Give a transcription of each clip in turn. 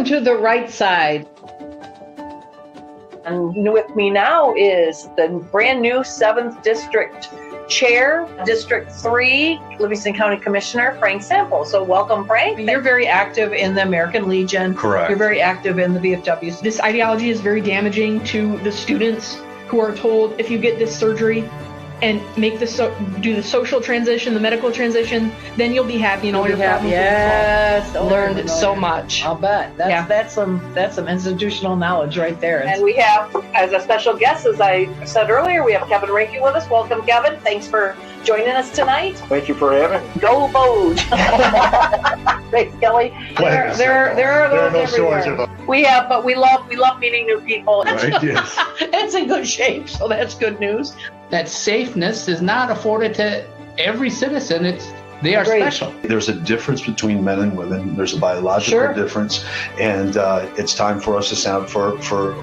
Welcome to The Right Side. And with me now is the brand new 7th District Chair, District 3, Livingston County Commissioner, Frank Sample. So welcome, Frank. You're very active in the American Legion. Correct. You're very active in the VFW. This ideology is very damaging to the students who are told if you get this surgery and make do the social transition, the medical transition, then you'll be happy and all your problems Yes, will be solved. learned so much. I'll bet. That's some Institutional knowledge right there. And we have, as a special guest, as I said earlier, we have Kevin Rankin with us. Welcome, Kevin. Thanks for joining us tonight. Thank you for having me. Go Bogue. Thanks, Kelly. There are those no everywhere. shortage of them. We love meeting new people. Right, yes. It's in good shape, so that's good news. That safeness is not afforded to every citizen. They are Agreed. special. There's a difference between men and women. There's a biological Sure. difference, and it's time for us to stand up for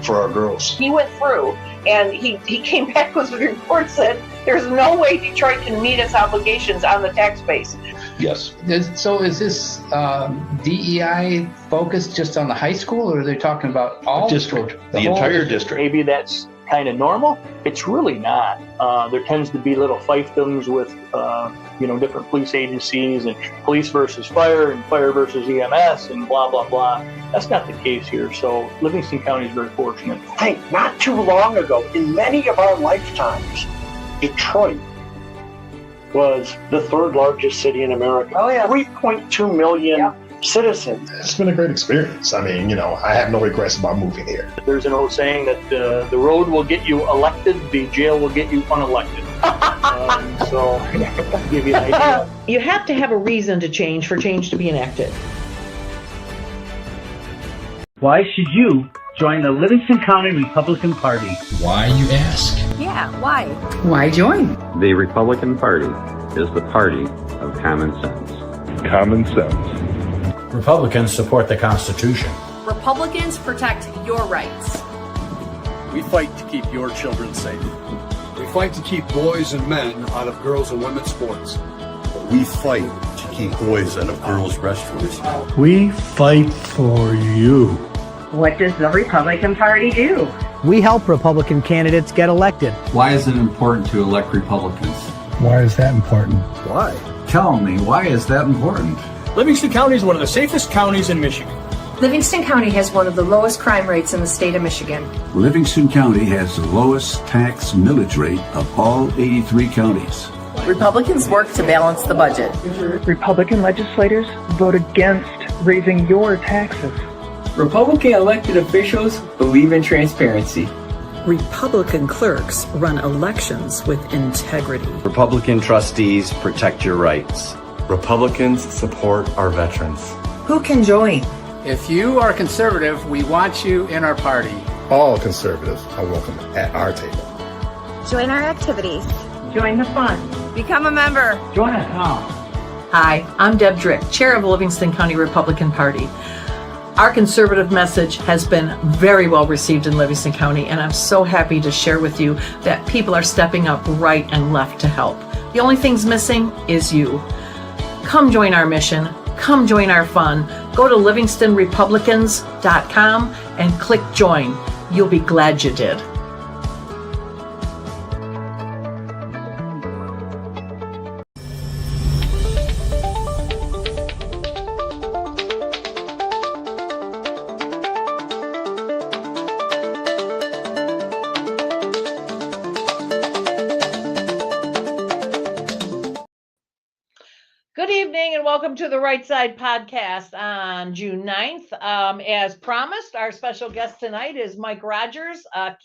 our girls. He went through and he came back with a report said there's no way Detroit can meet its obligations on the tax base. Yes. So is this DEI focused just on the high school, or are they talking about all District. The whole entire district. Maybe that's kind of normal. It's really not. There tends to be little fiefdoms with, different police agencies and police versus fire and fire versus EMS and blah, blah, blah. That's not the case here. So Livingston County is very fortunate. Hey, not too long ago, in many of our lifetimes, Detroit was the 3rd largest city in America. Oh, yeah. 3.2 million Yeah. citizens. It's been a great experience. I mean, I have no regrets about moving here. There's an old saying that the road will get you elected, the jail will get you unelected. So, to give you an idea. You have to have a reason to change for change to be enacted. Why should you join the Livingston County Republican Party? Why, you ask? Yeah, why? Why join? The Republican Party is the party of common sense. Common sense. Republicans support the Constitution. Republicans protect your rights. We fight to keep your children safe. We fight to keep boys and men out of girls and women's sports. We fight to keep boys out of girls' restrooms. We fight for you. What does the Republican Party do? We help Republican candidates get elected. Why is it important to elect Republicans? Why is that important? Why? Tell me, why is that important? Livingston County is one of the safest counties in Michigan. Livingston County has one of the lowest crime rates in the state of Michigan. Livingston County has the lowest tax millage rate of all 83 counties. Republicans work to balance the budget. Republican legislators vote against raising your taxes. Republican elected officials believe in transparency. Republican clerks run elections with integrity. Republican trustees protect your rights. Republicans support our veterans. Who can join? If you are conservative, we want you in our party. All conservatives are welcome at our table. Join our activities. Join the fun. Become a member. Join us now. Hi, I'm Deb Drick, Chair of the Livingston County Republican Party. Our conservative message has been very well received in Livingston County, and I'm so happy to share with you that people are stepping up right and left to help. The only thing's missing is you. Come join our mission. Come join our fun. Go to livingstonrepublicans.com and click join. You'll be glad you did. Good evening and welcome to the Right Side Podcast on June 9th. As promised, our special guest tonight is Mike Rogers, a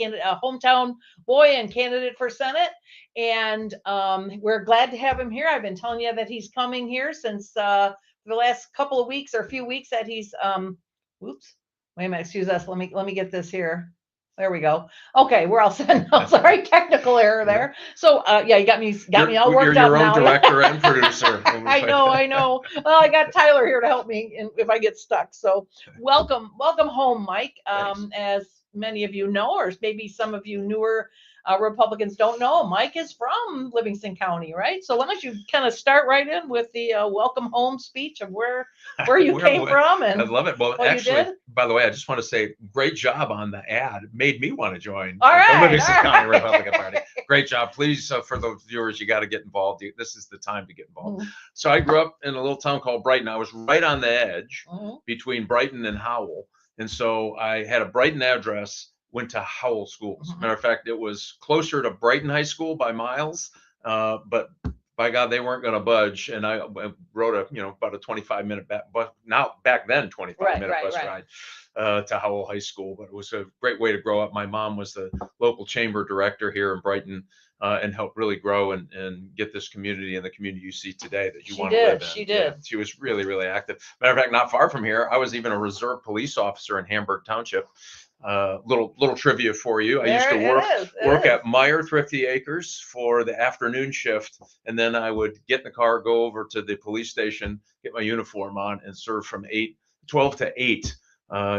hometown boy and candidate for Senate. And we're glad to have him here. I've been telling you that he's coming here since the last couple of weeks or few weeks that he's, whoops, wait a minute, excuse us. Let me get this here. There we go. Okay, we're all set now. Sorry, technical error there. So, yeah, you got me all worked up now. You're your own director and producer. I know. Well, I got Tyler here to help me if I get stuck. So, welcome home, Mike. As many of you know, or maybe some of you newer Republicans don't know, Mike is from Livingston County, right? So why don't you kind of start right in with the welcome home speech of where you came from and I love it. Well, what actually, you did? by the way, I just want to say, great job on the ad. It made me want to join All right, the Livingston all County right. Republican Party. Great job. Please, for the viewers, you got to get involved. This is the time to get involved. Mhm. So I grew up in a little town called Brighton. I was right on the edge Mhm. between Brighton and Howell. And so I had a Brighton address, went to Howell schools. Mhm. Matter of fact, it was closer to Brighton High School by miles, but by God, they weren't going to budge. And I rode about a 25-minute back then 25-minute Right, bus right. ride to Howell High School. But it was a great way to grow up. My mom was the local chamber director here in Brighton, and helped really grow and get this community and the community you see today that you She want to did, live in. she Yeah, did. she was really, really active. Matter of fact, not far from here, I was even a reserve police officer in Hamburg Township. Little trivia for you. I used to There it work is. at Meyer Thrifty Acres for the afternoon shift, and then I would get in the car, go over to the police station, get my uniform on, and serve from 12 to 8.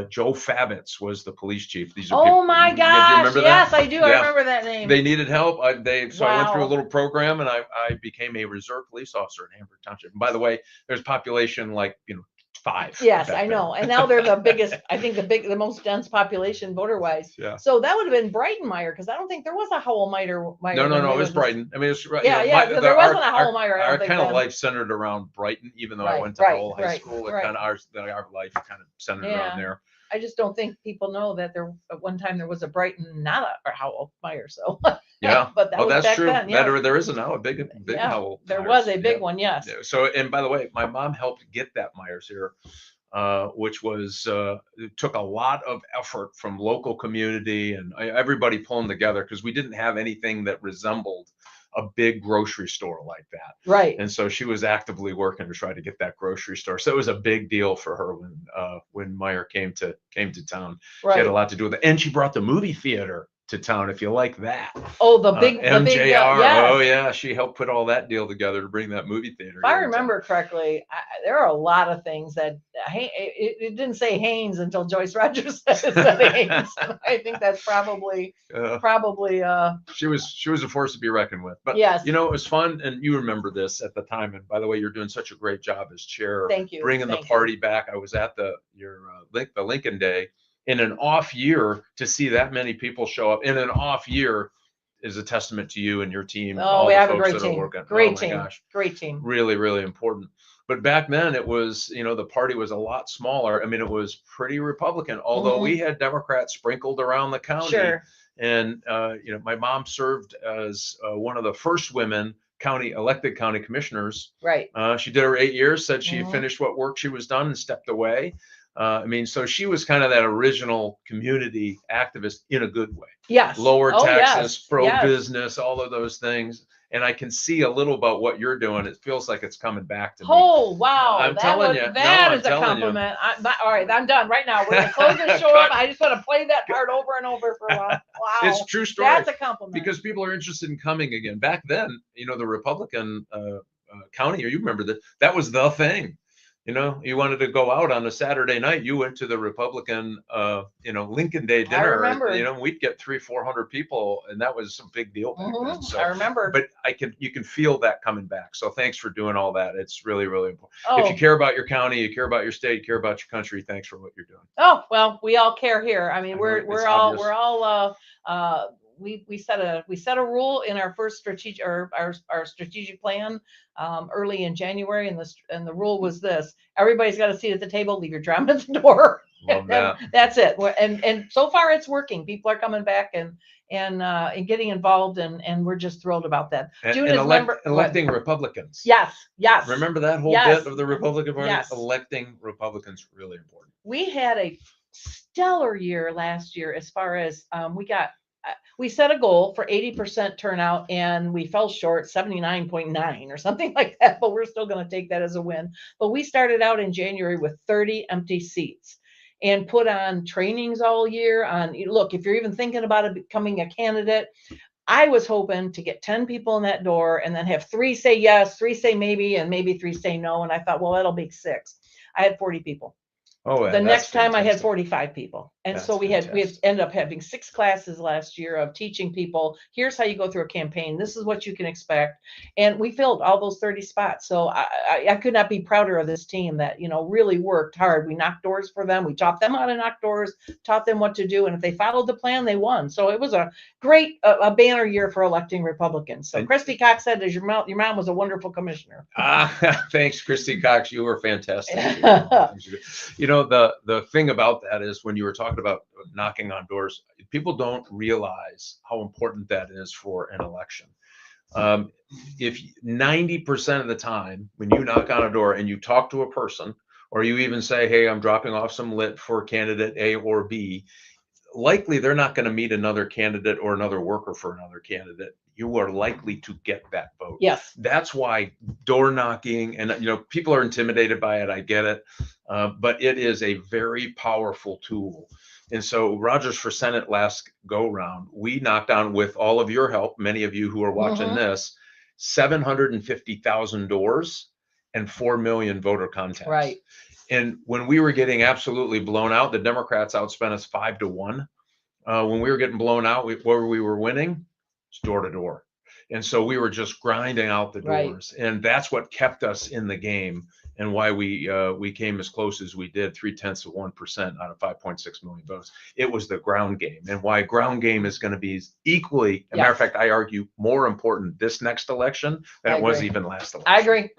Joe Favitz was the police chief. These are Oh people, my do you gosh, remember that? yes, I do. I Yeah. remember that name. They needed help. So I went through a Wow. little program, and I became a reserve police officer in Hamburg Township. And by the way, there's population like 5. Yes, back I then. know. And now they're the biggest, I think the most dense population voter wise. Yeah. So that would have been Brighton Meyer, because I don't think there was a Howell Meyer. No, when it they was was- Brighton. I mean, it's right. Yeah, yeah, there wasn't a Howell Meyer, I don't Our think kind of then. life centered around Brighton, even though I Right, went to right, Howell High right, School. It right. kind of our life kind of centered Yeah. around there. I just don't think people know that there at one time there was a Brighton, not a Howell Meyer. So Yeah, but that was that's back true. then. Yeah. There is now a big Yeah, Howell. there Myers. was a big Yeah. one. Yes. Yeah. So, and by the way, my mom helped get that Myers here, which was it took a lot of effort from local community and everybody pulling together, because we didn't have anything that resembled a big grocery store like that. Right. And so she was actively working to try to get that grocery store. So it was a big deal for her when Meyer came to town. She had Right. a lot to do with it, and she brought the movie theater to town, if you like that. Oh, the big MJR. yes. Oh yeah, she helped put all that deal together to bring that movie theater. If I here in town. remember correctly, there are a lot of things that it didn't say Haynes until Joyce Rogers said Haynes. I think that's probably She was a force to be reckoned with. But Yes. it was fun, and you remember this at the time. And by the way, you're doing such a great job as chair. Thank you. Bringing Thank the you. party back. I was at the Lincoln Day in an off year. To see that many people show up in an off year is a testament to you and your team. and Oh, all we the have a folks great that are team. working. Great Oh my team. gosh. Great team. Really, really important. But back then it was, the party was a lot smaller. I mean, it was pretty Republican, although we had Democrats sprinkled around the county. Sure. And, my mom served as one of the first women elected county commissioners. Right. She did her 8 years, said she Mhm. finished what work she was done and stepped away. So she was kind of that original community activist in a good way. Yes. Lower Oh, taxes, yes. pro-business, all of those things. And I can see a little about what you're doing. It feels like it's coming back to me. Oh wow! I'm telling you. No, that I'm is a telling you. compliment. All right, I'm done right now. We're gonna close the show up. I just want to play that part over and over for a while. Wow, It's a true story. That's a compliment. Because people are interested in coming again. Back then, the Republican county, you remember that was the thing. You wanted to go out on a Saturday night, you went to the Republican, Lincoln Day dinner. remember. We'd get 300-400 people, and that was a big deal back then. So, I remember. but you can feel that coming back. So thanks for doing all that. It's really, really important. Oh. If you care about your county, you care about your state, you care about your country, thanks for what you're doing. Oh well, we all care here. I mean, it's we're obvious. all we set a rule in our first strategic or our strategic plan early in January, and the rule was this: everybody's got a seat at the table. Leave your drum at the door. Love that. That's it. And so far it's working. People are coming back and getting involved, and we're just thrilled about that. June is Electing Republicans. Yes. Remember that whole Yes. bit of the Republican Party? Yes. Electing Republicans, really important. We had a stellar year last year as far as we set a goal for 80% turnout, and we fell short 79.9 or something like that, but we're still going to take that as a win. But we started out in January with 30 empty seats and put on trainings all year look, if you're even thinking about it, becoming a candidate, I was hoping to get 10 people in that door and then have 3 say yes, 3 say maybe, and maybe 3 say no. And I thought, well, that'll make 6. I had 40 people. Oh, The that's next time I had fantastic. 45 people. And That's so we had fantastic. ended up having 6 classes last year of teaching people, here's how you go through a campaign. This is what you can expect. And we filled all those 30 spots. So I could not be prouder of this team that, really worked hard. We knocked doors for them. We taught them how to knock doors, taught them what to do. And if they followed the plan, they won. So it was a great, a banner year for electing Republicans. So Christy Cox said, your mom was a wonderful commissioner. Thanks, Christy Cox. You were fantastic. The thing about that is when you were talking about knocking on doors, people don't realize how important that is for an election. If 90% of the time when you knock on a door and you talk to a person, or you even say, hey, I'm dropping off some lit for candidate A or B, likely they're not going to meet another candidate or another worker for another candidate. You are likely to get that vote. Yes. That's why door knocking, and people are intimidated by it. I get it. But it is a very powerful tool. And so Rogers for Senate last go round, we knocked on, with all of your help, many of you who are watching this, 750,000 doors and 4 million voter contacts. Right. And when we were getting absolutely blown out, the Democrats outspent us 5-1. When we were getting blown out, where we were winning, it's door to door. And so we were just grinding out the doors. Right. And that's what kept us in the game, and why we came as close as we did, 0.3% out of 5.6 million votes. It was the ground game, and why ground game is going to be equally, a matter of fact, I argue, more important this next election than it was even last election.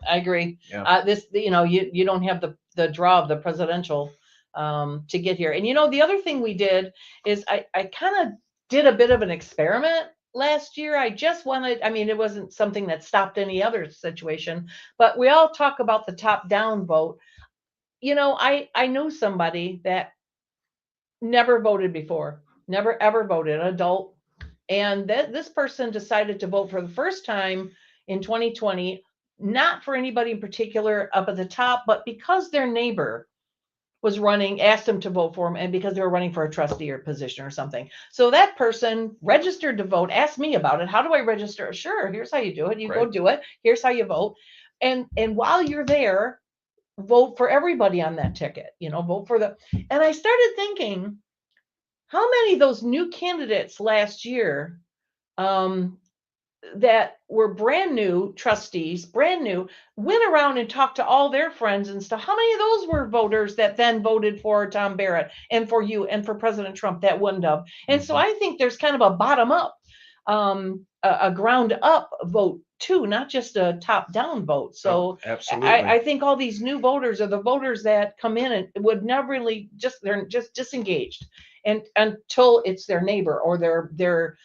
I agree. Yeah. You don't have the draw of the presidential to get here. And the other thing we did is I kind of did a bit of an experiment last year. I just wanted, it wasn't something that stopped any other situation, but we all talk about the top down vote. I knew somebody that never voted before, never ever voted, an adult. And this person decided to vote for the first time in 2020, not for anybody in particular up at the top, but because their neighbor was running, asked them to vote for him, and because they were running for a trustee or position or something. So that person registered to vote, asked me about it. How do I register? Sure, here's how you do it. You go do it. Here's how you vote. And while you're there, vote for everybody on that ticket, vote for the, and I started thinking, how many of those new candidates last year that were brand new trustees, brand new, went around and talked to all their friends and stuff. How many of those were voters that then voted for Tom Barrett and for you and for President Trump that wouldn't have? And so I think there's kind of a bottom up, a ground up vote too, not just a top down vote. So absolutely. I think all these new voters are the voters that come in and would never really they're just disengaged, and until it's their neighbor or their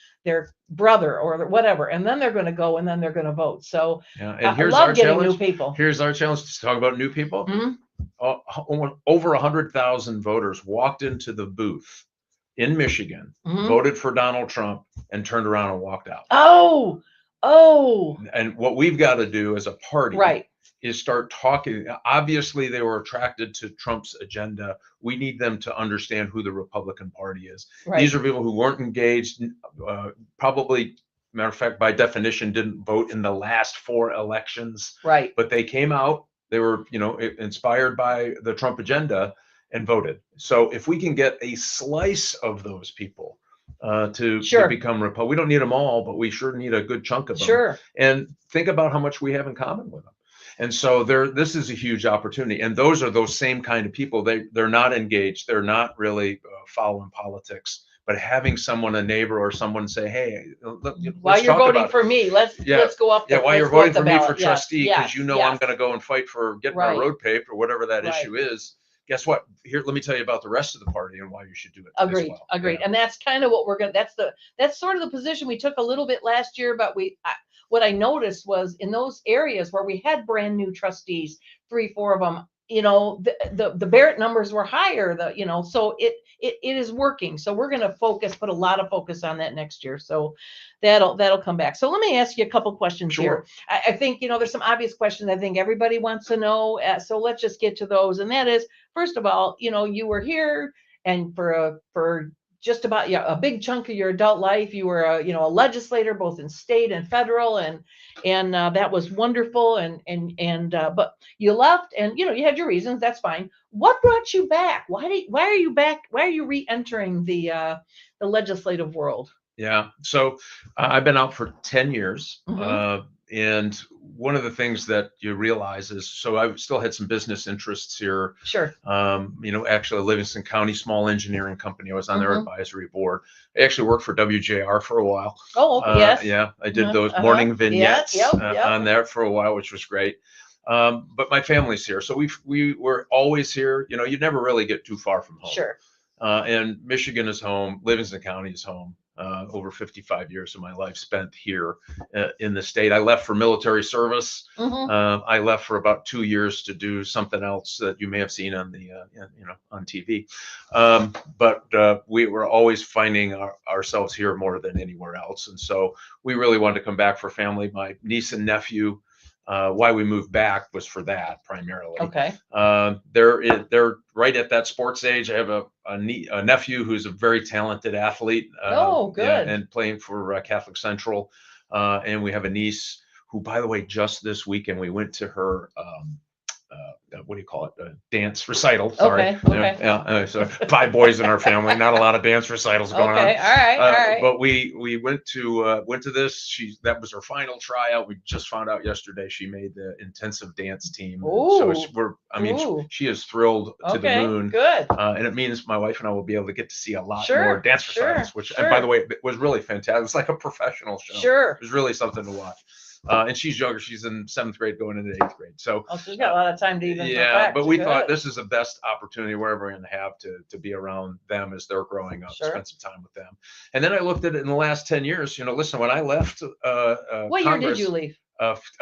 brother or whatever, and then they're going to go and then they're going to vote. So and here's I love our getting challenge. new people. Here's our challenge to talk about new people. Mm-hmm. Over 100,000 voters walked into the booth in Michigan, voted for Donald Trump, and turned around and walked out. Oh. And what we've got to do as a party, right, is start talking. Obviously, they were attracted to Trump's agenda. We need them to understand who the Republican Party is. Right. These are people who weren't engaged, probably, matter of fact, by definition, didn't vote in the last 4 elections. Right. But they came out, they were, inspired by the Trump agenda and voted. So if we can get a slice of those people to become Republican, we don't need them all, but we sure need a good chunk of them. Sure. And think about how much we have in common with them. And so this is a huge opportunity. And those are those same kind of people. They're not engaged. They're not really following politics. But having someone, a neighbor or someone, say, "Hey, while you're voting for me, let's go up." While you're voting for me for trustee, because I'm going to go and fight for getting our road paved or whatever that issue is. Guess what? Here, let me tell you about the rest of the party and why you should do it. Agreed. Agreed. Yeah. And that's kind of what we're going to, that's sort of the position we took a little bit last year, but what I noticed was in those areas where we had brand new trustees, 3-4 of them, the Barrett numbers were higher, so it is working. So we're going to put a lot of focus on that next year. So that'll come back. So let me ask you a couple questions here. I think, there's some obvious questions I think everybody wants to know. So let's just get to those. And that is, first of all, you were here and for just about a big chunk of your adult life. You were a legislator both in state and federal, and that was wonderful. But you left, and you had your reasons. That's fine. What brought you back? Why are you back? Why are you re-entering the legislative world? Yeah. So I've been out for 10 years. Mhm. And one of the things that you realize is, so I still had some business interests here. Sure. Actually Livingston County Small Engineering Company. I was on their Mhm. advisory board. I actually worked for WJR for a while. Oh, yes. Yeah. I did Uh-huh, those uh-huh. morning vignettes Yep, yep. on there for a while, which was great. But my family's here. So we were always here. You never really get too far from home. Sure. And Michigan is home. Livingston County is home. Over 55 years of my life spent here in the state. I left for military service. Mhm. I left for about 2 years to do something else that you may have seen on the on TV. But we were always finding ourselves here more than anywhere else, and so we really wanted to come back for family. My niece and nephew. Why we moved back was for that primarily. Okay. They're right at that sports age. I have a nephew who's a very talented athlete. Oh, good. And playing for Catholic Central. And we have a niece who, by the way, just this weekend we went to her. What do you call it? Dance recital. Sorry. Okay. Yeah. So 5 boys in our family. Not a lot of dance recitals going on. Okay. All right. But we went to this. That was her final tryout. We just found out yesterday she made the intensive dance team. So Ooh. she is thrilled to the Okay, moon. good. And it means my wife and I will be able to get to see a lot Sure, more dance sure, recitals. Which, sure. and by the way, it was really fantastic. It was like a professional show. Sure. It was really something to watch. And she's younger. She's in 7th grade, going into 8th grade. So She's got a lot of time to even. yeah, perfect. but we thought Good. this is the best opportunity wherever we're going to have to be around them as they're growing up, Sure. spend some time with them. And then I looked at it in the last 10 years. Listen, when I left What year did you leave?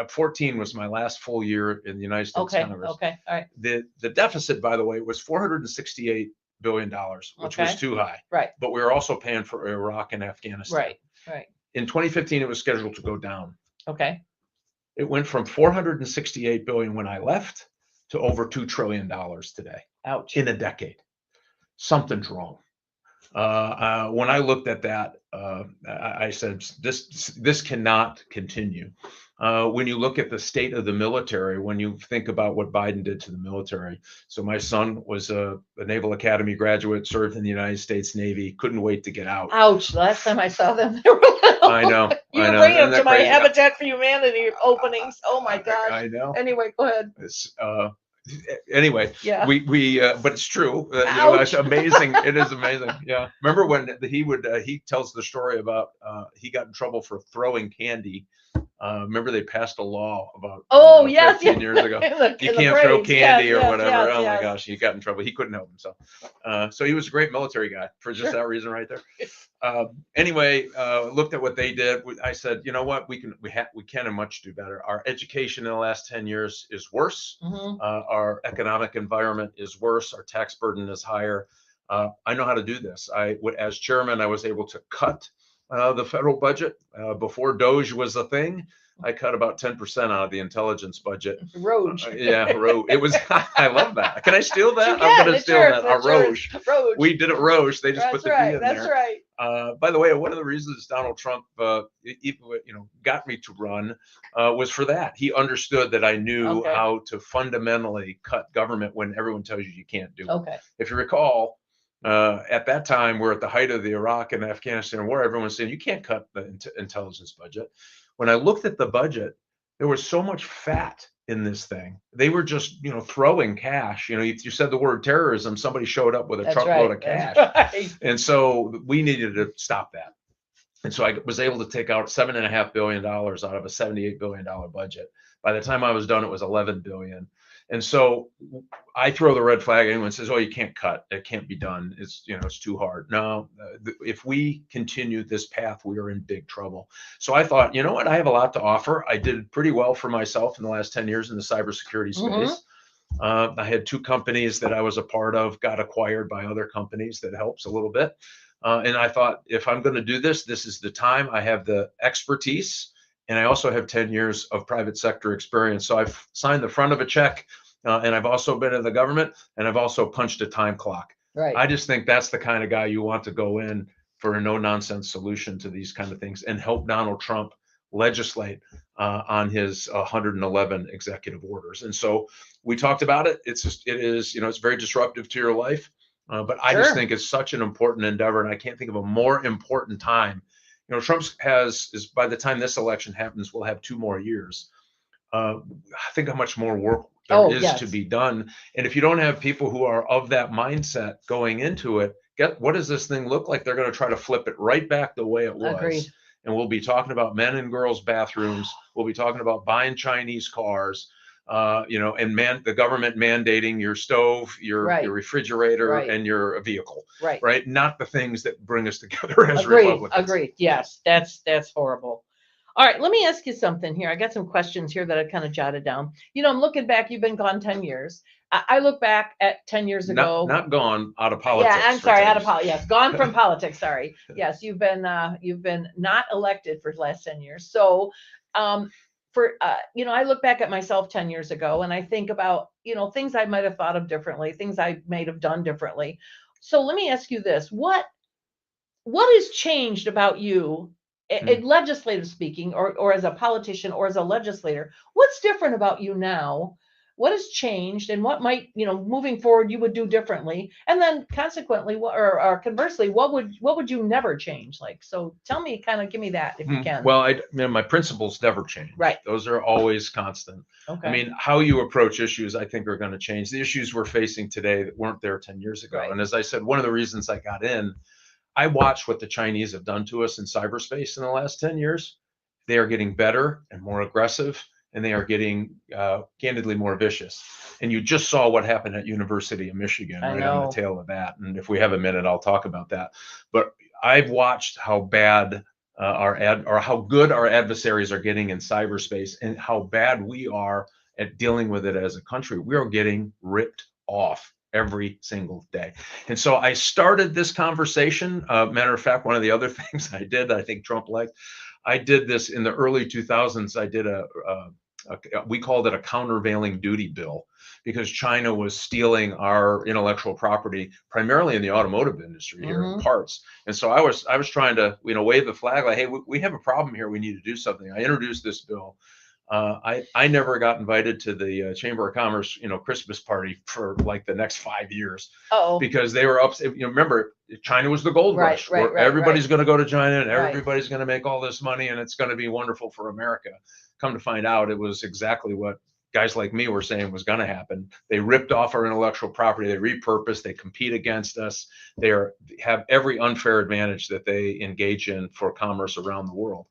14 was my last full year in the United States Okay. Congress. Okay. All right. The deficit, by the way, was $468 billion, which Okay. was too high. Right. But we were also paying for Iraq and Afghanistan. Right. Right. In 2015, it was scheduled to go down. Okay. It went from $468 billion when I left to over $2 trillion today. Ouch. In a decade. Something's wrong. When I looked at that, I said, this cannot continue. When you look at the state of the military, when you think about what Biden did to the military. So my son was a Naval Academy graduate, served in the United States Navy, couldn't wait to get out. Ouch. Last time I saw them, they were little. I know. You I know. bring them Isn't to that my crazy? Habitat for Humanity openings. Oh my gosh. I know. Anyway, go ahead. Anyway, Yeah. but it's true. It's Ouch. amazing. It is amazing. Yeah. Remember when he tells the story about he got in trouble for throwing candy. Remember they passed a law about 15 years ago. You can't throw candy or whatever. Oh my gosh, he got in trouble. He couldn't help himself. So he was a great military guy for just that reason right there. Anyway, looked at what they did. I said, you know what, we can and much do better. Our education in the last 10 years is worse. Mhm. Our economic environment is worse. Our tax burden is higher. I know how to do this. As chairman, I was able to cut the federal budget before DOGE was a thing. I cut about 10% out of the intelligence budget. Roge. It was. I love that. Can I steal that? You I'm can, going to it's steal yours, that. that's A Roge. yours. Roge. We did it Roge. They just That's put the right. D in That's there. right. By the way, one of the reasons Donald Trump, got me to run was for that. He understood that I knew Okay. how to fundamentally cut government when everyone tells you can't do it. Okay. If you recall, at that time, we're at the height of the Iraq and Afghanistan war. Everyone's saying you can't cut the intelligence budget. When I looked at the budget, there was so much fat in this thing. They were just, throwing cash. If you said the word terrorism, somebody showed up with a That's truckload right. of cash. That's right. And so we needed to stop that. And so I was able to take out $7.5 billion out of a $78 billion budget. By the time I was done, it was $11 billion. And so I throw the red flag. Anyone says, "Oh, you can't cut. It can't be done. It's too hard." No, if we continue this path, we are in big trouble. So I thought, you know what? I have a lot to offer. I did pretty well for myself in the last 10 years in the cybersecurity space. I had 2 companies that I was a part of, got acquired by other companies. That helps a little bit. And I thought, if I'm going to do this, this is the time. I have the expertise. And I also have 10 years of private sector experience. So I've signed the front of a check, and I've also been in the government, and I've also punched a time clock. Right. I just think that's the kind of guy you want to go in for a no-nonsense solution to these kind of things and help Donald Trump legislate on his 111 executive orders. And so we talked about it. It is, it's very disruptive to your life. But I just think it's such an important endeavor, and I can't think of a more important time. Trump is by the time this election happens, we'll have 2 more years. Think how much more work there is to be done. And if you don't have people who are of that mindset going into it, what does this thing look like? They're going to try to flip it right back the way it was. Agreed. And we'll be talking about men and girls bathrooms. We'll be talking about buying Chinese cars. And the government mandating your stove, your refrigerator, and your vehicle, right? Not the things that bring us together as Republicans. Agreed. Yes, that's horrible. All right, let me ask you something here. I got some questions here that I kind of jotted down. I'm looking back. You've been gone 10 years. I look back at 10 years ago. Not gone, out of politics. Yeah, I'm sorry, out of politics. Yes, gone from politics. Sorry. Yes, you've been not elected for the last 10 years. So, I look back at myself 10 years ago and I think about, things I might have thought of differently, things I might have done differently. So let me ask you this. What has changed about you, legislative speaking, or as a politician or as a legislator? What's different about you now? What has changed, and what might, moving forward, you would do differently? And then consequently, or conversely, what would you never change? So tell me, give me that if you can. Well, my principles never change. Right. Those are always constant. Okay. How you approach issues, I think, are going to change. The issues we're facing today that weren't there 10 years ago. Right. And as I said, one of the reasons I got in, I watched what the Chinese have done to us in cyberspace in the last 10 years. They are getting better and more aggressive, and they are getting candidly more vicious. And you just saw what happened at University of Michigan right on the tail of that. And if we have a minute, I'll talk about that. But I've watched how bad how good our adversaries are getting in cyberspace, and how bad we are at dealing with it as a country. We are getting ripped off every single day. And so I started this conversation. Matter of fact, one of the other things I did that I think Trump liked, I did this in the early 2000s. I did we called it a countervailing duty bill, because China was stealing our intellectual property, primarily in the automotive industry here, in parts. And so I was trying to, wave the flag like, hey, we have a problem here. We need to do something. I introduced this bill. I never got invited to the Chamber of Commerce, Christmas party for like the next 5 years, because they were upset. Remember, China was the gold rush. Everybody's going to go to China, and everybody's going to make all this money, and it's going to be wonderful for America. Come to find out, it was exactly what guys like me were saying was going to happen. They ripped off our intellectual property. They repurposed. They compete against us. They have every unfair advantage that they engage in for commerce around the world.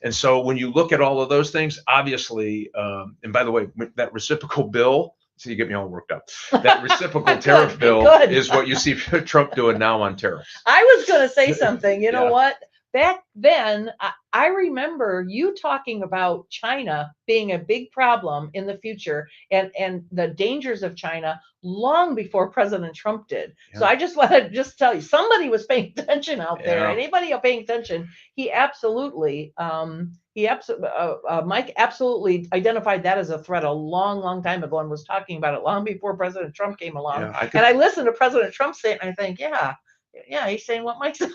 And so when you look at all of those things, obviously, and by the way, that reciprocal bill, so you get me all worked up. That reciprocal tariff bill is what you see Trump doing now on tariffs. I was going to say something. You know what? Back then, I remember you talking about China being a big problem in the future, and the dangers of China long before President Trump did. So I just want to tell you, somebody was paying attention out there. Anybody paying attention? Mike absolutely identified that as a threat a long, long time ago, and was talking about it long before President Trump came along. And I listened to President Trump say it, and I think, he's saying what Mike said.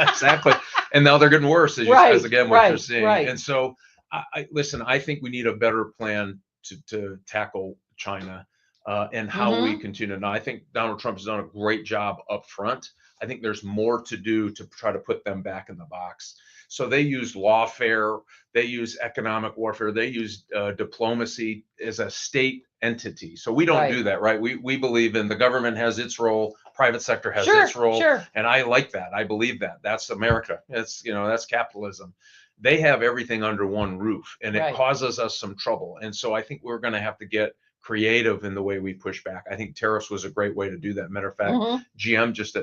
Exactly. And now they're getting worse, as again, what you're seeing. Right. And so, listen, I think we need a better plan to tackle China and how we continue. Now, I think Donald Trump has done a great job up front. I think there's more to do to try to put them back in the box. So they use lawfare, they use economic warfare, they use diplomacy as a state entity. So we don't do that, right? We believe in the government has its role, private sector has its role, and I like that. I believe that. That's America. That's capitalism. They have everything under one roof, and it causes us some trouble. And so I think we're going to have to get creative in the way we push back. I think tariffs was a great way to do that. Matter of fact, GM just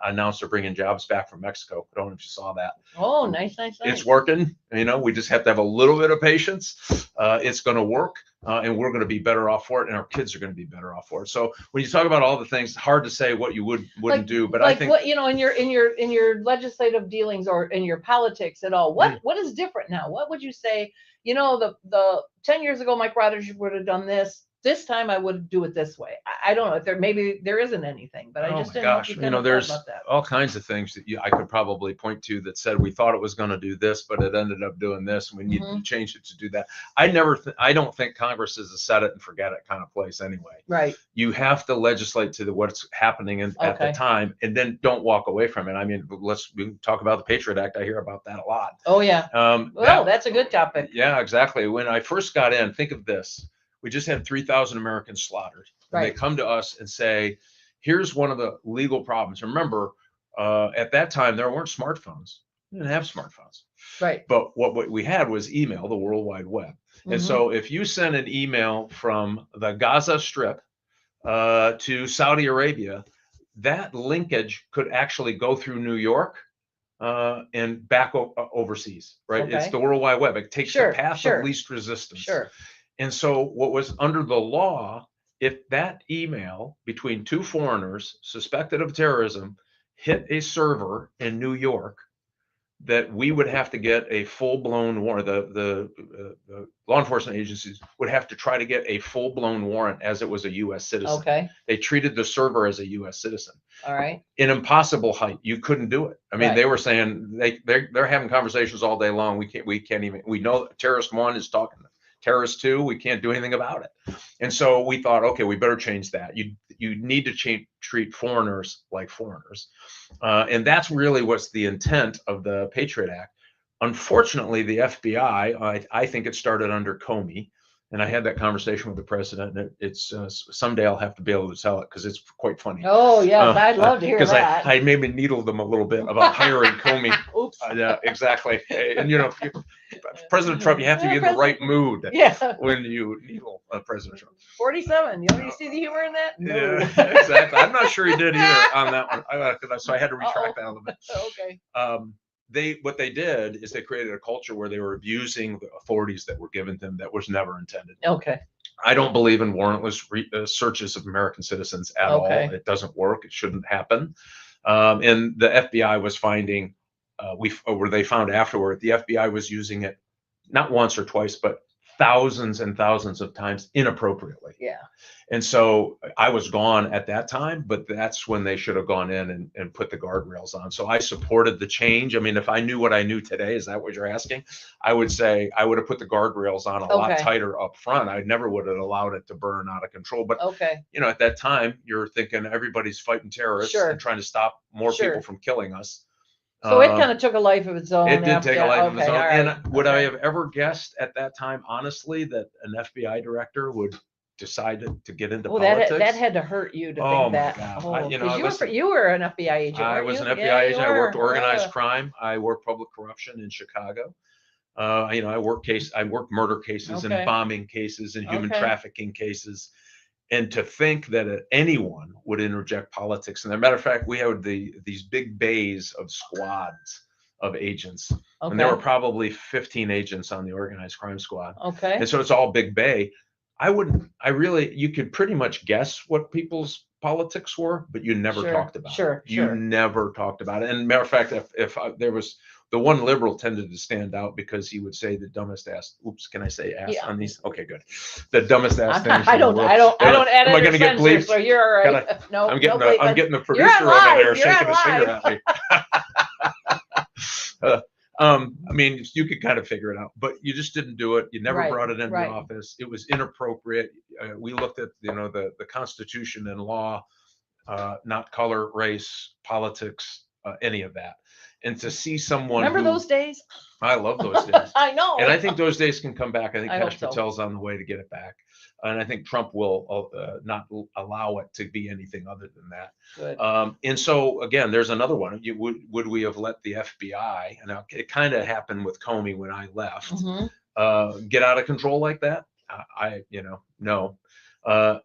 announced they're bringing jobs back from Mexico. I don't know if you saw that. Oh, nice. It's working. We just have to have a little bit of patience. It's going to work, and we're going to be better off for it, and our kids are going to be better off for it. So when you talk about all the things, hard to say what you wouldn't do, but I think what, in your legislative dealings or in your politics at all, what is different now? What would you say? The 10 years ago, Mike Rogers would have done this. this time I would do it this way. I don't know if maybe there isn't anything, but I Oh just my didn't know if gosh, you you kind know, of thought there's about that. all kinds of things that I could probably point to that said we thought it was going to do this, but it ended up doing this, and we need to change it to do that. I don't think Congress is a set it and forget it kind of place anyway. Right. You have to legislate to what's happening at the time, and then don't walk away from it. I mean, we can talk about the Patriot Act. I hear about that a lot. Oh yeah. Well, that's a good topic. Yeah, exactly. When I first got in, think of this. We just had 3,000 Americans slaughtered. And they come to us and say, here's one of the legal problems. Remember, at that time, there weren't smartphones. We didn't have smartphones. Right. But what we had was email, the World Wide Web. And so if you send an email from the Gaza Strip to Saudi Arabia, that linkage could actually go through New York and back overseas, right? Okay. It's the World Wide Web. It takes the path of least resistance. Sure. And so what was under the law, if that email between two foreigners suspected of terrorism hit a server in New York, that we would have to get a full-blown warrant. The law enforcement agencies would have to try to get a full-blown warrant as it was a U.S. citizen. Okay. They treated the server as a U.S. citizen. All right. An impossible height. You couldn't do it. I mean, they were saying they're having conversations all day long. We can't even. We know terrorist one is talking. Terrorist two, we can't do anything about it. And so we thought, okay, we better change that. You need to treat foreigners like foreigners. And that's really what's the intent of the Patriot Act. Unfortunately, the FBI, I think it started under Comey. And I had that conversation with the president. And it's someday I'll have to be able to tell it because it's quite funny. Oh, yes, I'd love to hear that. Because I maybe needle them a little bit about hiring Comey. Oops. Yeah, exactly. And, you know, President Trump, you have to be in the right mood when you needle President Trump. 47. You see the humor in that? No. Yeah, exactly. I'm not sure he did either on that one. So I had to retract that a little bit. Okay. What they did is they created a culture where they were abusing the authorities that were given them that was never intended. Okay. I don't believe in warrantless searches of American citizens at all. It doesn't work. It shouldn't happen. And the FBI was finding, they found afterward, the FBI was using it not once or twice, but thousands and thousands of times inappropriately. Yeah. And so I was gone at that time, but that's when they should have gone in and put the guardrails on. So I supported the change. I mean, if I knew what I knew today, is that what you're asking? I would say I would have put the guardrails on a lot tighter up front. I never would have allowed it to burn out of control. But, you know, at that time, you're thinking everybody's fighting terrorists and trying to stop more people from killing us. So it kind of took a life of its own. It did take a life of its own. And would I have ever guessed at that time, honestly, that an FBI director would decide to get into politics? That had to hurt you to think that. God. You were an FBI agent. I was an FBI agent. I worked organized crime. I worked public corruption in Chicago. You know, I worked murder cases and bombing cases and human trafficking cases. And to think that anyone would interject politics. And as a matter of fact, we had these big bays of squads of agents. And there were probably 15 agents on the organized crime squad. Okay. And so it's all big bay. You could pretty much guess what people's politics were, but you never talked about it. You never talked about it. And matter of fact, if there was, the one liberal tended to stand out because he would say the dumbest ass. Oops, can I say ass on these? Okay, good. The dumbest ass things. I don't edit. Am I going to get bleeped? So you're all right. No, I'm getting the producer over there shaking his finger at me. I mean, you could kind of figure it out, but you just didn't do it. You never brought it into the office. It was inappropriate. We looked at, the Constitution and law, not color, race, politics, any of that. And to see someone remember those days? I love those days. I know. And I think those days can come back. I think Kash so. Patel's on the way to get it back. And I think Trump will not allow it to be anything other than that. Good. And so, again, there's another one. Would we have let the FBI, and it kind of happened with Comey when I left, get out of control like that? No.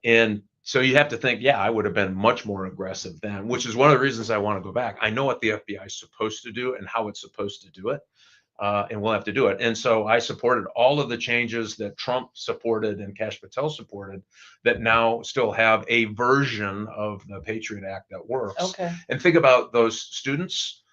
And so you have to think, I would have been much more aggressive then, which is one of the reasons I want to go back. I know what the FBI is supposed to do and how it's supposed to do it. And we'll have to do it. And so I supported all of the changes that Trump supported and Kash Patel supported that now still have a version of the Patriot Act that works. Okay. And think about those students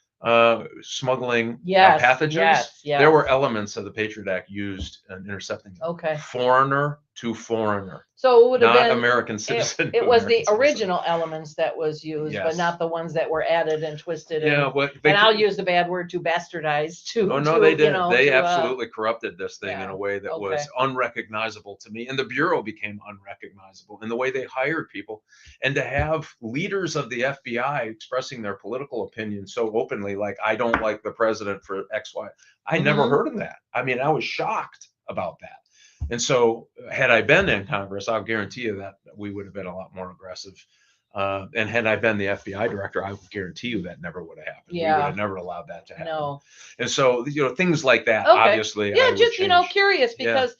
smuggling pathogens. Yes. There were elements of the Patriot Act used in intercepting them. Okay. Foreigner to foreigner, So it would have not been American citizen. It to was the American citizen. original elements that was used, but Yes. not the ones that were added and twisted. Yeah, and, but and I'll use the bad word to bastardize to. Oh no, to, they did. You know, They to, absolutely corrupted this thing in yeah, a way that okay. was unrecognizable to me, and the bureau became unrecognizable in the way they hired people. And to have leaders of the FBI expressing their political opinion so openly, like I don't like the president for X, Y. I never Mhm. heard of that. I mean, I was shocked about that. And so, had I been in Congress, I'll guarantee you that we would have been a lot more aggressive. And had I been the FBI director, I would guarantee you that never would have happened. We would Yeah. have never allowed that to happen. No. And so, things like that, Okay. obviously. I Yeah, would just change. curious Yeah. because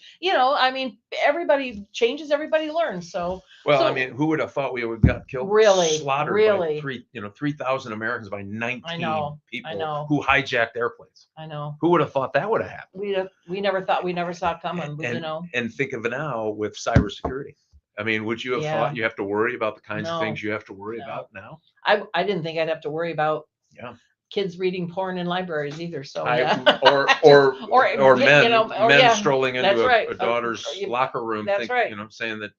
I mean, everybody changes, everybody learns. So Well, so, I mean, who would have thought we would have got killed, Really, slaughtered really. by 3,000 Americans by 19 know, people I know. who hijacked airplanes? I know Who would have thought that would have happened? we never thought, we never saw it coming. And think of it now with cybersecurity. I mean, would you have Yeah. thought you have to worry about the kinds of No. things you have to worry No. about now? I didn't think I'd have to worry about Yeah. kids reading porn in libraries either. So I- yeah. or men yeah, strolling that's into right. a daughter's locker room, That's right. saying that.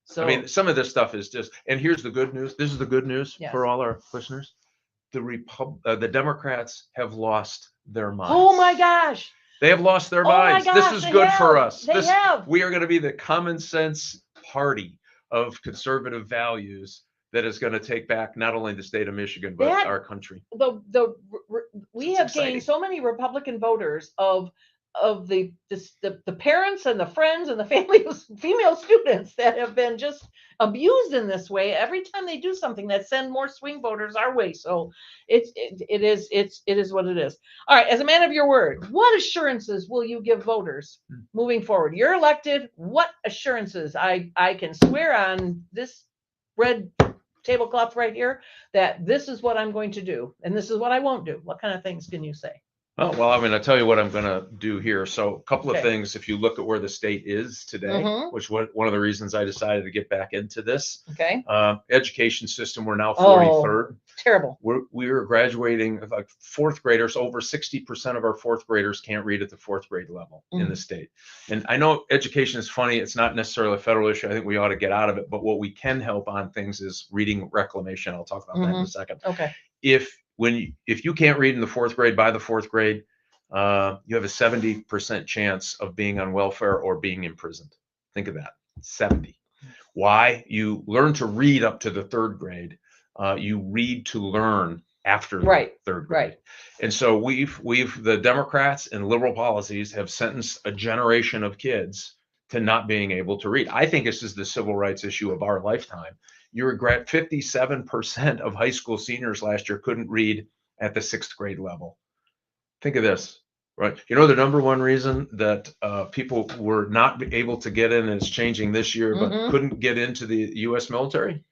So I mean, some of this stuff is just. And here's the good news. This is the good news Yes. for all our listeners. The Democrats have lost their minds. oh my gosh. They have lost their Oh my minds. gosh, This is they good for have. us. They have. We are going to be the common sense party of conservative values that is going to take back not only the state of Michigan but That- our country. We It's have exciting. gained so many Republican voters of the parents and the friends and the families, female students that have been just abused in this way. Every time they do something, that send more swing voters our way. So it is what it is. All right, as a man of your word, what assurances will you give voters moving forward? You're elected. What assurances? I can swear on this red tablecloth right here that this is what I'm going to do and this is what I won't do. What kind of things can you say? Oh, well, I'm going to tell you what I'm going to do here. So a couple of Okay. things, if you look at where the state is today, Mhm. which one of the reasons I decided to get back into this. Okay. Education system, we're now Oh. 43rd. Terrible. We're graduating like fourth graders. Over 60% of our fourth graders can't read at the fourth grade level in the state. And I know education is funny. It's not necessarily a federal issue. I think we ought to get out of it. But what we can help on things is reading reclamation. I'll talk about that in a second. Okay. If you can't read in the fourth grade by the fourth grade, you have a 70% chance of being on welfare or being imprisoned. Think of that, 70. Why? You learn to read up to the third grade. You read to learn after the third grade. Right. And so the Democrats and liberal policies have sentenced a generation of kids to not being able to read. I think this is the civil rights issue of our lifetime. You regret 57% of high school seniors last year couldn't read at the sixth grade level. Think of this, right? You know, the number one reason that people were not able to get in, and it's changing this year, but couldn't get into the U.S. military,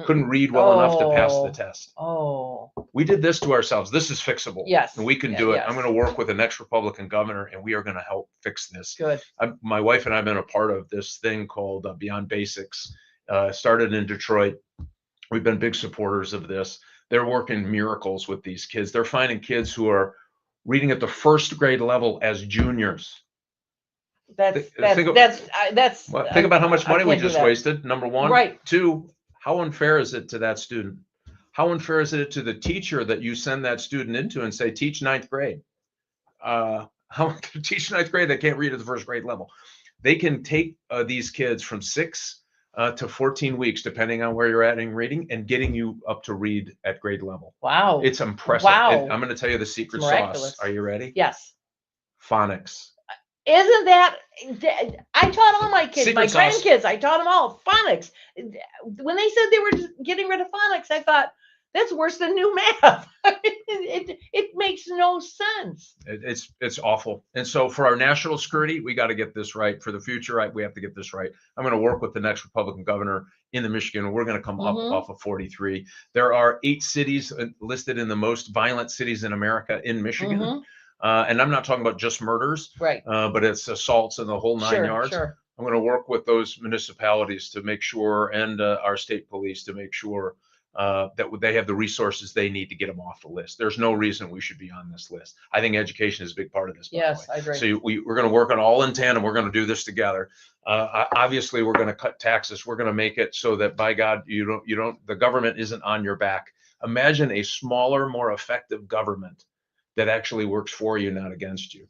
couldn't read well enough to pass the test. Oh. We did this to ourselves. This is fixable. Yes. And we can do it. I'm going to work with the next Republican governor, and we are going to help fix this. Good. My wife and I have been a part of this thing called Beyond Basics. Started in Detroit. We've been big supporters of this. They're working miracles with these kids. They're finding kids who are reading at the first grade level as juniors. Think about how much money we just wasted. Number one. Right. Two, how unfair is it to that student? How unfair is it to the teacher that you send that student into and say, teach ninth grade? How teach ninth grade? They can't read at the first grade level. They can take these kids from 6 to 14 weeks, depending on where you're at in reading, and getting you up to read at grade level. Wow. It's impressive. Wow. And I'm going to tell you the secret sauce. Are you ready? Yes. Phonics. Isn't that, I taught all my kids, Secret my sauce. grandkids, I taught them all phonics. When they said they were just getting rid of phonics, I thought, that's worse than new math. It makes no sense. It's awful. And so for our national security, we got to get this right. For the future, we have to get this right. I'm going to work with the next Republican governor in the Michigan. We're going to come up off of 43. There are 8 cities listed in the most violent cities in America in Michigan. And I'm not talking about just murders, right? But it's assaults and the whole 9 yards. Sure. I'm going to work with those municipalities to make sure, and our state police to make sure that they have the resources they need to get them off the list. There's no reason we should be on this list. I think education is a big part of this. Yes, I agree. So we're going to work on all in tandem. We're going to do this together. Obviously, we're going to cut taxes. We're going to make it so that, by God, the government isn't on your back. Imagine a smaller, more effective government that actually works for you, not against you.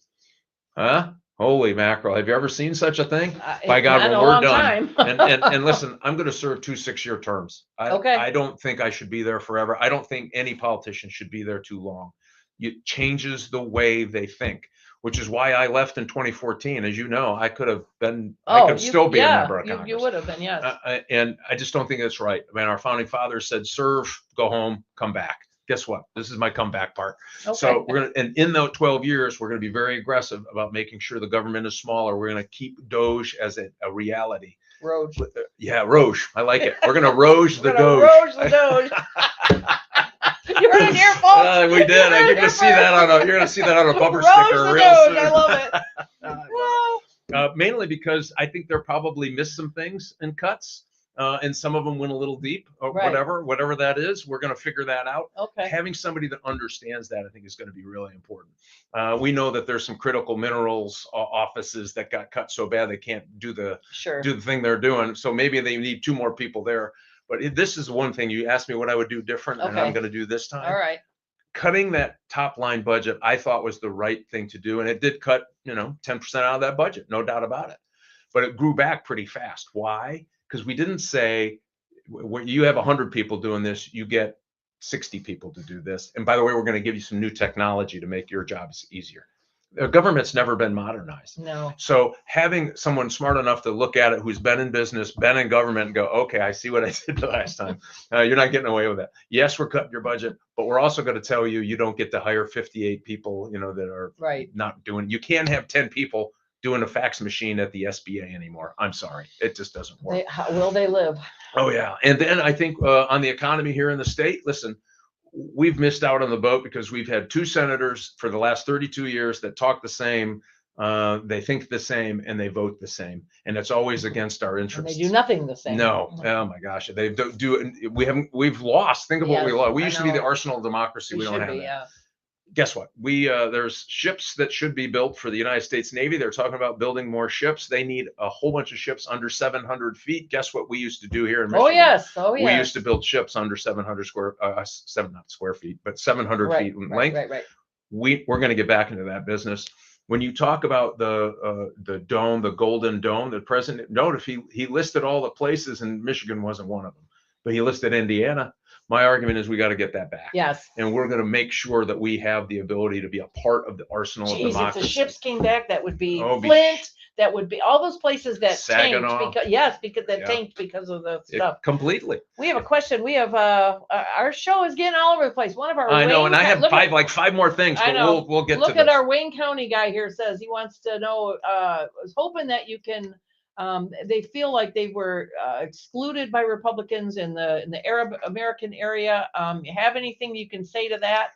Huh? Holy mackerel. Have you ever seen such a thing? By God, when we're done. and listen, I'm going to serve 2 6-year terms. I don't think I should be there forever. I don't think any politician should be there too long. It changes the way they think, which is why I left in 2014. As you know, I could have been, I could still be a member of Congress. You would have been, yes. And I just don't think that's right. I mean, our founding fathers said, serve, go home, come back. Guess what? This is my comeback part. Okay. So we're going to, and in those 12 years, we're going to be very aggressive about making sure the government is smaller. We're going to keep Doge as a reality. Roge. Yeah, Roge. I like it. We're going to Roge the Doge. Roge the Doge. You heard it here, folks. We did. You're going to see that on a bumper sticker real soon. I love it. Mainly because I think they're probably missed some things in cuts. And some of them went a little deep or whatever that is. We're going to figure that out. Okay. Having somebody that understands that, I think, is going to be really important. We know that there's some critical minerals offices that got cut so bad they can't do the thing they're doing. So maybe they need 2 more people there. But this is one thing you asked me what I would do different, and I'm going to do this time. All right. Cutting that top line budget, I thought was the right thing to do, and it did cut 10% out of that budget, no doubt about it. But it grew back pretty fast. Why? Because we didn't say, when you have 100 people doing this, you get 60 people to do this. And by the way, we're going to give you some new technology to make your jobs easier. The government's never been modernized. No. So having someone smart enough to look at it, who's been in business, been in government, and go, okay, I see what I did the last time. You're not getting away with that. Yes, we're cutting your budget, but we're also going to tell you, you don't get to hire 58 people, that are not doing. You can't have 10 people doing a fax machine at the SBA anymore. I'm sorry. It just doesn't work. Will they live? Oh, yeah. And then I think on the economy here in the state, listen, we've missed out on the boat because we've had 2 senators for the last 32 years that talk the same, they think the same, and they vote the same. And it's always against our interests. And they do nothing the same. No. Oh, my gosh. They do. We've lost. Think of what we lost. We used to be the arsenal of democracy. We don't have that. Yeah. Guess what? There's ships that should be built for the United States Navy. They're talking about building more ships. They need a whole bunch of ships under 700 feet. Guess what we used to do here in Michigan? Oh, yes. We used to build ships under 700 not square feet, but 700 feet in length. Right. We're going to get back into that business. When you talk about the dome, the Golden Dome, the president, notice he listed all the places, and Michigan wasn't one of them, but he listed Indiana. My argument is we got to get that back. Yes. And we're going to make sure that we have the ability to be a part of the arsenal of democracy. If the ships came back, that would be Flint. That would be all those places that Saginaw. tanked because of the stuff. Completely. We have a question. We have our show is getting all over the place. One of our I know, and I have five more things, but we'll get to this. Look at our Wayne County guy here says he wants to know. Was hoping that you can. They feel like they were excluded by Republicans in the Arab American area. You have anything you can say to that?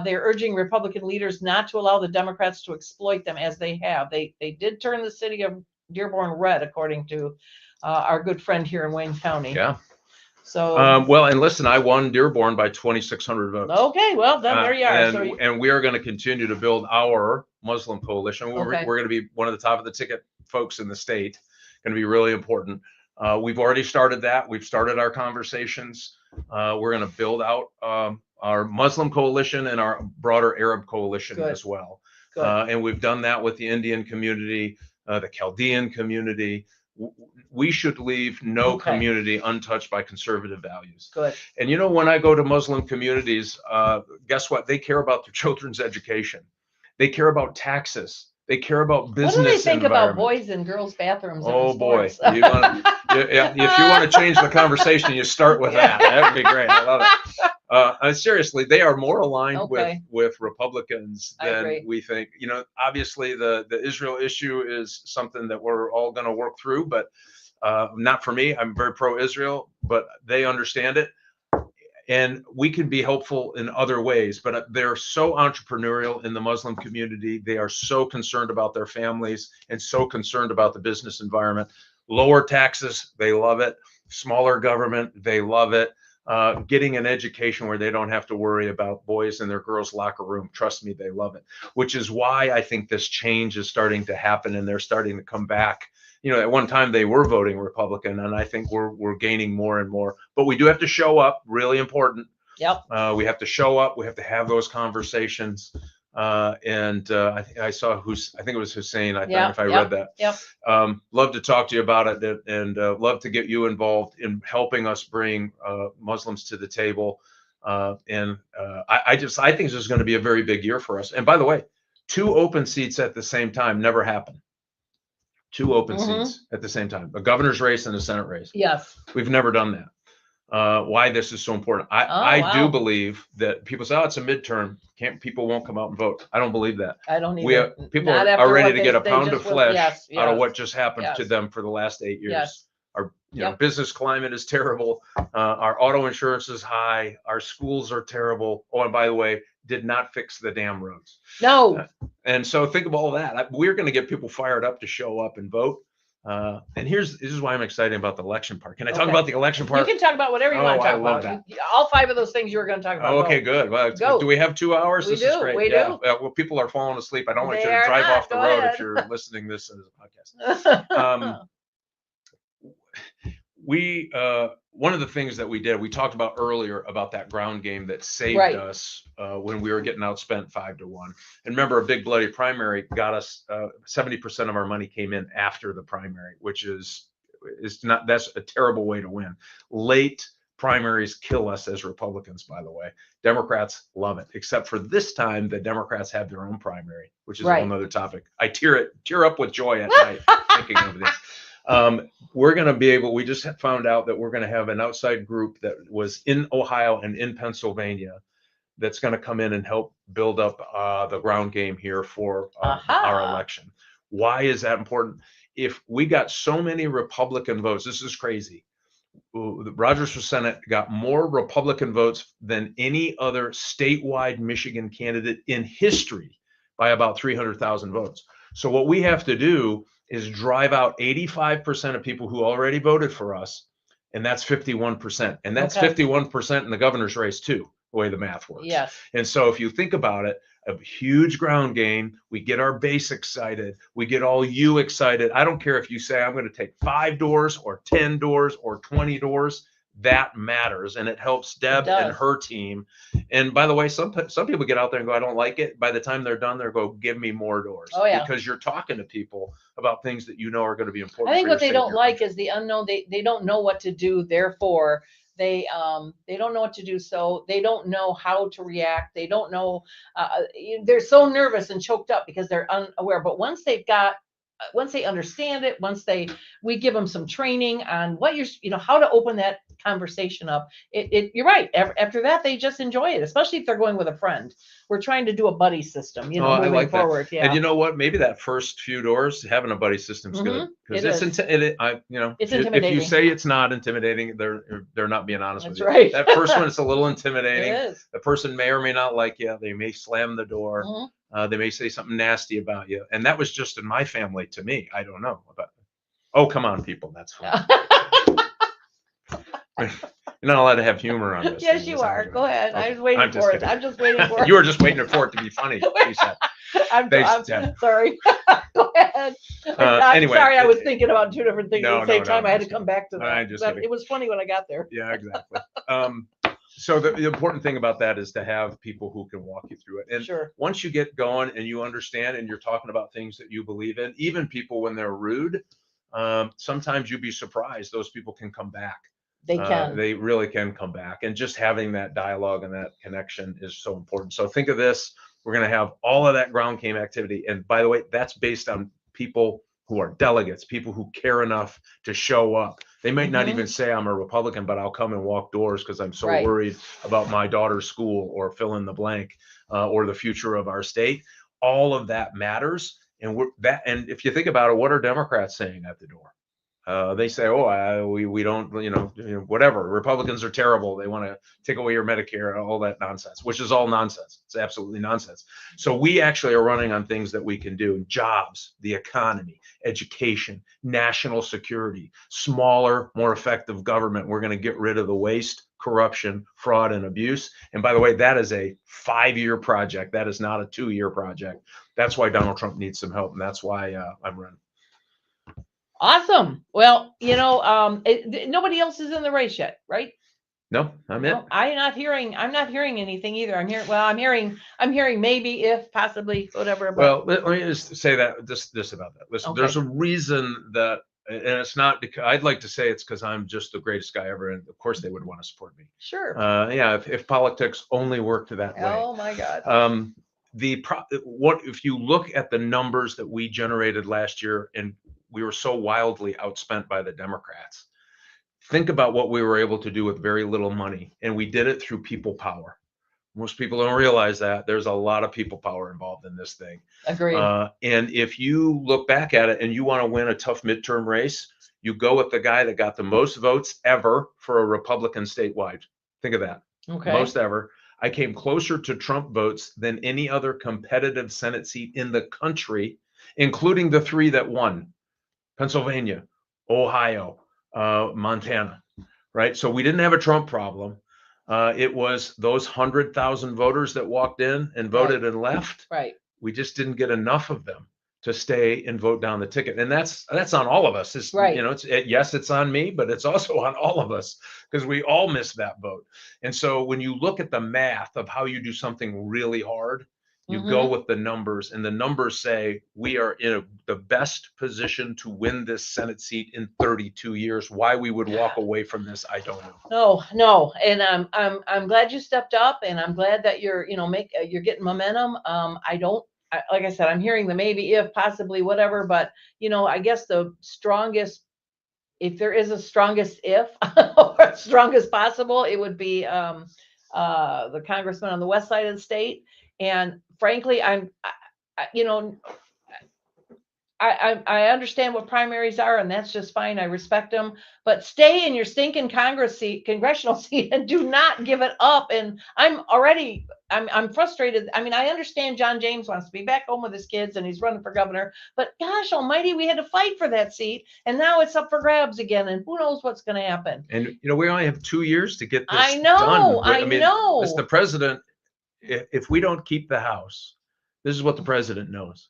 They're urging Republican leaders not to allow the Democrats to exploit them as they have. They did turn the city of Dearborn red, according to our good friend here in Wayne County. Yeah. So well, and listen, I won Dearborn by 2,600 votes. Okay, well then there you are. And we are going to continue to build our Muslim coalition. We're going to be one of the top of the ticket folks in the state. Going to be really important. We've already started that. We've started our conversations. We're going to build out our Muslim coalition and our broader Arab coalition as well. And we've done that with the Indian community, the Chaldean community. We should leave no community untouched by conservative values. Good. And when I go to Muslim communities, guess what? They care about their children's education. They care about taxes. They care about business. What do they think about boys and girls' bathrooms? Oh boy! If you want to change the conversation, you start with that. That would be great. I love it. Seriously, they are more aligned with Republicans than we think. Obviously, the Israel issue is something that we're all going to work through, but not for me. I'm very pro-Israel, but they understand it. And we can be helpful in other ways, but they're so entrepreneurial in the Muslim community. They are so concerned about their families and so concerned about the business environment. Lower taxes, they love it. Smaller government, they love it. getting an education where they don't have to worry about boys in their girls' locker room. Trust me, they love it, which is why I think this change is starting to happen and they're starting to come back. You know, at one time they were voting Republican, and I think we're gaining more and more. But we do have to show up, really important. Yep. We have to show up. We have to have those conversations. I saw I think it was Hussein. I think if I read that. Yep. Love to talk to you about it, and love to get you involved in helping us bring Muslims to the table. I think this is going to be a very big year for us. And by the way, 2 open seats at the same time never happen. 2 open seats at the same time, a governor's race and a Senate race. Yes. We've never done that. Why this is so important. I do believe that people say, oh, it's a midterm. People won't come out and vote. I don't believe that. I don't either. People are ready to get a pound of flesh out of what just happened to them for the last 8 years. Yes. Our business climate is terrible. Our auto insurance is high. Our schools are terrible. Oh, and by the way, did not fix the damn roads. No. And so think of all that. We're going to get people fired up to show up and vote. And this is why I'm excited about the election part. Can I talk about the election part? You can talk about whatever you want to talk I love about. that. All 5 of those things you were going to talk about. Okay, good. Well, do we have 2 hours? We This do. is great. We do. Well, people are falling asleep. I don't want you They to are drive not. off the Go road ahead. if you're listening to this as a podcast. One of the things that we did, we talked about earlier about that ground game that saved us when we were getting outspent 5-1. And remember, a big bloody primary got us 70% of our money came in after the primary, which is not, that's a terrible way to win. Late primaries kill us as Republicans, by the way. Democrats love it, except for this time the Democrats have their own primary, which is a whole nother topic. I tear up with joy at night thinking of this. We're going to be able, we just found out that we're going to have an outside group that was in Ohio and in Pennsylvania that's going to come in and help build up the ground game here for our election. Why is that important? If we got so many Republican votes, this is crazy. Rogers for Senate got more Republican votes than any other statewide Michigan candidate in history by about 300,000 votes. So what we have to do is drive out 85% of people who already voted for us, and that's 51%. And that's 51% in the governor's race too, the way the math works. Yes. And so if you think about it, a huge ground game, we get our base excited, we get all you excited. I don't care if you say I'm going to take 5 doors or 10 doors or 20 doors. That matters, and it helps Deb and her team. And by the way, some people get out there and go, I don't like it. By the time they're done, they're go, give me more doors. Oh, yeah. Because you're talking to people about things that you know are going to be important. I think what they don't like is the unknown. They don't know what to do. Therefore, they don't know what to do. So they don't know how to react. They don't know. They're so nervous and choked up because they're unaware. But once they understand it, we give them some training on what how to open that conversation up. You're right. After that, they just enjoy it, especially if they're going with a friend. We're trying to do a buddy system, moving I like forward. That. Yeah. And you know what? Maybe that first few doors, having a buddy system is good, because it's intimidating. If you say it's not intimidating, they're not being honest with you. Right. That first one is a little intimidating. It is. The person may or may not like you. They may slam the door. They may say something nasty about you. And that was just in my family to me. I don't know. Oh, come on, people. That's fine. You're not allowed to have humor on this. Yes, you are. Go ahead. Okay. I was waiting for it. I'm just waiting for it. You were just waiting for it to be funny. She said. I'm sorry. Go ahead. Anyway, sorry, I was thinking about 2 different things at the same time. I had to come back to that. But it was funny when I got there. Yeah, exactly. So the important thing about that is to have people who can walk you through it. And once you get going and you understand and you're talking about things that you believe in, even people when they're rude, sometimes you'd be surprised. Those people can come back. They can. They really can come back. And just having that dialogue and that connection is so important. So think of this. We're going to have all of that ground game activity. And by the way, that's based on people who are delegates, people who care enough to show up. They might not even say I'm a Republican, but I'll come and walk doors because I'm so worried about my daughter's school or fill in the blank or the future of our state. All of that matters. And and if you think about it, what are Democrats saying at the door? They say, we don't, whatever. Republicans are terrible. They want to take away your Medicare and all that nonsense, which is all nonsense. It's absolutely nonsense. So we actually are running on things that we can do: jobs, the economy, education, national security, smaller, more effective government. We're going to get rid of the waste, corruption, fraud, and abuse. And by the way, that is a 5-year project. That is not a 2-year project. That's why Donald Trump needs some help, and that's why I'm running. Awesome. Well, nobody else is in the race yet, right? No, I'm in. No, I'm not hearing anything either. I'm hearing maybe, if, possibly, whatever. Well, let me just say this about that. Listen, Okay. there's a reason that, and it's not because I'd like to say it's because I'm just the greatest guy ever, and of course they would want to support me. Sure. Yeah, if politics only worked that way. Oh my God. What if you look at the numbers that we generated last year, and we were so wildly outspent by the Democrats. Think about what we were able to do with very little money, and we did it through people power. Most people don't realize that there's a lot of people power involved in this thing. Agreed. And if you look back at it and you want to win a tough midterm race, you go with the guy that got the most votes ever for a Republican statewide. Think of that. Okay. Most ever. I came closer to Trump votes than any other competitive Senate seat in the country, including the 3 that won: Pennsylvania, Ohio, Montana, right? So we didn't have a Trump problem. It was those 100,000 voters that walked in and voted and left. Right. We just didn't get enough of them to stay and vote down the ticket. And that's on all of us. It's, right. Yes, it's on me, but it's also on all of us because we all missed that vote. And so when you look at the math of how you do something really hard, you go with the numbers, and the numbers say we are in the best position to win this Senate seat in 32 years. Why we would walk away from this, I don't know. No, and I'm glad you stepped up, and I'm glad that you're you're getting momentum. Like I said, I'm hearing the maybe, if, possibly, whatever, but I guess the strongest, if there is a strongest if or strongest possible, it would be the congressman on the west side of the state. And frankly, I understand what primaries are, and that's just fine. I respect them, but stay in your stinking congressional seat and do not give it up. And I'm frustrated. I mean, I understand John James wants to be back home with his kids and he's running for governor, but gosh almighty, we had to fight for that seat, and now it's up for grabs again, and who knows what's going to happen. And we only have 2 years to get this I know, done. I know. It's the president. If we don't keep the House, this is what the president knows: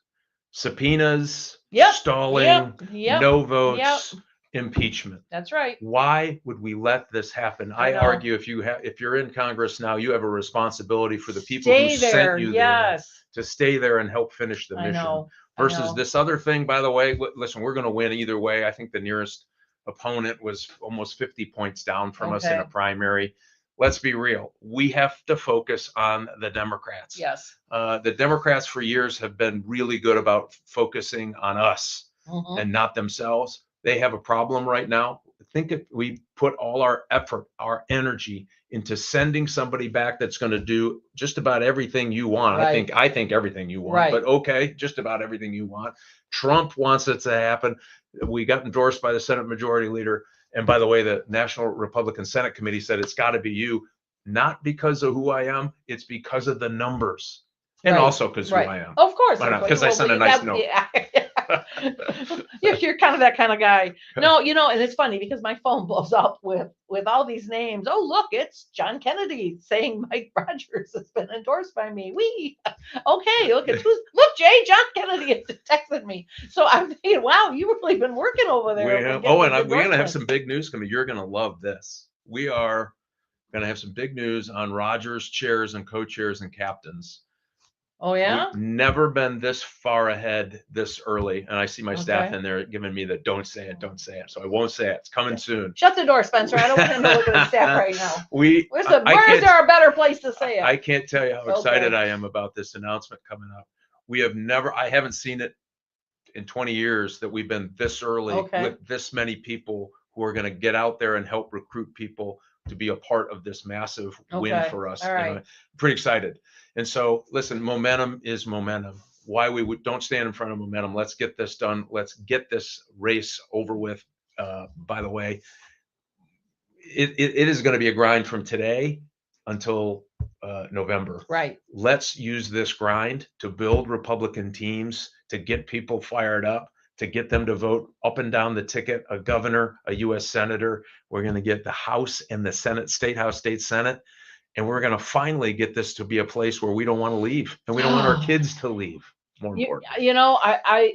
subpoenas, stalling, no votes, impeachment. That's right. Why would we let this happen? I argue if you're in Congress now, you have a responsibility for the people who sent you there to stay there and help finish the mission. Versus this other thing, by the way, listen, we're going to win either way. I think the nearest opponent was almost 50 points down from us in a primary. Let's be real. We have to focus on the Democrats. Yes. The Democrats for years have been really good about focusing on us and not themselves. They have a problem right now. Think if we put all our effort, our energy into sending somebody back that's going to do just about everything you want. Right. I think everything you want, but okay, just about everything you want. Trump wants it to happen. We got endorsed by the Senate Majority Leader. And by the way, the National Republican Senate Committee said it's got to be you, not because of who I am, it's because of the numbers, and also because who I am. Of course, because I sent a nice note. You're kind of that kind of guy. No, and it's funny because my phone blows up with all these names. Oh, look, it's John Kennedy saying Mike Rogers has been endorsed by me. Okay, look Jay, John Kennedy has texted me. So I'm thinking, wow, you've really been working over there. And we're going to have some big news coming. You're going to love this. We are going to have some big news on Rogers chairs and co-chairs and captains. Oh, yeah? We've never been this far ahead this early. And I see my staff in there giving me the don't say it. So I won't say it. It's coming soon. Shut the door, Spencer. I don't want him to look at the staff right now. Where is there a better place to say it? I can't tell you how excited I am about this announcement coming up. I haven't seen it in 20 years that we've been this early with this many people who are going to get out there and help recruit people to be a part of this massive win for us. All right. Pretty excited. And so, listen, momentum is momentum. Why we don't stand in front of momentum. Let's get this done. Let's get this race over with. By the way, it is going to be a grind from today until November. Right. Let's use this grind to build Republican teams, to get people fired up, to get them to vote up and down the ticket, a governor, a U.S. senator. We're going to get the House and the Senate, State House, State Senate. And we're going to finally get this to be a place where we don't want to leave, and we don't want our kids to leave. More important. You know, I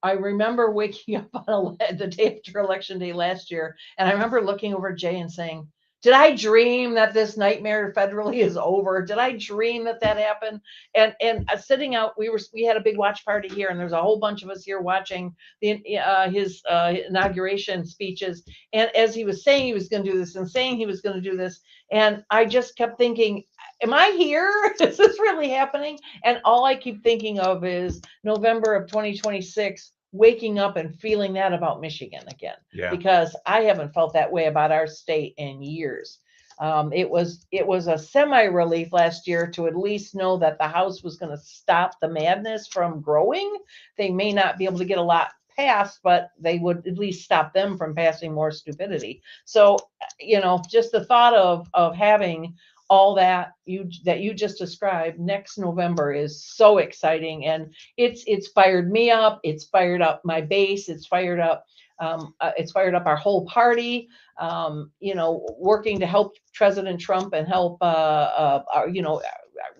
remember waking up on the day after election day last year, and I remember looking over at Jay and saying, did I dream that this nightmare federally is over? Did I dream that happened? And sitting out, we had a big watch party here, and there's a whole bunch of us here watching his inauguration speeches. And as he was saying he was going to do this and saying he was going to do this, and I just kept thinking, am I here? Is this really happening? And all I keep thinking of is November of 2026. Waking up and feeling that about Michigan again, because I haven't felt that way about our state in years. It was a semi-relief last year to at least know that the House was going to stop the madness from growing. They may not be able to get a lot passed, but they would at least stop them from passing more stupidity. So, you know, just the thought of having all that you just described next November is so exciting, and it's fired me up. It's fired up my base. It's fired up our whole party. You know, working to help President Trump and help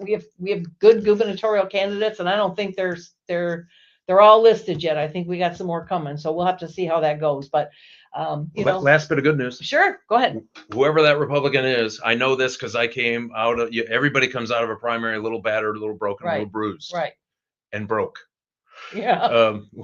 we have good gubernatorial candidates, and I don't think they're all listed yet. I think we got some more coming, so we'll have to see how that goes. But last bit of good news. Sure, go ahead. Whoever that Republican is, I know this because I came out of. Everybody comes out of a primary a little battered, a little broken, a little bruised, and broke.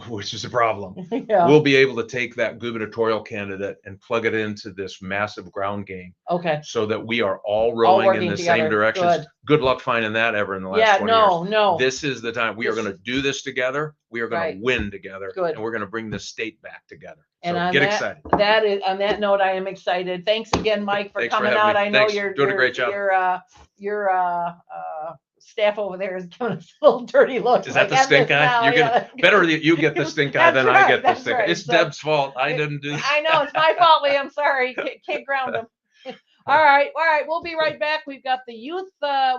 Which is a problem. We'll be able to take that gubernatorial candidate and plug it into this massive ground game. So that we are all rowing in the same direction. Good luck finding that ever in the last 20 years. No. This is the time. We are going to do this together. We are going to win together. And we're going to bring the state back together. And so get excited. On that note, I am excited. Thanks again, Mike, for coming out. I know you're doing a great job. Your staff over there is giving us a little dirty look. Is that the stink eye? Better you get the stink eye than I get the stink eye. It's Deb's fault. I didn't do that. I know it's my fault, Lee. I'm sorry. Can't ground them. All right. We'll be right back. We've got the youth.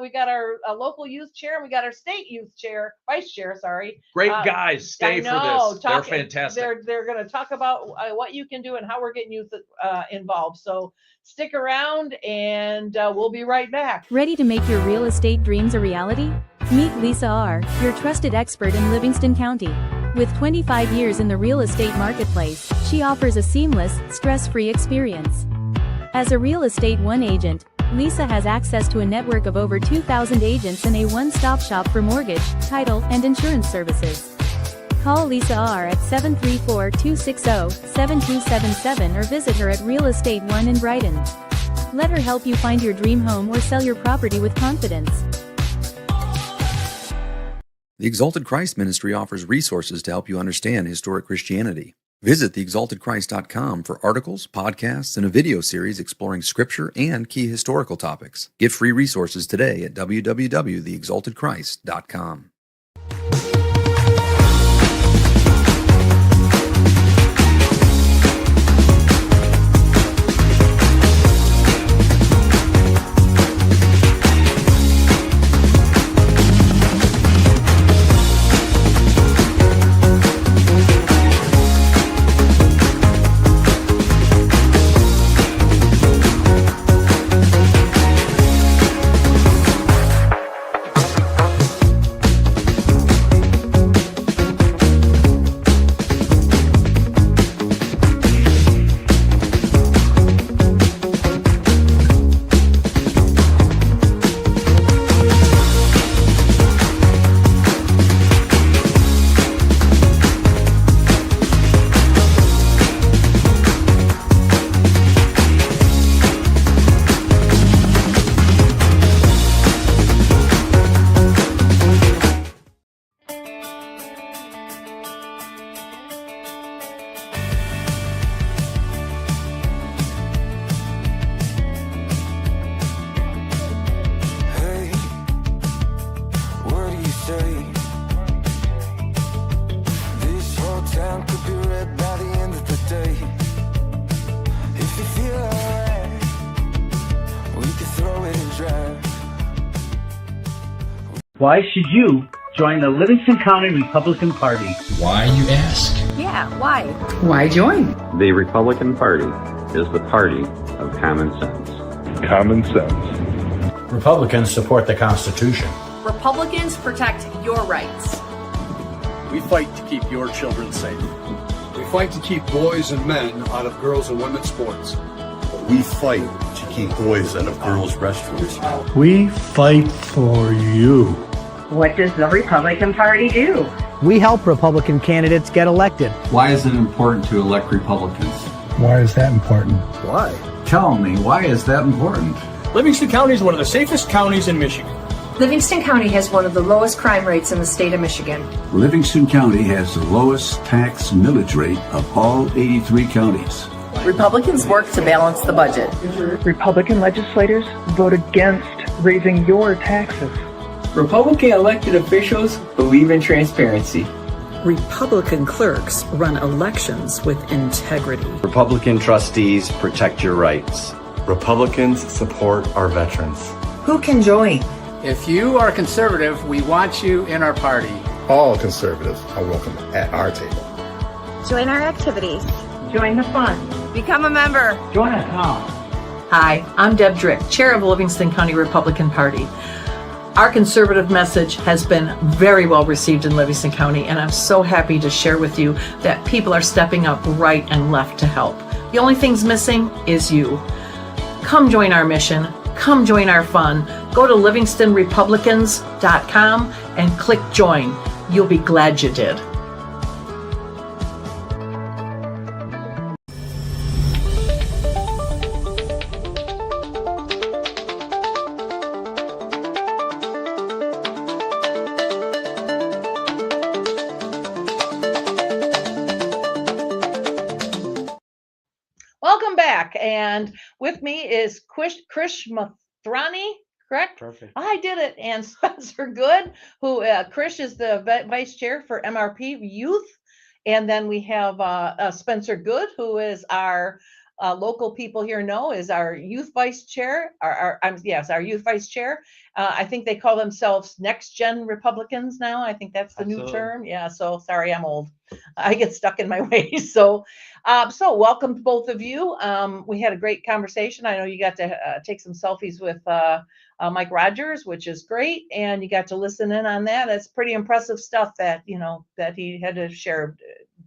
We got our local youth chair, and we got our state youth chair, vice chair. Sorry. Great guys. Stay for this. They're fantastic. They're going to talk about what you can do and how we're getting youth involved. So stick around, and we'll be right back. Ready to make your real estate dreams a reality? Meet Lisa R., your trusted expert in Livingston County. With 25 years in the real estate marketplace, she offers a seamless, stress-free experience. As a Real Estate One agent, Lisa has access to a network of over 2,000 agents and a one-stop shop for mortgage, title, and insurance services. Call Lisa R. at 734-260-7277 or visit her at Real Estate One in Brighton. Let her help you find your dream home or sell your property with confidence. The Exalted Christ Ministry offers resources to help you understand historic Christianity. Visit theexaltedchrist.com for articles, podcasts, and a video series exploring scripture and key historical topics. Get free resources today at www.theexaltedchrist.com. Why should you join the Livingston County Republican Party. Why, you ask? Yeah, why? Why join? The Republican Party is the party of common sense. Common sense. Republicans support the Constitution. Republicans protect your rights. We fight to keep your children safe. We fight to keep boys and men out of girls and women's sports. We fight to keep boys out of girls' restrooms. We fight for you. What does the Republican Party do? We help Republican candidates get elected. Why is it important to elect Republicans? Why is that important? Why? Tell me, why is that important? Livingston County is one of the safest counties in Michigan. Livingston County has one of the lowest crime rates in the state of Michigan. Livingston County has the lowest tax millage rate of all 83 counties. Republicans work to balance the budget. Republican legislators vote against raising your taxes. Republican elected officials believe in transparency. Republican clerks run elections with integrity. Republican trustees protect your rights. Republicans support our veterans. Who can join? If you are conservative, we want you in our party. All conservatives are welcome at our table. Join our activities. Join the fun. Become a member. Join us now. Hi, I'm Deb Drick, Chair of the Livingston County Republican Party. Our conservative message has been very well received in Livingston County, and I'm so happy to share with you that people are stepping up right and left to help. The only thing's missing is you. Come join our mission. Come join our fun. Go to livingstonrepublicans.com and click join. You'll be glad you did. Welcome back. And with me is Krish Mathrani, correct? Perfect. I did it. And Spencer Good, who Krish is the vice chair for MRP Youth. And then we have Spencer Good, who is our local people here know is our youth vice chair. Our youth vice chair. I think they call themselves Next Gen Republicans now. I think that's the new term. Yeah. So sorry, I'm old. I get stuck in my ways. So welcome to both of you. We had a great conversation. I know you got to take some selfies with Mike Rogers, which is great. And you got to listen in on that. That's pretty impressive stuff that he had to share.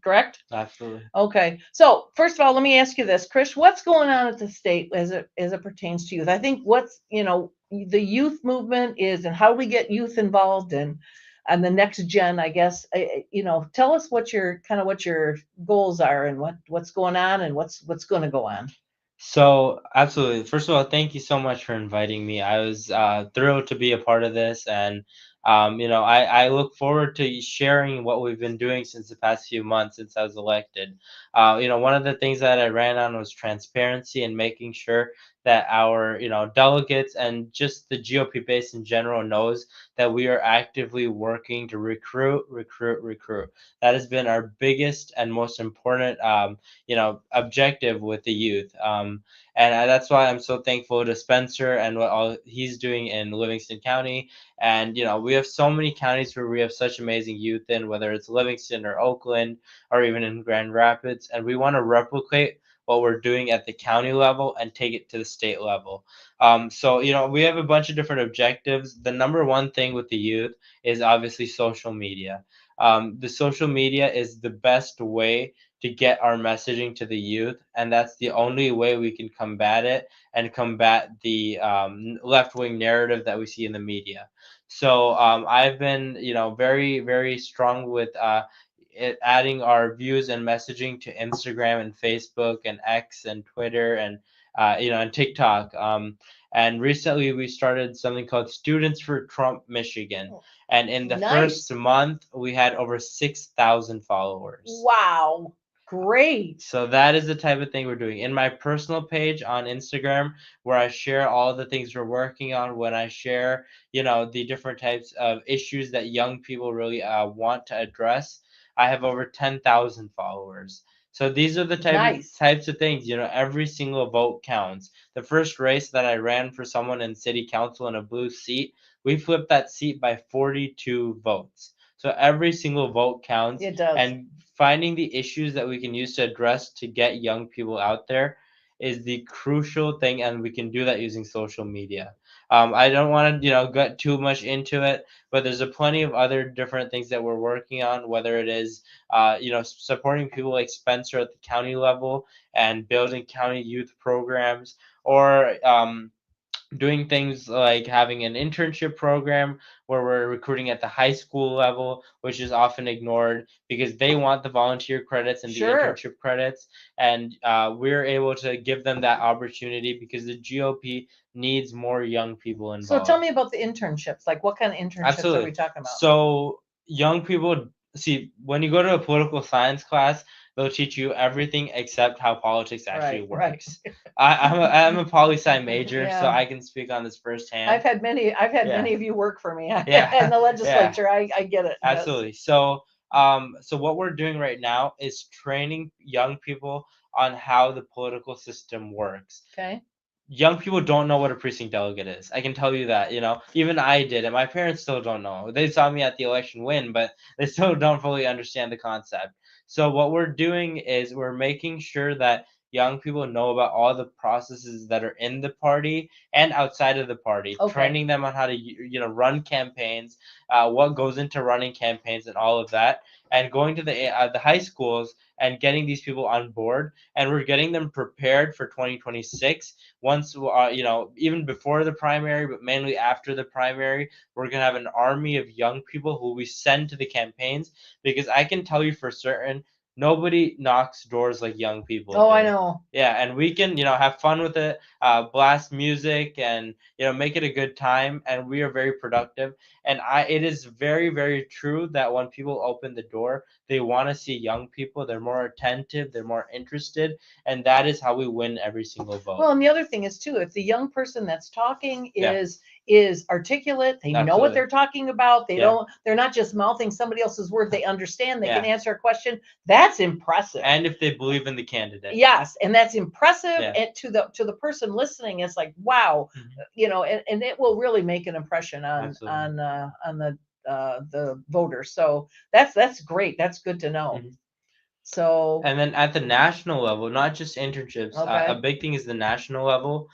Correct? Absolutely. Okay. So first of all, let me ask you this, Krish, what's going on at the state as it pertains to youth? I think the youth movement is, and how we get youth involved and the next gen, I guess, tell us what your goals are and what's going on and what's going to go on. So absolutely. First of all, thank you so much for inviting me. I was thrilled to be a part of this, and I look forward to sharing what we've been doing since the past few months since I was elected. One of the things that I ran on was transparency and making sure that our delegates and just the GOP base in general knows that we are actively working to recruit. That has been our biggest and most important objective with the youth. And that's why I'm so thankful to Spencer and what all he's doing in Livingston County. And we have so many counties where we have such amazing youth in, whether it's Livingston or Oakland or even in Grand Rapids, and we want to replicate what we're doing at the county level and take it to the state level. So we have a bunch of different objectives. The number one thing with the youth is obviously social media. The social media is the best way to get our messaging to the youth, and that's the only way we can combat it and combat the left-wing narrative that we see in the media. So I've been very, very strong with adding our views and messaging to Instagram and Facebook and X and Twitter and and TikTok. And recently we started something called Students for Trump Michigan. And in the first month, we had over 6,000 followers. Wow. Great. So that is the type of thing we're doing. In my personal page on Instagram, where I share all the things we're working on, when I share, the different types of issues that young people really want to address, I have over 10,000 followers. So these are the types of things, every single vote counts. The first race that I ran for someone in city council in a blue seat, we flipped that seat by 42 votes. So every single vote counts. It does. And finding the issues that we can use to address to get young people out there is the crucial thing, and we can do that using social media. I don't want to, get too much into it, but there's a plenty of other different things that we're working on, whether it is, supporting people like Spencer at the county level and building county youth programs, or doing things like having an internship program where we're recruiting at the high school level, which is often ignored because they want the volunteer credits and the internship credits. And we're able to give them that opportunity because the GOP needs more young people involved. So tell me about the internships. Like, what kind of internships are we talking about? So young people, see, when you go to a political science class, they'll teach you everything except how politics actually works. I'm a poli-sci major, so I can speak on this firsthand. I've had many of you work for me in the legislature. I get it. Absolutely. So what we're doing right now is training young people on how the political system works. Okay. Young people don't know what a precinct delegate is. I can tell you that, even I did, and my parents still don't know. They saw me at the election win, but they still don't fully understand the concept. So what we're doing is we're making sure that young people know about all the processes that are in the party and outside of the party, training them on how to, run campaigns, what goes into running campaigns and all of that, and going to the high schools and getting these people on board. And we're getting them prepared for 2026. Once, even before the primary, but mainly after the primary, we're going to have an army of young people who we send to the campaigns, because I can tell you for certain, nobody knocks doors like young people. Oh, I know. Yeah, and we can, have fun with it, blast music, and make it a good time, and we are very productive. And it is very, very true that when people open the door, they want to see young people. They're more attentive, they're more interested, and that is how we win every single vote. Well, and the other thing is too, if the young person that's talking is articulate, they know what they're talking about. They're not just mouthing somebody else's word. They understand, they can answer a question. That's impressive. And if they believe in the candidate. Yes, and that's impressive. And to the person listening, it's like, wow, and it will really make an impression on the voters. So that's great. That's good to know. So, and then at the national level, not just internships, a big thing is the national level.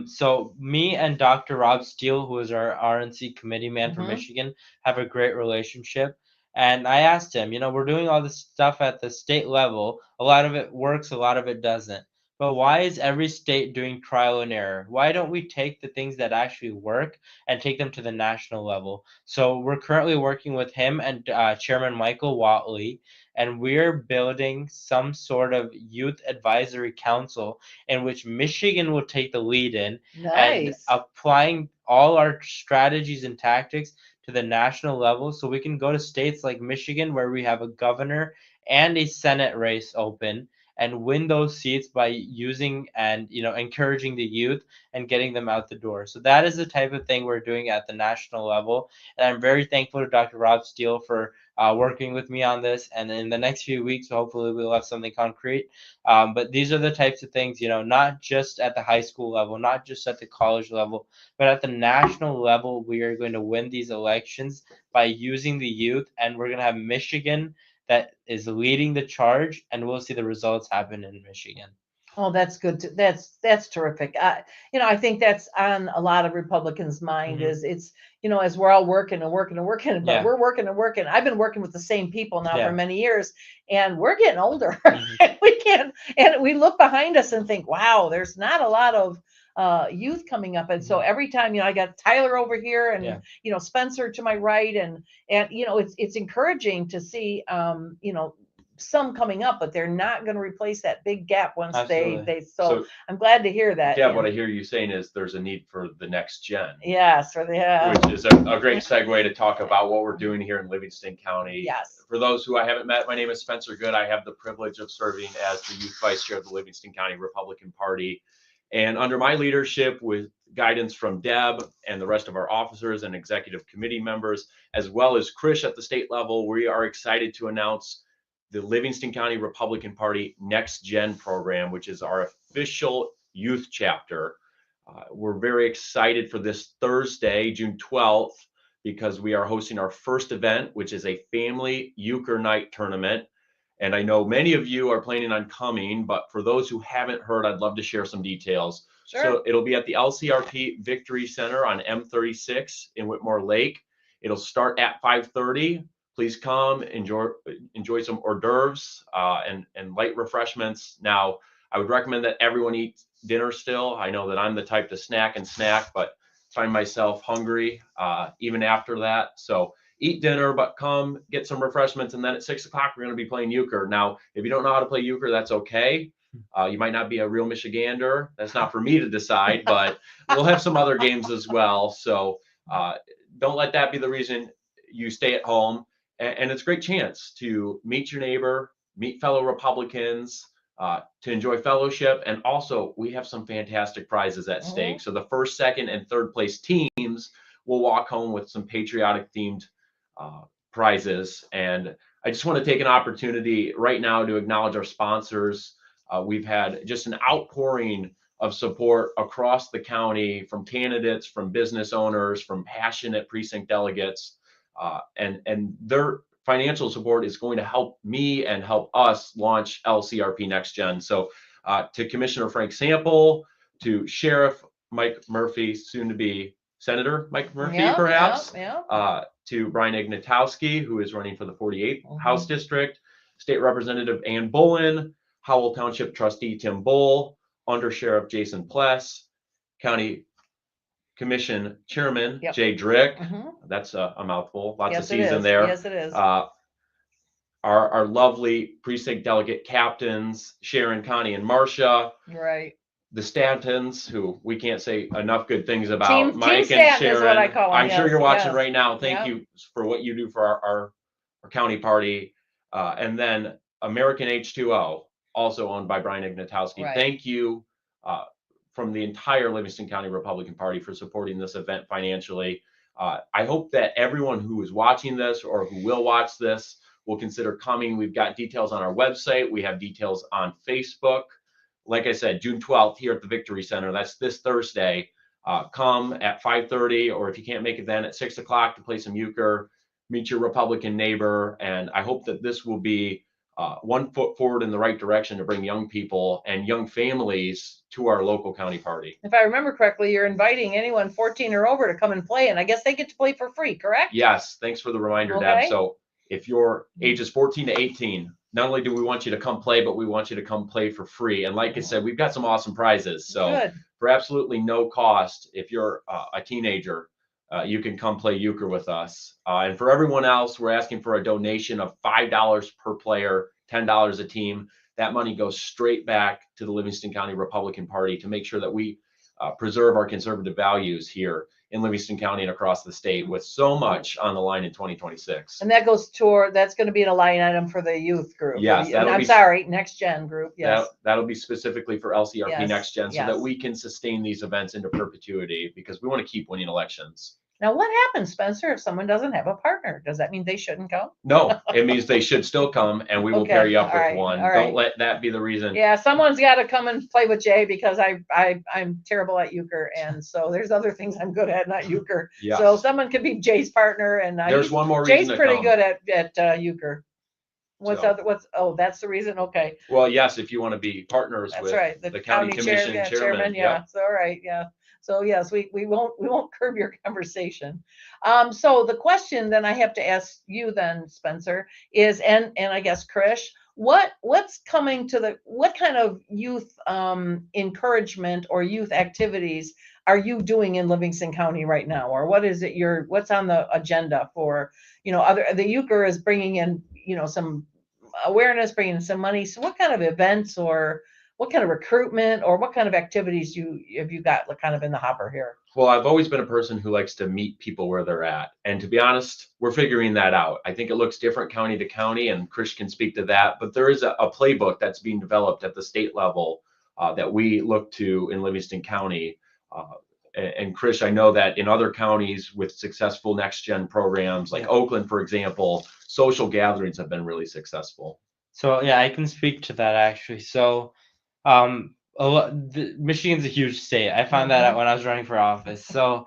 So me and Dr. Rob Steele, who is our RNC committee man from Michigan, have a great relationship. And I asked him, we're doing all this stuff at the state level. A lot of it works, a lot of it doesn't. But why is every state doing trial and error? Why don't we take the things that actually work and take them to the national level? So we're currently working with him and Chairman Michael Watley, and we're building some sort of youth advisory council in which Michigan will take the lead in and applying all our strategies and tactics to the national level, so we can go to states like Michigan, where we have a governor and a Senate race open, and win those seats by using and encouraging the youth and getting them out the door. So that is the type of thing we're doing at the national level, and I'm very thankful to Dr. Rob Steele for working with me on this. And in the next few weeks, hopefully we'll have something concrete. But these are the types of things, not just at the high school level, not just at the college level, but at the national level, we are going to win these elections by using the youth, and we're going to have Michigan that is leading the charge, and we'll see the results happen in Michigan. Oh, that's good. That's terrific. I think that's on a lot of Republicans' mind is it's, as we're all working, but we're working and working. I've been working with the same people now for many years, and we're getting older. And we look behind us and think, wow, there's not a lot of youth coming up. And so every time, I got Tyler over here and, Spencer to my right, and it's encouraging to see, some coming up, but they're not going to replace that big gap once so I'm glad to hear that. Yeah, what I hear you saying is there's a need for the next gen. Yes, which is a great segue to talk about what we're doing here in Livingston County. Yes. For those who I haven't met, my name is Spencer Good. I have the privilege of serving as the youth vice chair of the Livingston County Republican Party. And under my leadership, with guidance from Deb and the rest of our officers and executive committee members, as well as Krish at the state level, we are excited to announce the Livingston County Republican Party Next Gen program, which is our official youth chapter. We're very excited for this Thursday, June 12th, because we are hosting our first event, which is a family euchre night tournament. And I know many of you are planning on coming, but for those who haven't heard, I'd love to share some details. Sure. So it'll be at the LCRP Victory Center on M36 in Whitmore Lake. It'll start at 5:30. Please come, enjoy some hors d'oeuvres and light refreshments. Now, I would recommend that everyone eat dinner still. I know that I'm the type to snack, but find myself hungry even after that. So eat dinner, but come get some refreshments. And then at 6 o'clock, we're going to be playing euchre. Now, if you don't know how to play euchre, that's okay. You might not be a real Michigander. That's not for me to decide, but we'll have some other games as well. So don't let that be the reason you stay at home. And it's a great chance to meet your neighbor, meet fellow Republicans, to enjoy fellowship. And also, we have some fantastic prizes at stake. So the first, second, and third place teams will walk home with some patriotic themed prizes. And I just want to take an opportunity right now to acknowledge our sponsors. We've had just an outpouring of support across the county from candidates, from business owners, from passionate precinct delegates, and their financial support is going to help me and help us launch LCRP Next Gen. So to Commissioner Frank Sample, to Sheriff Mike Murphy, soon to be Senator Mike Murphy, perhaps, to Brian Ignatowski, who is running for the 48th House District, State Representative Ann Bullen, Howell Township Trustee Tim Bull, Under Sheriff Jason Pless, County Commission Chairman Jay Drick. That's a mouthful. Lots of C's in there. Yes, it is. Our lovely precinct delegate captains, Sharon, Connie, and Marcia. Right. The Stantons, who we can't say enough good things about. Mike Team and Stanton Sharon. is what I call them. I'm sure you're watching yes. right now. Thank you for what you do for our county party. And then American H2O, also owned by Brian Ignatowski. Right. Thank you from the entire Livingston County Republican Party for supporting this event financially. I hope that everyone who is watching this or who will watch this will consider coming. We've got details on our website. We have details on Facebook. Like I said, June 12th here at the Victory Center. That's this Thursday. Come at 5:30, or if you can't make it then at 6 o'clock to play some euchre, meet your Republican neighbor. And I hope that this will be one foot forward in the right direction to bring young people and young families to our local county party. If I remember correctly, you're inviting anyone 14 or over to come and play, and I guess they get to play for free, correct? Yes, thanks for the reminder, Deb. So if your ages 14 to 18, not only do we want you to come play, but we want you to come play for free. And like I said, we've got some awesome prizes. So for absolutely no cost, if you're a teenager, you can come play euchre with us. And for everyone else, we're asking for a donation of $5 per player, $10 a team. That money goes straight back to the Livingston County Republican Party to make sure that we preserve our conservative values here in Livingston County and across the state, with so much on the line in 2026. And that goes toward, that's going to be an line item for the youth group. Yes. Next Gen group. Yes. That'll be specifically for LCRP Next Gen, so that yes. we can sustain these events into perpetuity, because we want to keep winning elections. Now, what happens, Spencer, if someone doesn't have a partner? Does that mean they shouldn't come? No, it means they should still come, and we will Okay, pair you up with all right, one. all right. Don't let that be the reason. Yeah, someone's got to come and play with Jay, because I'm terrible at euchre, and so there's other things I'm good at, not euchre. Yes. So someone could be Jay's partner, and There's one more reason Jay's to pretty come. good at euchre. What's So- other? What's that's the reason? Okay, Well, yes, if you want to be partners that's with right. the county commission chairman. Yeah, so all right, yeah. So yes, we won't curb your conversation. So the question then I have to ask you then, Spencer, is and I guess Krish, what's coming to what kind of youth encouragement or youth activities are you doing in Livingston County right now, or what is it what's on the agenda for the euchre is bringing in some awareness, bringing in some money. So what kind of events or what kind of recruitment or what kind of activities have you got kind of in the hopper here? Well, I've always been a person who likes to meet people where they're at. And to be honest, we're figuring that out. I think it looks different county to county, and Krish can speak to that. But there is a playbook that's being developed at the state level that we look to in Livingston County. And Krish, I know that in other counties with successful Next Gen programs, like Oakland, for example, social gatherings have been really successful. So yeah, I can speak to that actually. So Michigan's a huge state. I found that out when I was running for office. So,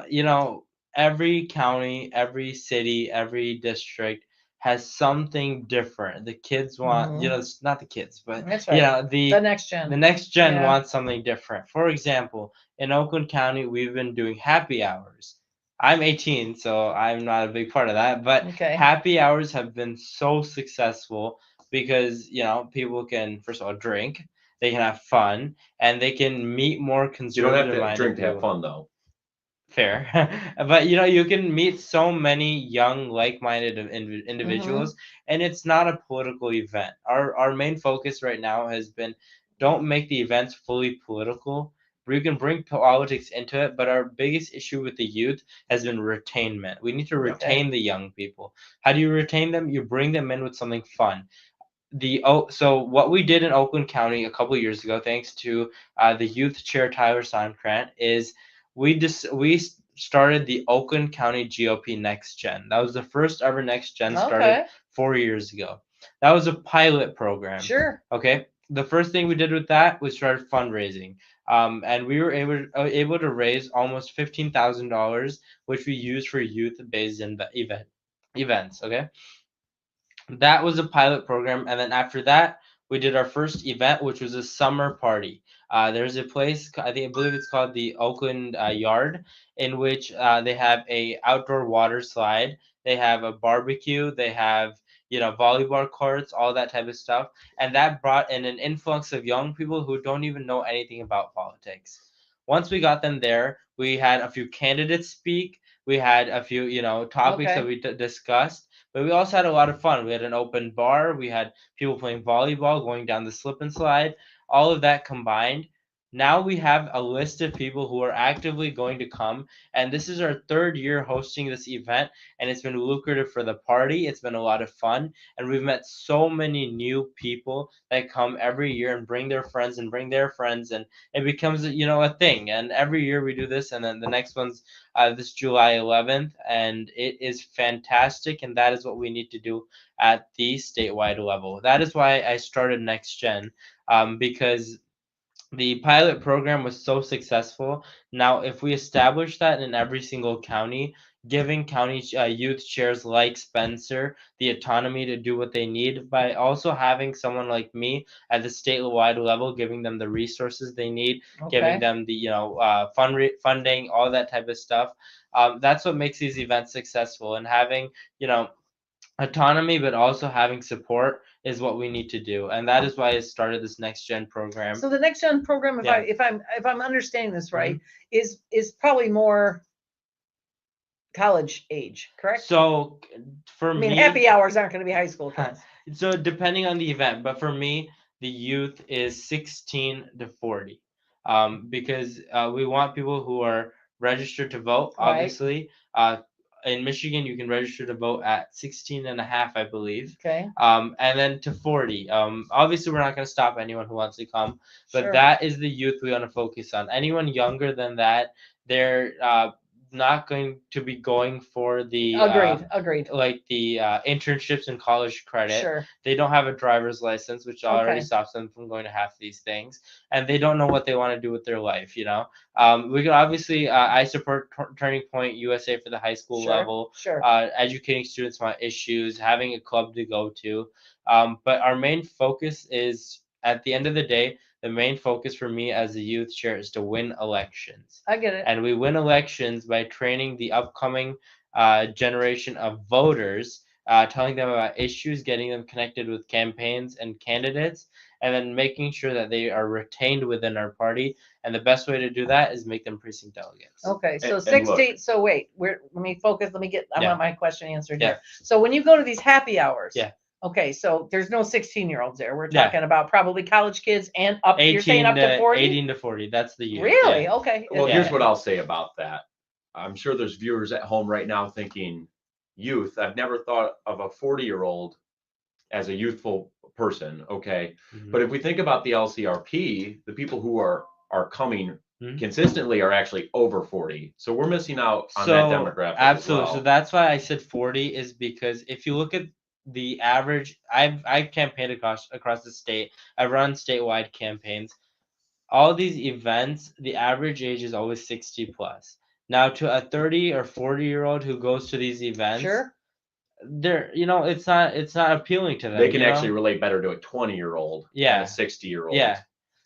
you know, every county, every city, every district has something different. The kids want, you know, it's not the kids, but That's you right. know, The next gen. the next gen Yeah. wants something different. For example, in Oakland County, we've been doing happy hours. I'm 18, so I'm not a big part of that, but Okay. happy hours have been so successful because, you know, people can, first of all, drink, they can have fun, and they can meet more You don't have conservative to minded drink to have people. fun, though. Fair. But you know, you can meet so many young, like-minded individuals, and it's not a political event. Our main focus right now has been don't make the events fully political. We can bring politics into it, but our biggest issue with the youth has been retainment. We need to retain the young people. How do you retain them? You bring them in with something fun. So what we did in Oakland County a couple of years ago, thanks to the youth chair Tyler Sonkrant, is we started the Oakland County GOP Next Gen. That was the first ever Next Gen started 4 years ago. That was a pilot program. Sure. Okay. The first thing we did with that was started fundraising. And we were able to raise almost $15,000, which we used for youth-based events. Okay. That was a pilot program, and then after that, we did our first event, which was a summer party. There's a place, I believe it's called the Oakland Yard, in which they have a outdoor water slide, they have a barbecue, they have, you know, volleyball courts, all that type of stuff, and that brought in an influx of young people who don't even know anything about politics. Once we got them there, we had a few candidates speak. We had a few, you know, topics that we discussed. But we also had a lot of fun. We had an open bar. We had people playing volleyball, going down the slip and slide. All of that combined. Now we have a list of people who are actively going to come. And this is our third year hosting this event. And it's been lucrative for the party. It's been a lot of fun. And we've met so many new people that come every year and bring their friends and bring their friends. And it becomes, you know, a thing. And every year we do this. And then the next one's this July 11th. And it is fantastic. And that is what we need to do at the statewide level. That is why I started Next Gen, because the pilot program was so successful. Now, if we establish that in every single county, giving county youth chairs like Spencer the autonomy to do what they need, by also having someone like me at the statewide level, giving them the resources they need, giving them the, you know, funding, all that type of stuff. That's what makes these events successful. And having, you know, autonomy, but also having support is what we need to do, and that is why I started this Next Gen program. So the Next Gen program, if I'm understanding this right, is probably more college age, correct? So for me, happy hours aren't going to be high school kids. So depending on the event, but for me, the youth is 16 to 40, because we want people who are registered to vote. Obviously, in Michigan, you can register to vote at 16 and a half, I believe. Okay. And then to 40. Obviously, we're not going to stop anyone who wants to come, but that is the youth we want to focus on. Anyone younger than that, they're not going to be going for the agreed like the internships and college credit. Sure. They don't have a driver's license, which already stops them from going to half these things, and they don't know what they want to do with their life. You know, we can obviously I support Turning Point USA for the high school level. Educating students on issues, having a club to go to, but our main focus is, at the end of the day, the main focus for me as a youth chair is to win elections. I get it. And we win elections by training the upcoming generation of voters, telling them about issues, getting them connected with campaigns and candidates, and then making sure that they are retained within our party. And the best way to do that is make them precinct delegates. Okay, so 16. So wait, let me focus. Let me get. I want my question answered here. Yeah. So when you go to these happy hours. Yeah. Okay, so there's no 16-year-olds there. We're talking about probably college kids and up. You're saying up to 40. 18 to 40. That's the year. Really? Yeah. Okay. Well, here's what I'll say about that. I'm sure there's viewers at home right now thinking, youth. I've never thought of a 40-year-old as a youthful person. Okay, but if we think about the LCRP, the people who are coming consistently are actually over 40. So we're missing out on that demographic. Absolutely. As well. So that's why I said 40, is because if you look at the average, I've campaigned across the state. I run statewide campaigns. all these events, the average age is always 60 plus. Now, to a 30 or 40-year-old who goes to these events, Sure. it's not appealing to them. They can actually relate better to a 20-year-old than a 60-year-old. Yeah.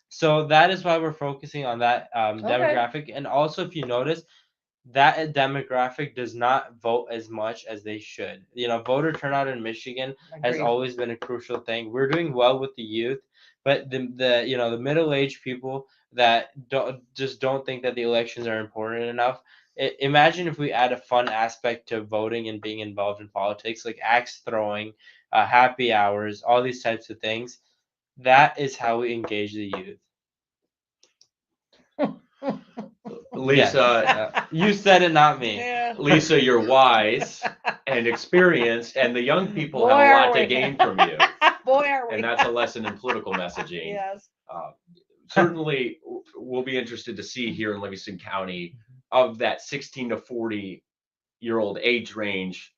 So that is why we're focusing on that demographic. And also, if you notice, that demographic does not vote as much as they should. Voter turnout in Michigan has Agreed. always been a crucial thing. We're doing well with the youth, but the middle-aged people that don't think that the elections are important enough. Imagine if we add a fun aspect to voting and being involved in politics, like axe throwing, happy hours, all these types of things. That is how we engage the youth. Lisa, Yes. You said it, not me. Yeah. Lisa, you're wise and experienced, and the young people Boy, have a are lot to we. gain from you. Boy, are we. And that's a lesson in political messaging. Yes. Certainly, we'll be interested to see here in Livingston County, of that 16 to 40-year-old age range,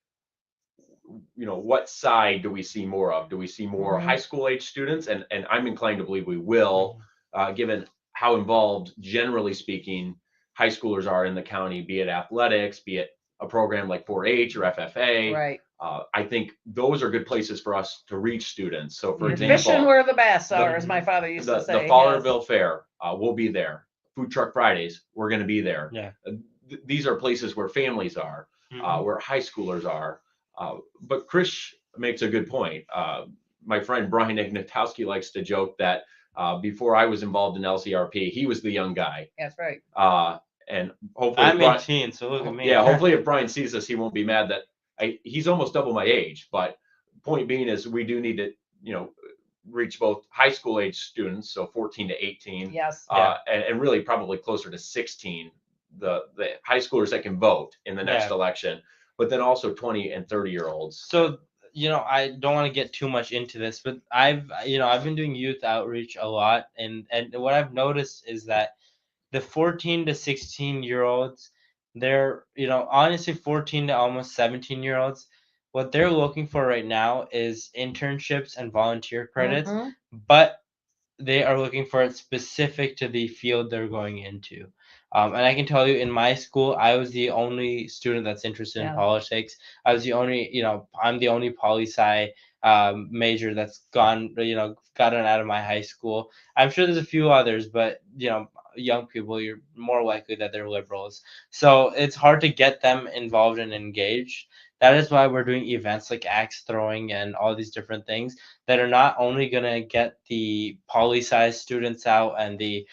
what side do we see more of? Do we see more high school age students? And I'm inclined to believe we will, given how involved, generally speaking, high schoolers are in the county, be it athletics, be it a program like 4-H or FFA. Right. I think those are good places for us to reach students. So, for You're example, fishing where the bass are, as my father used to say. the Fowlerville Fair, we'll be there. Food Truck Fridays, we're going to be there. Yeah. These are places where families are, where high schoolers are. But Chris makes a good point. My friend Brian Ignatowski likes to joke that before I was involved in LCRP, he was the young guy. That's right. And hopefully, I'm 18, so look at me. Yeah, hopefully, if Brian sees this, he won't be mad that he's almost double my age. But point being is, we do need to, reach both high school age students, so 14 to 18. Yes. And really probably closer to 16, the high schoolers that can vote in the next election, but then also 20 and 30-year-olds. So, I don't want to get too much into this, but I've been doing youth outreach a lot, and what I've noticed is that the 14 to 16-year-olds, they're, honestly 14 to almost 17-year-olds, what they're looking for right now is internships and volunteer credits, but they are looking for it specific to the field they're going into. And I can tell you, in my school, I was the only student that's interested in politics. I was the only, I'm the only poli-sci major that's gotten out of my high school. I'm sure there's a few others, but young people, you're more likely that they're liberals. So it's hard to get them involved and engaged. That is why we're doing events like axe throwing and all these different things that are not only going to get the poli-sci students out and the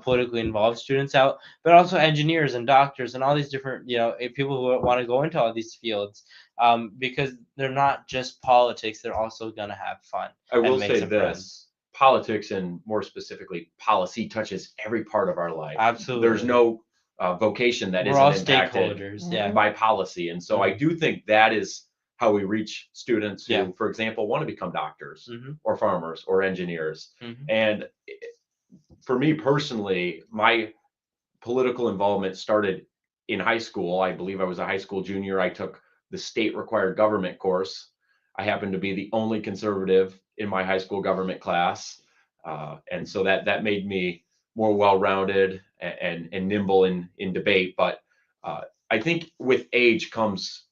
politically involved students out, but also engineers and doctors and all these different people who want to go into all these fields, because they're not just politics, they're also going to have fun. I will say this: politics, and more specifically policy, touches every part of our life. Absolutely. There's no vocation that We're all isn't impacted stakeholders, by policy. And so I do think that is how we reach students who, for example, want to become doctors or farmers or engineers. And for me personally, my political involvement started in high school. I believe I was a high school junior. I took the state required government course. I happened to be the only conservative in my high school government class. And so that made me more well-rounded and nimble in debate. But I think with age comes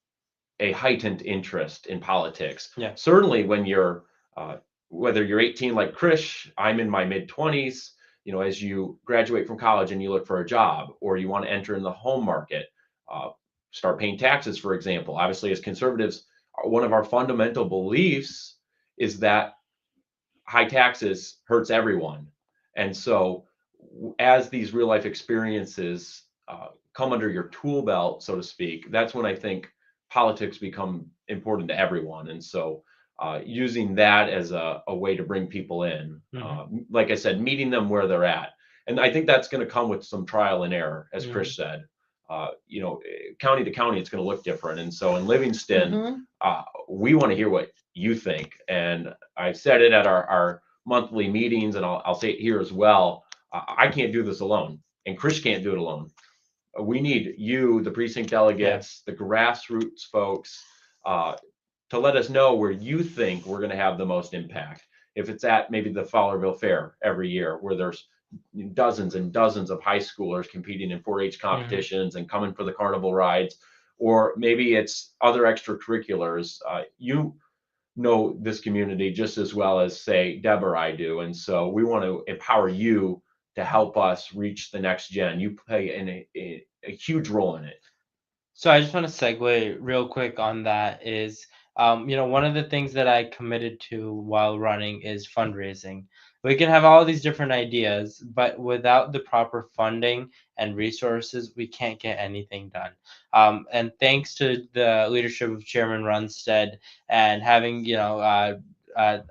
a heightened interest in politics. Certainly when you're, whether you're 18 like Chris, I'm in my mid-20s, as you graduate from college and you look for a job, or you want to enter in the home market, start paying taxes, for example. Obviously, as conservatives, one of our fundamental beliefs is that high taxes hurts everyone. And so as these real life experiences come under your tool belt, so to speak, that's when I think politics become important to everyone. And so using that as a way to bring people in, like I said, meeting them where they're at. And I think that's going to come with some trial and error, as Chris said. County to county, it's going to look different. And so in Livingston, we want to hear what you think. And I've said it at our monthly meetings, and I'll say it here as well. I can't do this alone, and Chris can't do it alone. We need you, the precinct delegates, the grassroots folks, to let us know where you think we're going to have the most impact. If it's at maybe the Fowlerville Fair every year, where there's dozens and dozens of high schoolers competing in 4-H competitions and coming for the carnival rides, or maybe it's other extracurriculars. You know this community just as well as, say, Deb or I do, and so we want to empower you to help us reach the next gen. You play a huge role in it. So I just want to segue real quick on that is, one of the things that I committed to while running is fundraising. We can have all these different ideas, but without the proper funding and resources, we can't get anything done. And thanks to the leadership of Chairman Runstead and having,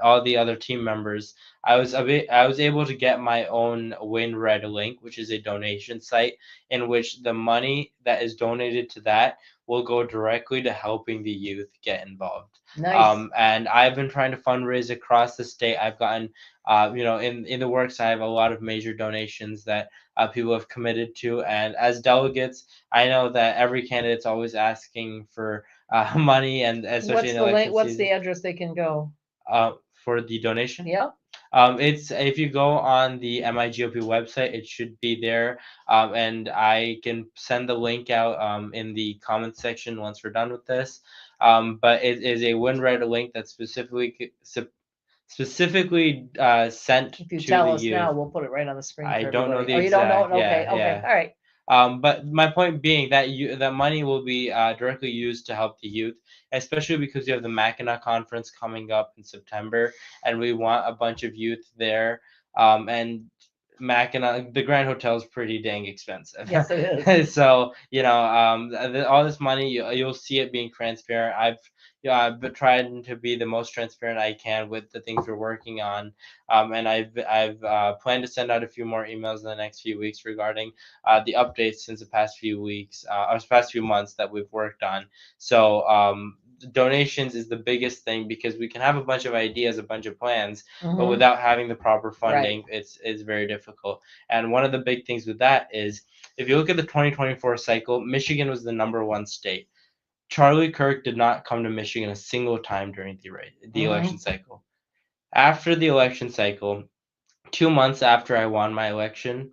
all the other team members, I was able to get my own WinRed link, which is a donation site in which the money that is donated to that will go directly to helping the youth get involved. Nice. And I've been trying to fundraise across the state. I've gotten, in the works, I have a lot of major donations that people have committed to. And as delegates, I know that every candidate's always asking for money, and especially in the election What's season. the address they can go? For the donation? Yeah. It's if you go on the MIGOP website, it should be there. And I can send the link out in the comments section once we're done with this. But it is a WinRed link that's specifically sent If you to tell the us youth. now, we'll put it right on the screen. I for don't know everybody. the You don't know? exact- Okay. yeah, Okay. yeah. All right. But my point being that that money will be directly used to help the youth, especially because you have the Mackinac Conference coming up in September, and we want a bunch of youth there. And Mackinac, the Grand Hotel is pretty dang expensive. Yes, it is. So all this money, you'll see it being transparent. I've been trying to be the most transparent I can with the things we're working on, and I've planned to send out a few more emails in the next few weeks regarding the updates since the past few weeks, or past few months that we've worked on. So donations is the biggest thing because we can have a bunch of ideas, a bunch of plans, but without having the proper funding, it's very difficult. And one of the big things with that is if you look at the 2024 cycle, Michigan was the #1 state. Charlie Kirk did not come to Michigan a single time during the election cycle. After the election cycle, 2 months after I won my election,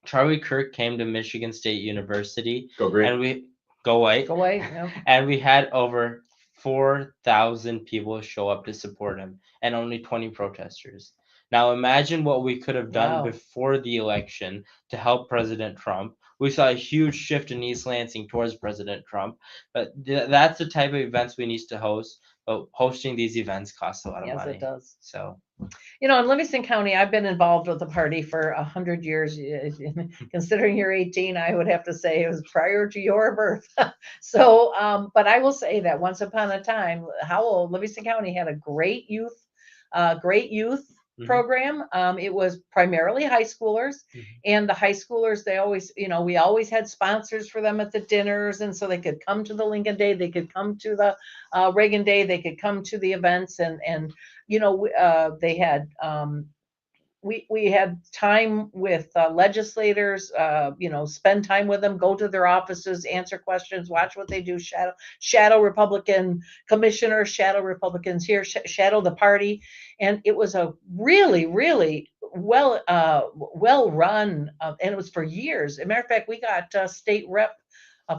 Charlie Kirk came to Michigan State University. Go Green. And we go white. Go white. Yeah. And we had over 4,000 people show up to support him, and only 20 protesters. Now imagine what we could have done before the election to help President Trump. We saw a huge shift in East Lansing towards President Trump, but that's the type of events we need to host. But hosting these events costs a lot of money. Yes, it does. So, in Livingston County, I've been involved with the party for 100 years. Considering you're 18, I would have to say it was prior to your birth. So, but I will say that once upon a time, Howell, Livingston County had a great youth program. It was primarily high schoolers, and the high schoolers, they always, we always had sponsors for them at the dinners, and so they could come to the Lincoln Day, they could come to the Reagan Day, they could come to the events, and they had we had time with legislators, spend time with them, go to their offices, answer questions, watch what they do, shadow Republican commissioners, shadow Republicans here, shadow the party. And it was a really, really well run, and it was for years. As a matter of fact, we got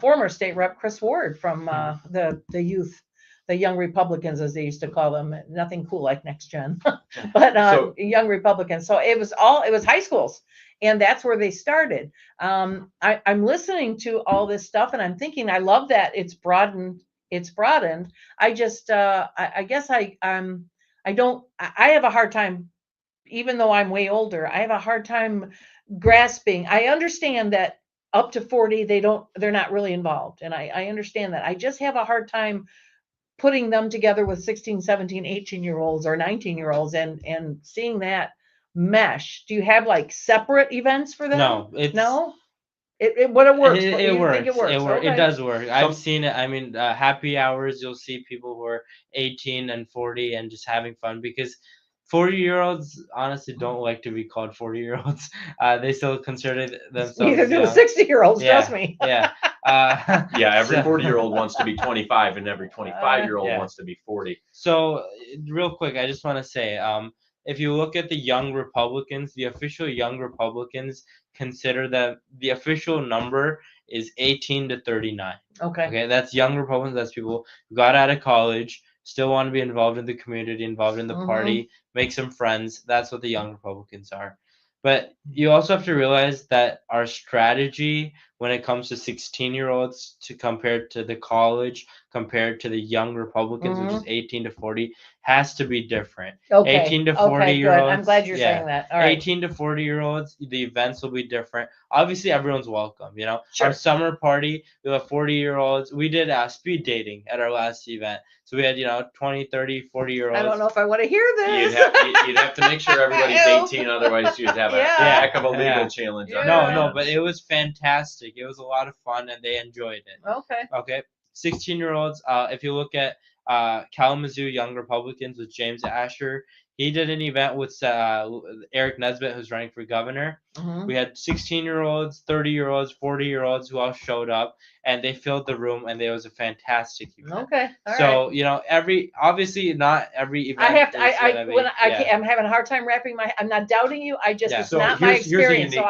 former state rep Chris Ward from the youth, the young Republicans, as they used to call them. Nothing cool like Next Gen, but young Republicans. So it was high schools, and that's where they started. I'm listening to all this stuff, and I'm thinking, I love that it's broadened. I just, I guess I have a hard time, even though I'm way older, I have a hard time grasping. I understand that up to 40, they're not really involved. And I understand that. I just have a hard time putting them together with 16, 17, 18-year-olds or 19-year-olds and seeing that mesh. Do you have like separate events for them? No, it works. It works. Think it works. Okay. It does work. I've seen it. I mean, happy hours, you'll see people who are 18 and 40 and just having fun, because 40-year-olds honestly don't like to be called 40-year-olds. They still consider themselves Neither do 60-year-olds, trust me. Yeah. Every 40-year-old wants to be 25, and every 25-year-old wants to be 40. So real quick, I just want to say, if you look at the Young Republicans, the official Young Republicans consider that the official number is 18 to 39. Okay, that's Young Republicans. That's people who got out of college, still want to be involved in the community, involved in the party, make some friends. That's what the Young Republicans are. But you also have to realize that our strategy when it comes to 16-year-olds to compare to the college, compared to the Young Republicans, which is 18 to 40, has to be different. 18 to 40-year-olds. I'm glad you're saying that. All right. 18 to 40-year-olds, the events will be different. Obviously, everyone's welcome. Our summer party, we have 40-year-olds. We did speed dating at our last event. So we had, 20, 30, 40-year-olds. I don't know if I want to hear this. You'd have to make sure everybody's 18, otherwise you'd have a heck of a legal challenge. No, but it was fantastic. It was a lot of fun, and they enjoyed it. Okay. 16-year-olds. If you look at Kalamazoo Young Republicans with James Asher, he did an event with Eric Nesbitt, who's running for governor. We had 16-year-olds, 30-year-olds, 40-year-olds who all showed up, and they filled the room, and it was a fantastic event. Okay. So obviously not every event. I'm having a hard time wrapping I'm not doubting you. It's not my experience. So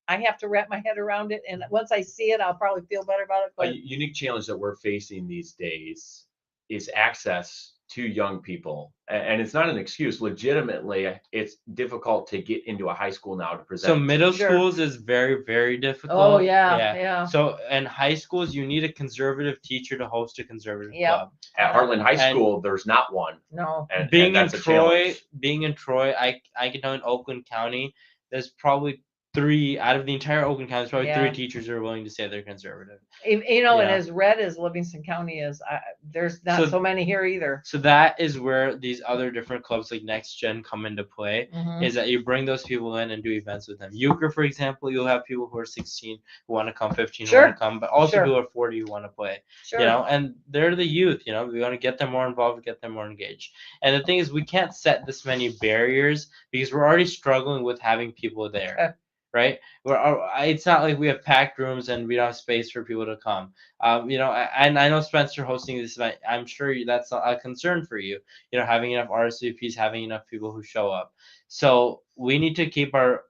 I have to wrap my head around it, and once I see it, I'll probably feel better about it. But a unique challenge that we're facing these days is access to young people, and it's not an excuse. Legitimately, it's difficult to get into a high school now to present. So middle schools is very, very difficult. Oh yeah. So in high schools, you need a conservative teacher to host a conservative club. At Heartland High School, there's not one. No. And being that's in a Troy, challenge. I can know in Oakland County, there's probably 3 out of the entire Oakland County. There's probably 3 teachers who are willing to say they're conservative. And as red as Livingston County is, there's not so many here either. So that is where these other different clubs like Next Gen come into play. Is that you bring those people in and do events with them. Euchre, for example, you'll have people who are 16 who want to come, 15 who want to come, but also people who are 40 who want to play. And they're the youth. We want to get them more involved, get them more engaged. And the thing is, we can't set this many barriers because we're already struggling with having people there. Right? It's not like we have packed rooms and we don't have space for people to come. And I know Spencer hosting this event. I'm sure that's a concern for you. Having enough RSVPs, having enough people who show up. So we need to keep our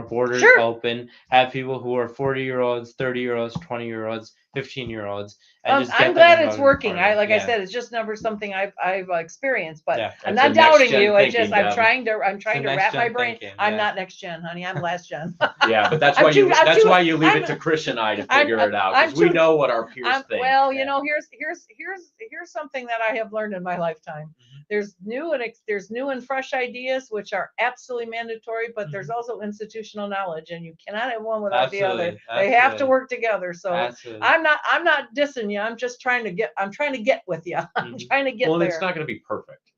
borders open. Have people who are 40-year-olds, 30-year-olds, 20-year-olds, 15-year-olds. I'm glad it's working. I said, it's just never something I've experienced, but I'm not doubting you. I'm trying to wrap my brain. I'm not next gen, honey. I'm last gen. Yeah, but that's why you leave it to Chris and I to figure it out, because we know what our peers think. Well, here's something that I have learned in my lifetime. There's new and fresh ideas, which are absolutely mandatory, but there's also institutional knowledge, and you cannot have one without the other. They have to work together. So I'm not dissing you. I'm just trying to get with you. I'm trying to get there. Well, it's not going to be perfect.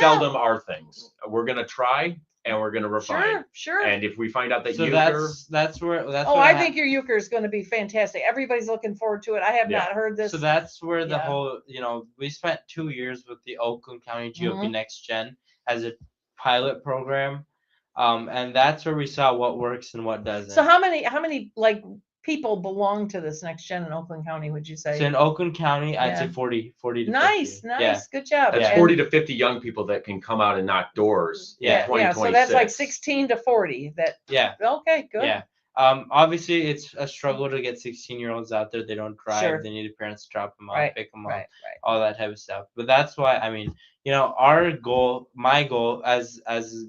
Seldom are things. We're going to try, and we're going to refine. Sure. And if we find out that I think your euchre is going to be fantastic. Everybody's looking forward to it. I have not heard this. So that's where the whole, we spent 2 years with the Oakland County GOP Next Gen as a pilot program. And that's where we saw what works and what doesn't. So how many people belong to this Next Gen in Oakland County, would you say? So in Oakland County, I'd say 40 to 50. Nice. Good job. That's 40 to 50 young people that can come out and knock doors in 2026. So that's like 16 to 40. Okay, good. Yeah. Obviously, it's a struggle to get 16-year-olds out there. They don't drive. They need their parents to drop them off, pick them up, all that type of stuff. But that's why, my goal as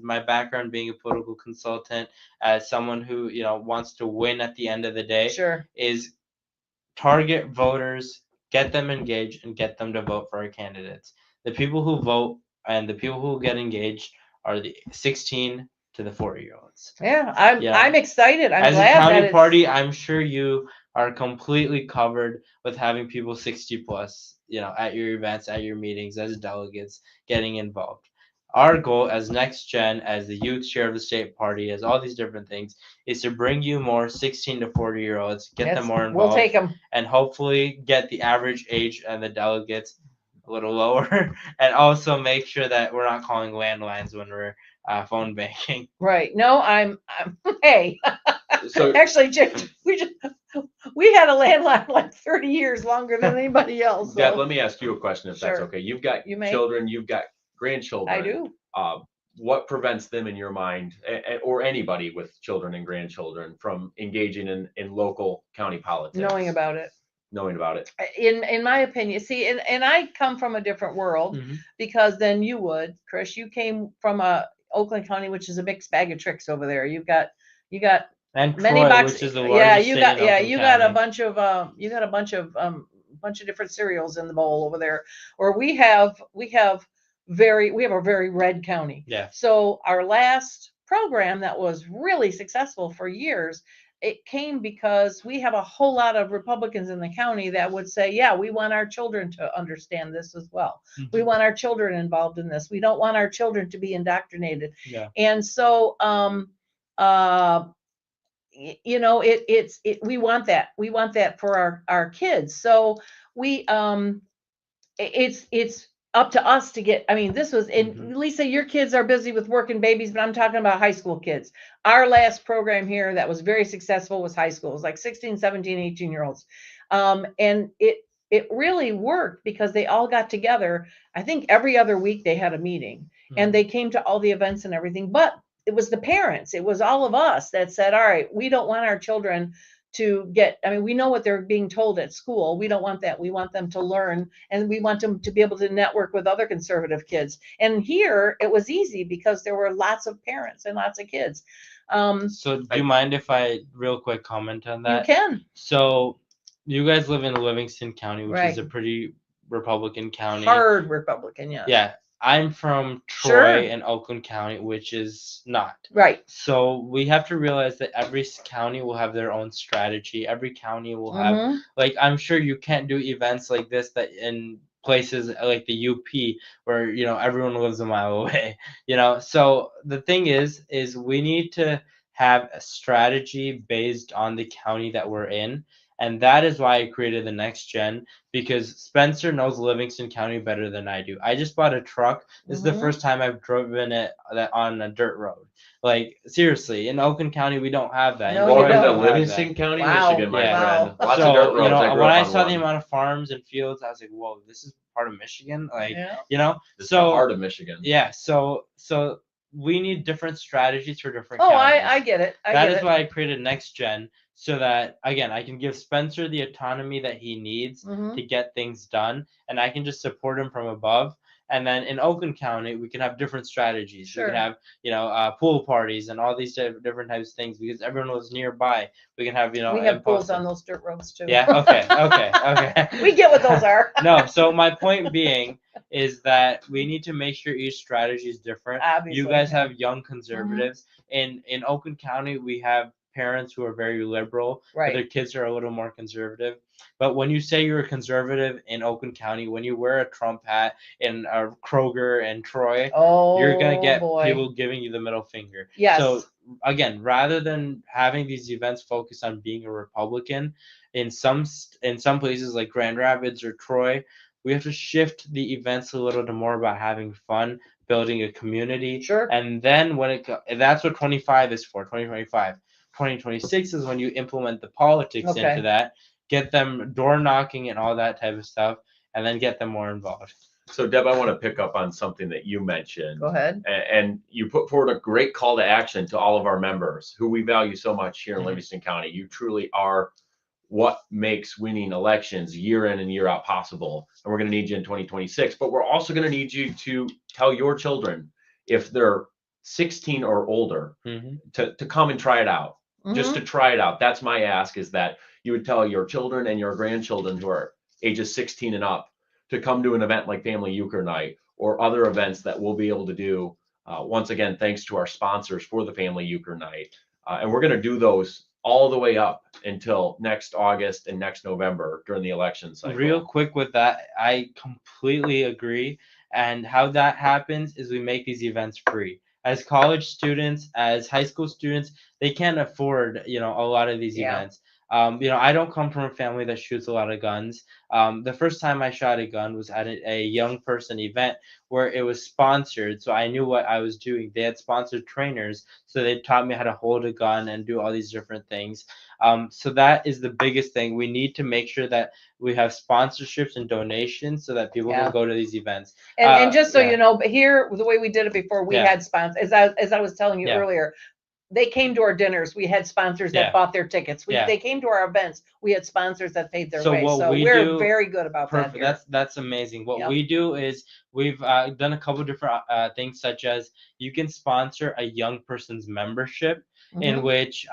my background being a political consultant, as someone who, wants to win at the end of the day, is target voters, get them engaged, and get them to vote for our candidates. The people who vote and the people who get engaged are the 16 to the 40-year-olds. I'm excited. I'm glad. As a county party, I'm sure you are completely covered with having people 60 plus, at your events, at your meetings, as delegates, getting involved. Our goal as Next Gen, as the youth chair of the state party, as all these different things, is to bring you more 16 to 40-year-olds, get them more involved. We'll take them. And hopefully get the average age and the delegates a little lower, and also make sure that we're not calling landlines when we're phone banking. Right. No, I'm hey. So actually, we had a landline like 30 years longer than anybody else. So. Deb, let me ask you a question, if that's okay. You've got children, you've got grandchildren. I do. what prevents them in your mind, or anybody with children and grandchildren, from engaging in local county politics? Knowing about it. Knowing about it. In my opinion, see, and I come from a different world because than you would, Chris. You came from Oakland County, which is a mixed bag of tricks over there. You got and many Troy, boxes. which is the Yeah, largest you state got in Oakland you got a County. bunch of different cereals in the bowl over there. Or we have a very red county. Yeah. So our last program that was really successful for years, it came because we have a whole lot of Republicans in the county that would say, yeah, we want our children to understand this as well. We want our children involved in this. We don't want our children to be indoctrinated. Yeah. And so, you know, we want that. We want that for our kids. So we, it's up to us to get, I mean, this was in Lisa, your kids are busy with work and babies, but I'm talking about high school kids. Our last program here that was very successful was high school. It was like 16, 17, 18-year-olds. And it really worked because they all got together. I think every other week they had a meeting and they came to all the events and everything, but it was the parents. It was all of us that said, all right, we don't want our children to get, I mean, we know what they're being told at school. We don't want that. We want them to learn, and we want them to be able to network with other conservative kids. And here it was easy because there were lots of parents and lots of kids. So do you mind if I real quick comment on that? You can. So you guys live in Livingston County, which is Right. a pretty Republican county. Hard Republican, yeah. Yeah. I'm from Troy Sure. and Oakland County, which is not. Right. So we have to realize that every county will have their own strategy. Every county will have, like, I'm sure you can't do events like this that in places like the UP where, you know, everyone lives a mile away, you know? So the thing is we need to have a strategy based on the county that we're in. And that is why I created the Next Gen, because Spencer knows Livingston County better than I do. I just bought a truck. This is the first time I've driven it on a dirt road. Like, seriously, in Oakland County, we don't have that. No, In you Troy, don't. we don't have Livingston that. County, Wow. Michigan, my Yeah. friend. Lots So, of dirt roads. you know, I grew when up I on saw the one. amount of farms and fields, I was like, whoa, this is part of Michigan? Like, Yeah. you know? It's So, the heart of Michigan. yeah, so we need different strategies for different Oh, counties. I get it. I That get is it. why I created Next Gen, so that, again, I can give Spencer the autonomy that he needs Mhm. to get things done, and I can just support him from above. And then in Oakland County, we can have different strategies. We Sure. can have, you know, pool parties and all these different types of things because everyone lives nearby. We can have, you know, We have pools impossible- on those dirt roads too. Yeah. Okay. We get what those are. No. So my point being is that we need to make sure each strategy is different. Obviously. You guys have young conservatives. In Oakland County, we have parents who are very liberal, Right. but their kids are a little more conservative. But when you say you're a conservative in Oakland County, when you wear a Trump hat in Kroger and Troy, you're gonna get boy. people giving you the middle finger. Yes. So again, rather than having these events focus on being a Republican, in some places like Grand Rapids or Troy, we have to shift the events a little to more about having fun, building a community. Sure. And then that's what 25 is for, 2025. 2026 is when you implement the politics Okay. into that, get them door knocking and all that type of stuff, and then get them more involved. So, Deb, I want to pick up on something that you mentioned. Go ahead. And you put forward a great call to action to all of our members who we value so much here in Livingston County. You truly are what makes winning elections year in and year out possible. And we're going to need you in 2026. But we're also going to need you to tell your children, if they're 16 or older, to come and try it out. Just to try it out. That's my ask, is that you would tell your children and your grandchildren who are ages 16 and up to come to an event like Family Euchre Night or other events that we'll be able to do. Once again, thanks to our sponsors for the Family Euchre Night. And we're going to do those all the way up until next August and next November during the election cycle. Real quick with that, I completely agree. And how that happens is we make these events free. As college students, as high school students, they can't afford, you know, a lot of these Yeah. events. I don't come from a family that shoots a lot of guns. The first time I shot a gun was at a young person event where it was sponsored, so I knew what I was doing. They had sponsored trainers, so they taught me how to hold a gun and do all these different things. So that is the biggest thing. We need to make sure that we have sponsorships and donations so that people can go to these events. And just so you know, but here, the way we did it before, we had sponsors, as I was telling you earlier, they came to our dinners. We had sponsors that bought their tickets. They came to our events. We had sponsors that paid their way. So we're very good about that here. That's amazing. What we do is we've done a couple different things, such as you can sponsor a young person's membership, in which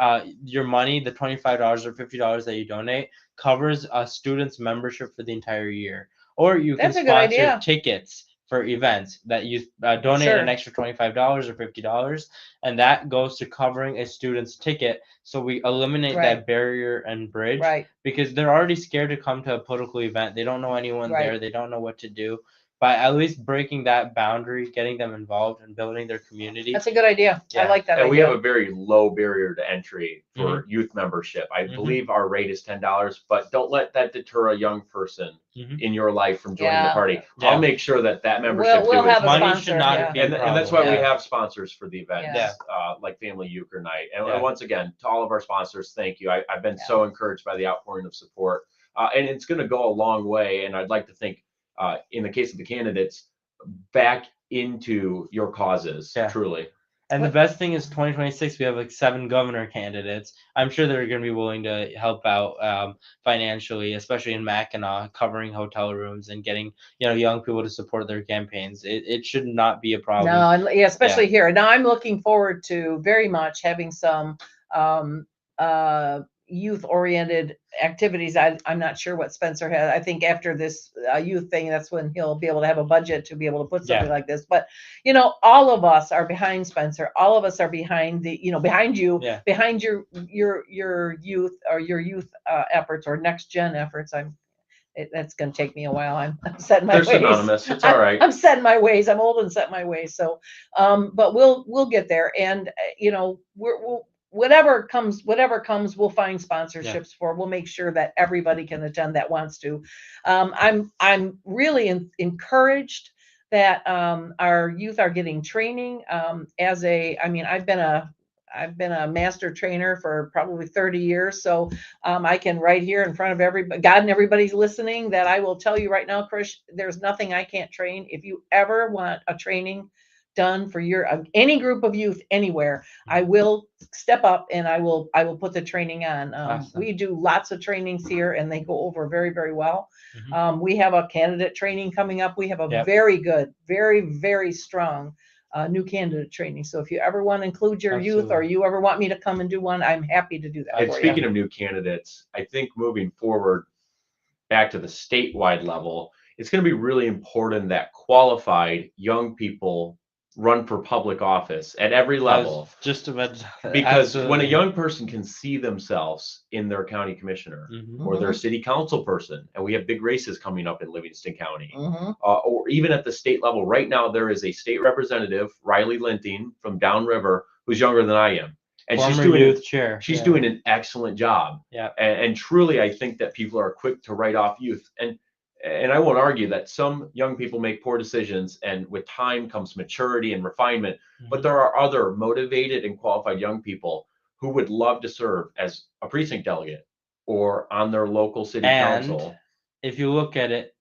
your money, the $25 or $50 that you donate, covers a student's membership for the entire year. Or you can sponsor tickets for events that you donate an extra $25 or $50, and that goes to covering a student's ticket. So we eliminate that barrier and bridge, because they're already scared to come to a political event. They don't know anyone there. They don't know what to do. By at least breaking that boundary, getting them involved and building their community. That's a good idea. I like that idea. We have a very low barrier to entry for youth membership. I believe our rate is $10, but don't let that deter a young person in your life from joining the party. I'll make sure that membership we'll have money should not be and that's why we have sponsors for the events, like Family Euchre Night. And once again, to all of our sponsors, thank you. I've been so encouraged by the outpouring of support, and it's going to go a long way. And I'd like to think, in the case of the candidates, back into your causes, truly. And the best thing is 2026, we have like 7 governor candidates. I'm sure they're going to be willing to help out financially, especially in Mackinac, covering hotel rooms and getting young people to support their campaigns. It should not be a problem. No, and especially here. Now I'm looking forward to very much having some youth-oriented activities. I'm not sure what Spencer has. I think after this youth thing, that's when he'll be able to have a budget to be able to put something like this. But all of us are behind Spencer. All of us are behind behind you, behind your youth or your youth efforts or next gen efforts. That's going to take me a while. I'm setting my ways. They're synonymous. It's all right. I'm setting my ways. I'm old and set my ways. So, but we'll get there. And we'll whatever comes, we'll find sponsorships for. We'll make sure that everybody can attend that wants to. I'm really encouraged that our youth are getting training. I've been a master trainer for probably 30 years. So I can right here in front of everybody, God and everybody's listening, that I will tell you right now, Chris, there's nothing I can't train. If you ever want a training done for any group of youth anywhere, I will step up and I will put the training on. Awesome. We do lots of trainings here and they go over very, very well. We have a candidate training coming up. We have a very good, very, very strong new candidate training. So if you ever want to include your youth, or you ever want me to come and do one, I'm happy to do that. And speaking of new candidates, I think moving forward back to the statewide level, it's going to be really important that qualified young people run for public office at every level. Just about because when a young person can see themselves in their county commissioner or their city council person, and we have big races coming up in Livingston County, or even at the state level. Right now, there is a state representative, Riley Linting from Downriver, who's younger than I am. And Former she's doing youth chair. She's doing an excellent job. And truly, I think that people are quick to write off youth. And I won't argue that some young people make poor decisions, and with time comes maturity and refinement. But there are other motivated and qualified young people who would love to serve as a precinct delegate or on their local city council. If you look at it,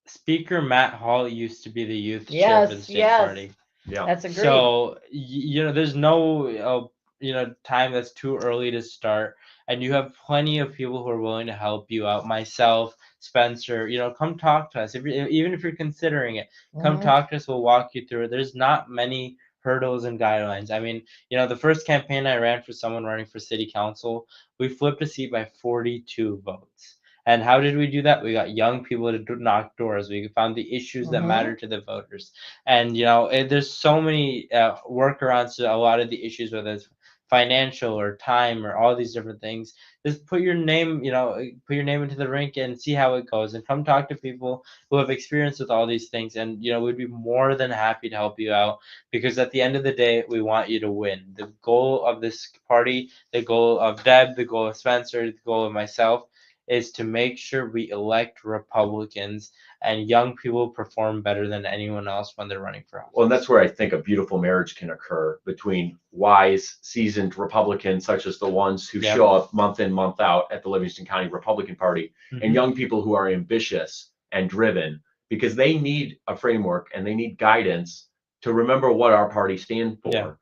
Speaker Matt Hall used to be the youth chair for the state party. That's a great. So there's no time that's too early to start, and you have plenty of people who are willing to help you out. Myself, Spencer, come talk to us. Even if you're considering it, come talk to us. We'll walk you through it. There's not many hurdles and guidelines. I mean, the first campaign I ran for someone running for city council, we flipped a seat by 42 votes. And how did we do that? We got young people to knock doors. We found the issues that matter to the voters. And, there's so many workarounds to a lot of the issues, whether it's financial or time or all these different things, just put your name, put your name into the rink and see how it goes, and come talk to people who have experience with all these things. And we'd be more than happy to help you out, because at the end of the day, we want you to win. The goal of this party, the goal of Deb, the goal of Spencer, the goal of myself, is to make sure we elect Republicans and young people perform better than anyone else when they're running for office. Well, and that's where I think a beautiful marriage can occur between wise, seasoned Republicans, such as the ones who show up month in, month out at the Livingston County Republican Party, and young people who are ambitious and driven, because they need a framework and they need guidance to remember what our party stands for.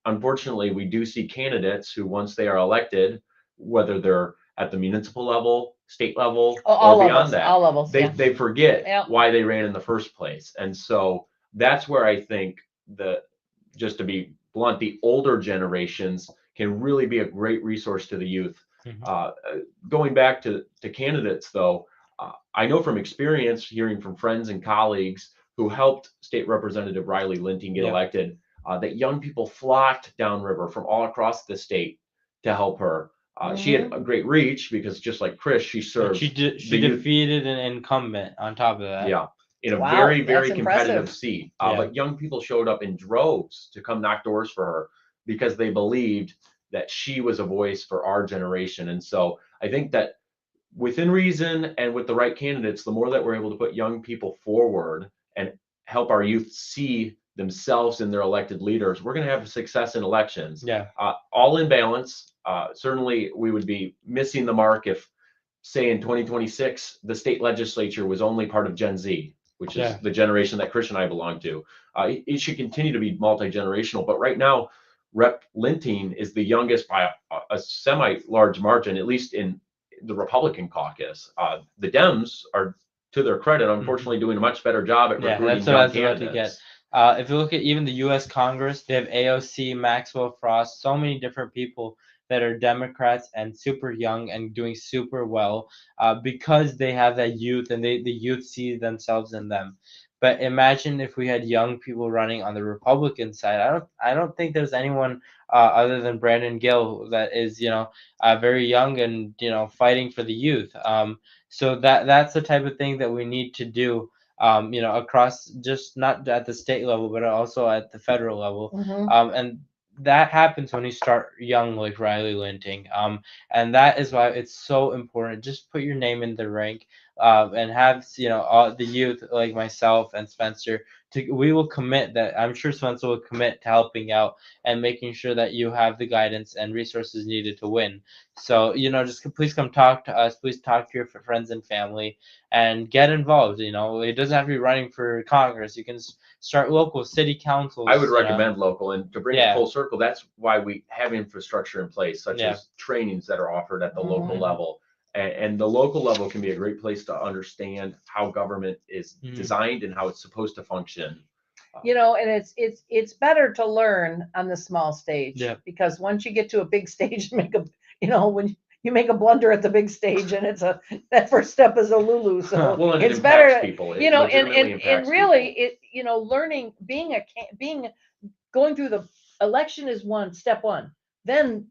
Unfortunately, we do see candidates who, once they are elected, whether they're at the municipal level, state level, all or beyond levels, all levels, they forget Yep. why they ran in the first place. And so that's where I think just to be blunt, the older generations can really be a great resource to the youth. Going back to candidates, though, I know from experience, hearing from friends and colleagues who helped State Representative Riley Linting get elected, that young people flocked downriver from all across the state to help her. She had a great reach because, just like Chris, she served. She defeated an incumbent on top of that. Yeah, in a Wow, very, that's very competitive impressive. seat. But young people showed up in droves to come knock doors for her because they believed that she was a voice for our generation. And so I think that within reason and with the right candidates, the more that we're able to put young people forward and help our youth see themselves in their elected leaders, we're going to have success in elections. All in balance. Certainly, we would be missing the mark if, say, in 2026, the state legislature was only part of Gen Z, which is the generation that Chris and I belong to. It should continue to be multi-generational. But right now, Rep. Linting is the youngest by a semi-large margin, at least in the Republican caucus. The Dems are, to their credit, unfortunately, doing a much better job at recruiting that's what I young was about to candidates. get. If you look at even the U.S. Congress, they have AOC, Maxwell Frost, so many different people that are Democrats and super young and doing super well because they have that youth, and the youth see themselves in them. But imagine if we had young people running on the Republican side. I don't think there's anyone other than Brandon Gill that is very young and fighting for the youth. So that's the type of thing that we need to do. Across, just not at the state level, but also at the federal level. And that happens when you start young, like Riley Linting. And that is why it's so important. Just put your name in the rank, and have all the youth like myself and Spencer. We will commit that. I'm sure Spencer will commit to helping out and making sure that you have the guidance and resources needed to win. So just please come talk to us. Please talk to your friends and family and get involved. It doesn't have to be running for Congress. You can start local city councils. I would recommend local, and to bring it full circle, that's why we have infrastructure in place, such as trainings that are offered at the local level. And the local level can be a great place to understand how government is designed and how it's supposed to function. And it's better to learn on the small stage, because once you get to a big stage, when you make a blunder at the big stage, and that first step is a Lulu. So well, it's better, people. and really learning, going through the election is step one, then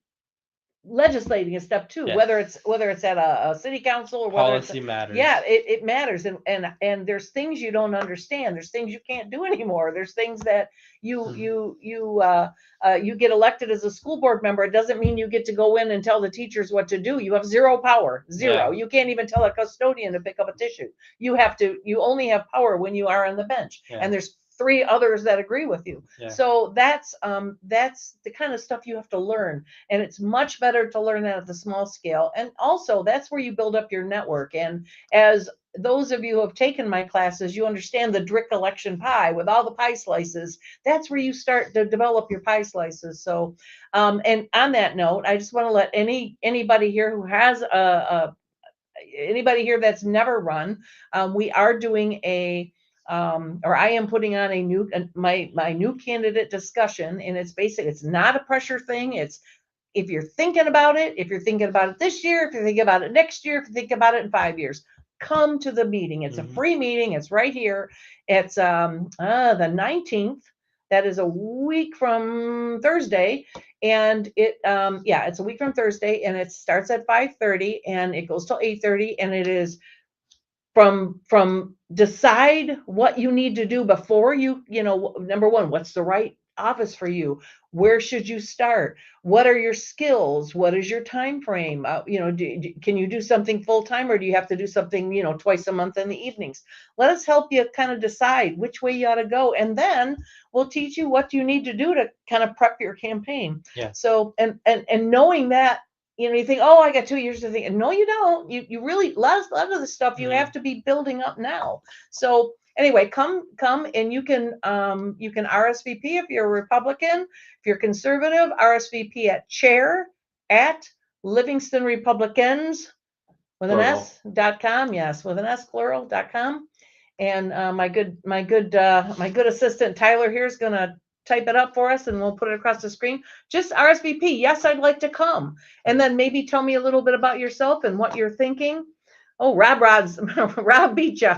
legislating is step two. Whether it's at a city council or whether policy matters. It matters, and there's things you don't understand. There's things you can't do anymore. There's things that you get elected as a school board member. It doesn't mean you get to go in and tell the teachers what to do. You have zero power. You can't even tell a custodian to pick up a tissue. You only have power when you are on the bench, and there's 3 others that agree with you. So that's the kind of stuff you have to learn, and it's much better to learn that at the small scale. And also, that's where you build up your network. And as those of you who have taken my classes, you understand the Drick election pie with all the pie slices. That's where you start to develop your pie slices. So, and on that note, I just want to let anybody here who has anybody here that's never run, we are doing I am putting on my new candidate discussion, and it's not a pressure thing. It's if you're thinking about it this year, if you're thinking about it next year, if you think about it in 5 years, come to the meeting. It's a free meeting. It's right here. It's the 19th. That is a week from Thursday. And it's a week from Thursday, and it starts at 5:30 and it goes till 8:30, and it is from decide what you need to do before number one, what's the right office for you? Where should you start? What are your skills? What is your time frame? Can you do something full time, or do you have to do something, twice a month in the evenings? Let us help you kind of decide which way you ought to go. And then we'll teach you what you need to do to kind of prep your campaign. Yeah. So, and knowing that, you think, oh, I got 2 years to think. No, you don't. You really, a lot of the stuff you have to be building up now. So anyway, come and you can RSVP if you're a Republican. If you're conservative, RSVP at chair@Livingston Republicans with an S.com. Yes, with an S, plural.com. And my good assistant Tyler here is gonna type it up for us, and we'll put it across the screen. Just RSVP. Yes, I'd like to come. And then maybe tell me a little bit about yourself and what you're thinking. Oh, Rob beat you.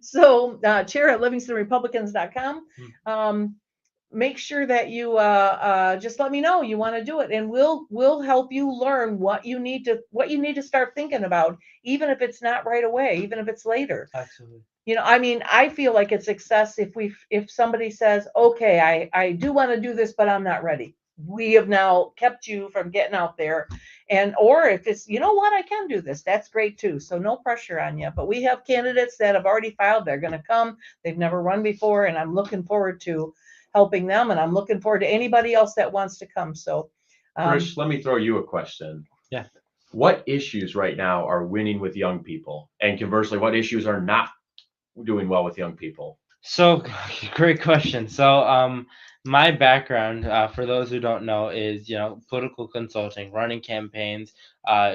So chair@LivingstonRepublicans.com. Make sure that you just let me know you want to do it, and we'll help you learn what you need to start thinking about, even if it's not right away, even if it's later. Absolutely. I feel like it's success if somebody says, okay, I do want to do this, but I'm not ready. We have now kept you from getting out there. Or if it's, what, I can do this, that's great too. So no pressure on you. But we have candidates that have already filed. They're going to come. They've never run before, and I'm looking forward to helping them. And I'm looking forward to anybody else that wants to come. So, Trish, let me throw you a question. Yeah. What issues right now are winning with young people? And conversely, what issues are not doing well with young people? So great question. So my background, for those who don't know, is political consulting, running campaigns,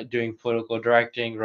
doing political directing,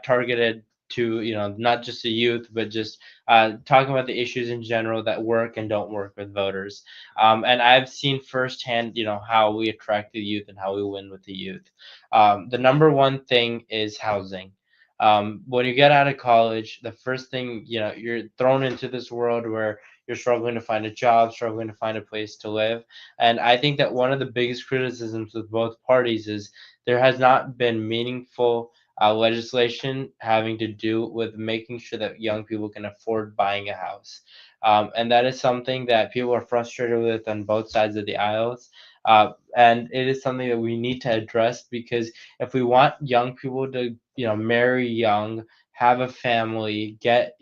targeted to not just the youth, but just talking about the issues in general that work and don't work with voters. And I've seen firsthand how we attract the youth and how we win with the youth. The number one thing is housing. When you get out of college, the first thing, you're thrown into this world where you're struggling to find a job, struggling to find a place to live. And I think that one of the biggest criticisms with both parties is there has not been meaningful legislation having to do with making sure that young people can afford buying a house. And that is something that people are frustrated with on both sides of the aisles. And it is something that we need to address, because if we want young people to, marry young, have a family, get,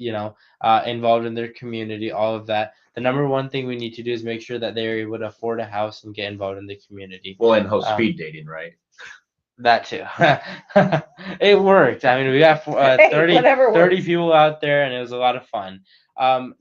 involved in their community, all of that, the number one thing we need to do is make sure that they're able to afford a house and get involved in the community. Well, and host speed dating, right? That too. It worked. I mean, we got 30 people out there, and it was a lot of fun.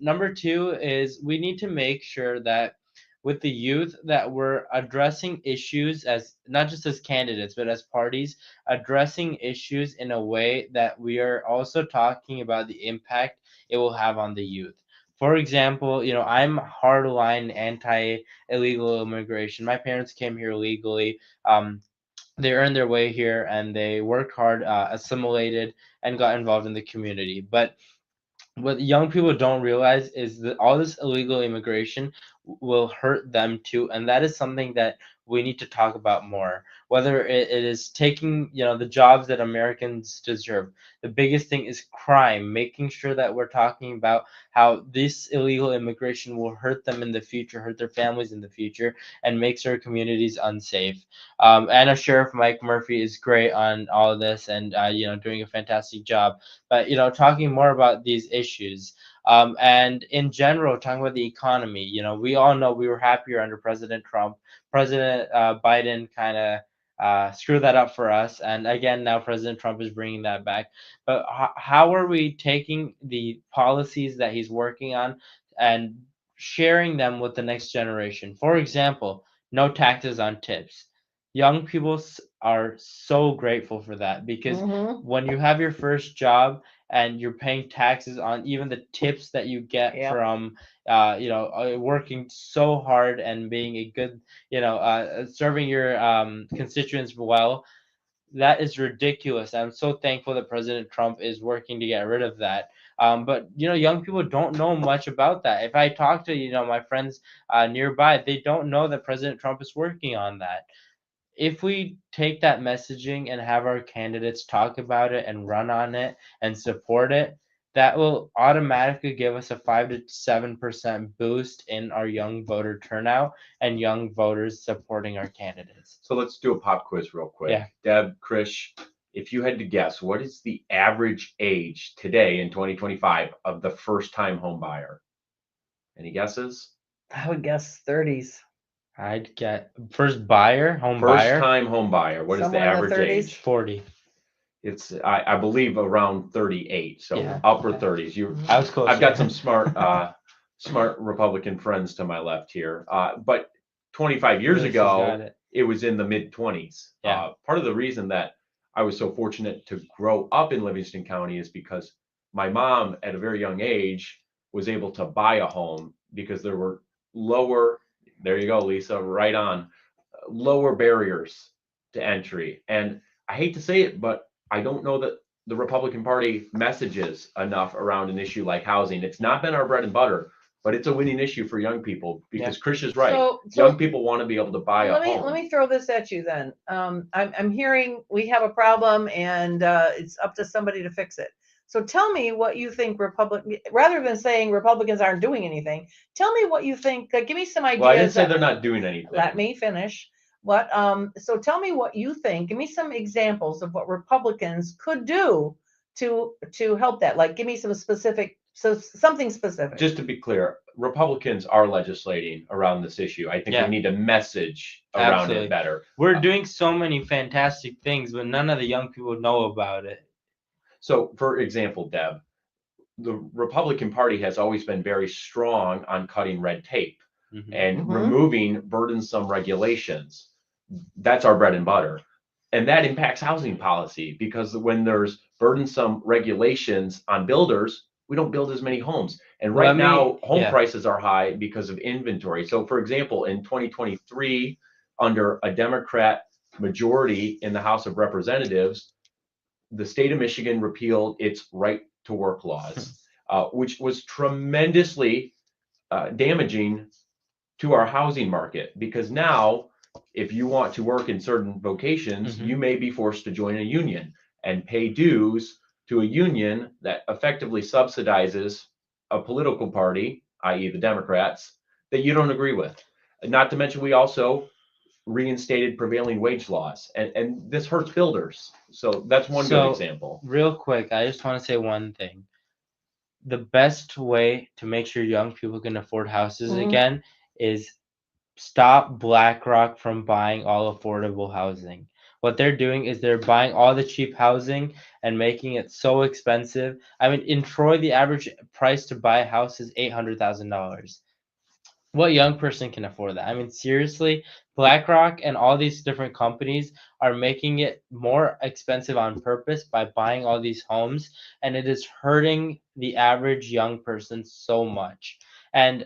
Number two is we need to make sure that with the youth that we're addressing issues as not just as candidates, but as parties, addressing issues in a way that we are also talking about the impact it will have on the youth. For example, I'm hardline anti-illegal immigration. My parents came here legally. They earned their way here, and they worked hard, assimilated, and got involved in the community. But what young people don't realize is that all this illegal immigration will hurt them too, and that is something that we need to talk about more. Whether it is taking the jobs that Americans deserve. The biggest thing is crime, making sure that we're talking about how this illegal immigration will hurt them in the future, hurt their families in the future, and makes our communities unsafe. And Sheriff Mike Murphy is great on all of this, and doing a fantastic job. But talking more about these issues. And in general, talking about the economy, we all know we were happier under President Trump. President Biden kind of screwed that up for us. And again, now President Trump is bringing that back. But how are we taking the policies that he's working on and sharing them with the next generation? For example, no taxes on tips. Young people are so grateful for that, because when you have your first job and you're paying taxes on even the tips that you get from working so hard and being a good, serving your constituents well, that is ridiculous. I'm so thankful that President Trump is working to get rid of that. But young people don't know much about that. If I talk to my friends nearby, they don't know that President Trump is working on that. If we take that messaging and have our candidates talk about it and run on it and support it, that will automatically give us a 5 to 7% boost in our young voter turnout and young voters supporting our candidates. So let's do a pop quiz real quick. Yeah. Deb, Krish, if you had to guess, what is the average age today in 2025 of the first-time home buyer? Any guesses? I would guess 30s. I'd get home buyer. First-time home buyer. What is the Somewhere in the average 30s? age? 40. It's I believe around 38, so Yeah. upper 30s. I was close. I've got some smart Republican friends to my left here. But 25 years Lisa's got ago, it. it was in the mid 20s. Yeah. Part of the reason that I was so fortunate to grow up in Livingston County is because my mom, at a very young age, was able to buy a home because there were lower. There you go, Lisa. Right on. Lower barriers to entry, and I hate to say it, but I don't know that the Republican Party messages enough around an issue like housing. It's not been our bread and butter, but it's a winning issue for young people because Krish is right. So young people want to be able to buy a home. let me throw this at you then. I'm hearing we have a problem and it's up to somebody to fix it. So tell me what you think rather than saying Republicans aren't doing anything, tell me what you think. Give me some ideas. Well, I didn't say they're not doing anything. Let me finish. So tell me what you think. Give me some examples of what Republicans could do to help that. Like, give me something specific. Just to be clear, Republicans are legislating around this issue. I think we need to message around it better. We're doing so many fantastic things, but none of the young people know about it. So, for example, Deb, the Republican Party has always been very strong on cutting red tape and removing burdensome regulations. That's our bread and butter. And that impacts housing policy because when there's burdensome regulations on builders, we don't build as many homes. And right now, home prices are high because of inventory. So, for example, in 2023, under a Democrat majority in the House of Representatives, the state of Michigan repealed its right to work laws, which was tremendously damaging to our housing market, because now if you want to work in certain vocations, you may be forced to join a union and pay dues to a union that effectively subsidizes a political party, i.e. the Democrats, that you don't agree with. Not to mention, we also reinstated prevailing wage laws, and this hurts builders. So that's one good example. Real quick, I just want to say one thing. The best way to make sure young people can afford houses again is stop BlackRock from buying all affordable housing. What they're doing is they're buying all the cheap housing and making it so expensive. I mean, in Troy, the average price to buy a house is $800,000. What young person can afford that? I mean, seriously, BlackRock and all these different companies are making it more expensive on purpose by buying all these homes, and it is hurting the average young person so much. And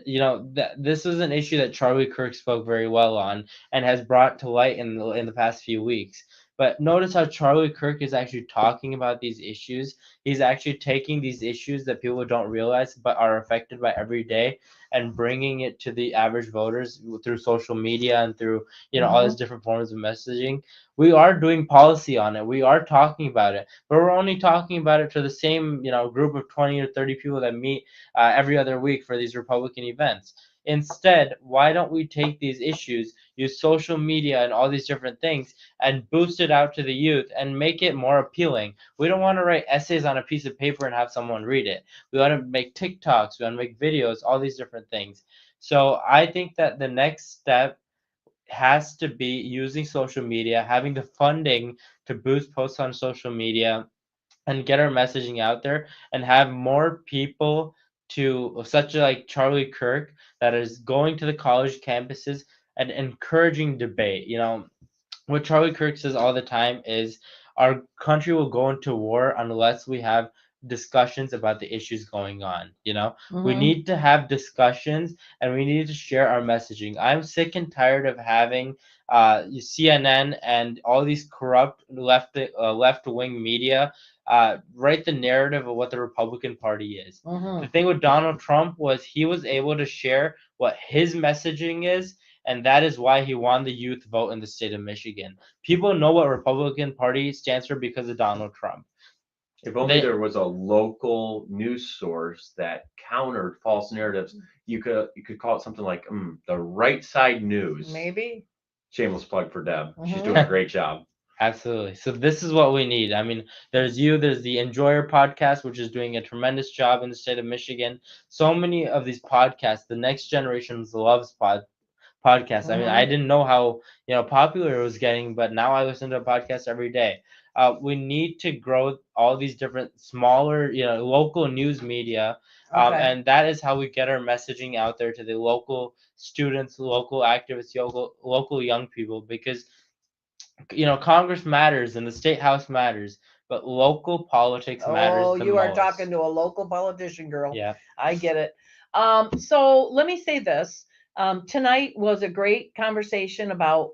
this is an issue that Charlie Kirk spoke very well on and has brought to light in the past few weeks. But notice how Charlie Kirk is actually talking about these issues. He's actually taking these issues that people don't realize but are affected by every day and bringing it to the average voters through social media and through all these different forms of messaging. We are doing policy on it. We are talking about it, but we're only talking about it to the same group of 20 or 30 people that meet every other week for these Republican events. Instead, why don't we take these issues, use social media and all these different things, and boost it out to the youth and make it more appealing? We don't want to write essays on a piece of paper and have someone read it. We want to make TikToks, we want to make videos, all these different things. So I think that the next step has to be using social media, having the funding to boost posts on social media and get our messaging out there, and have more people such like Charlie Kirk that is going to the college campuses and encouraging debate. What Charlie Kirk says all the time is our country will go into war unless we have discussions about the issues going on. We Mhm. need to have discussions, and we need to share our messaging. I'm sick and tired of having CNN and all these corrupt left-wing media write the narrative of what the Republican Party is. Mhm. The thing with Donald Trump was he was able to share what his messaging is, and that is why he won the youth vote in the state of Michigan. People know what Republican Party stands for because of Donald Trump. If only there was a local news source that countered false narratives. You could call it something like the Right Side News. Maybe. Shameless plug for Deb. She's Mhm. doing a great job. Absolutely. So this is what we need. I mean, there's the Enjoyer podcast, which is doing a tremendous job in the state of Michigan. So many of these podcasts, the next generations loves podcasts. I mean, I didn't know how popular it was getting, but now I listen to a podcast every day. We need to grow all these different smaller, local news media, Okay. and that is how we get our messaging out there to the local students, local activists, local young people, because Congress matters and the state house matters, but local politics matters. Oh, the you are most. talking to a local politician, girl. Yeah. I get it. So let me say this. Tonight was a great conversation about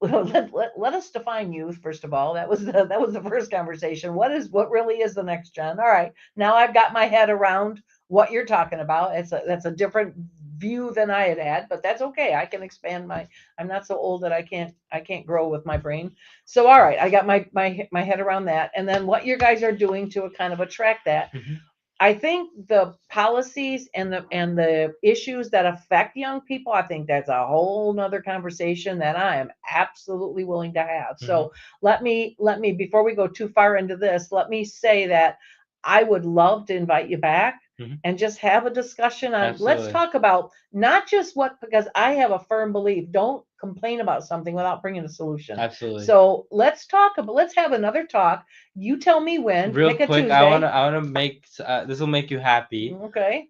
let us define youth first of all. That was the first conversation. What really is the next gen? All right. Now I've got my head around what you're talking about. That's a different view than I had, but that's okay. I can expand I'm not so old that I can't grow with my brain. So all right, I got my head around that. And then what you guys are doing to kind of attract that. Mm-hmm. I think the policies and the issues that affect young people, I think that's a whole nother conversation that I am absolutely willing to have. So let me, before we go too far into this, let me say that I would love to invite you back and just have a discussion on, let's talk about not just because I have a firm belief, don't complain about something without bringing a solution. Absolutely. So let's have another talk. You tell me when. Real pick a quick, Tuesday. I want to make this will make you happy. Okay.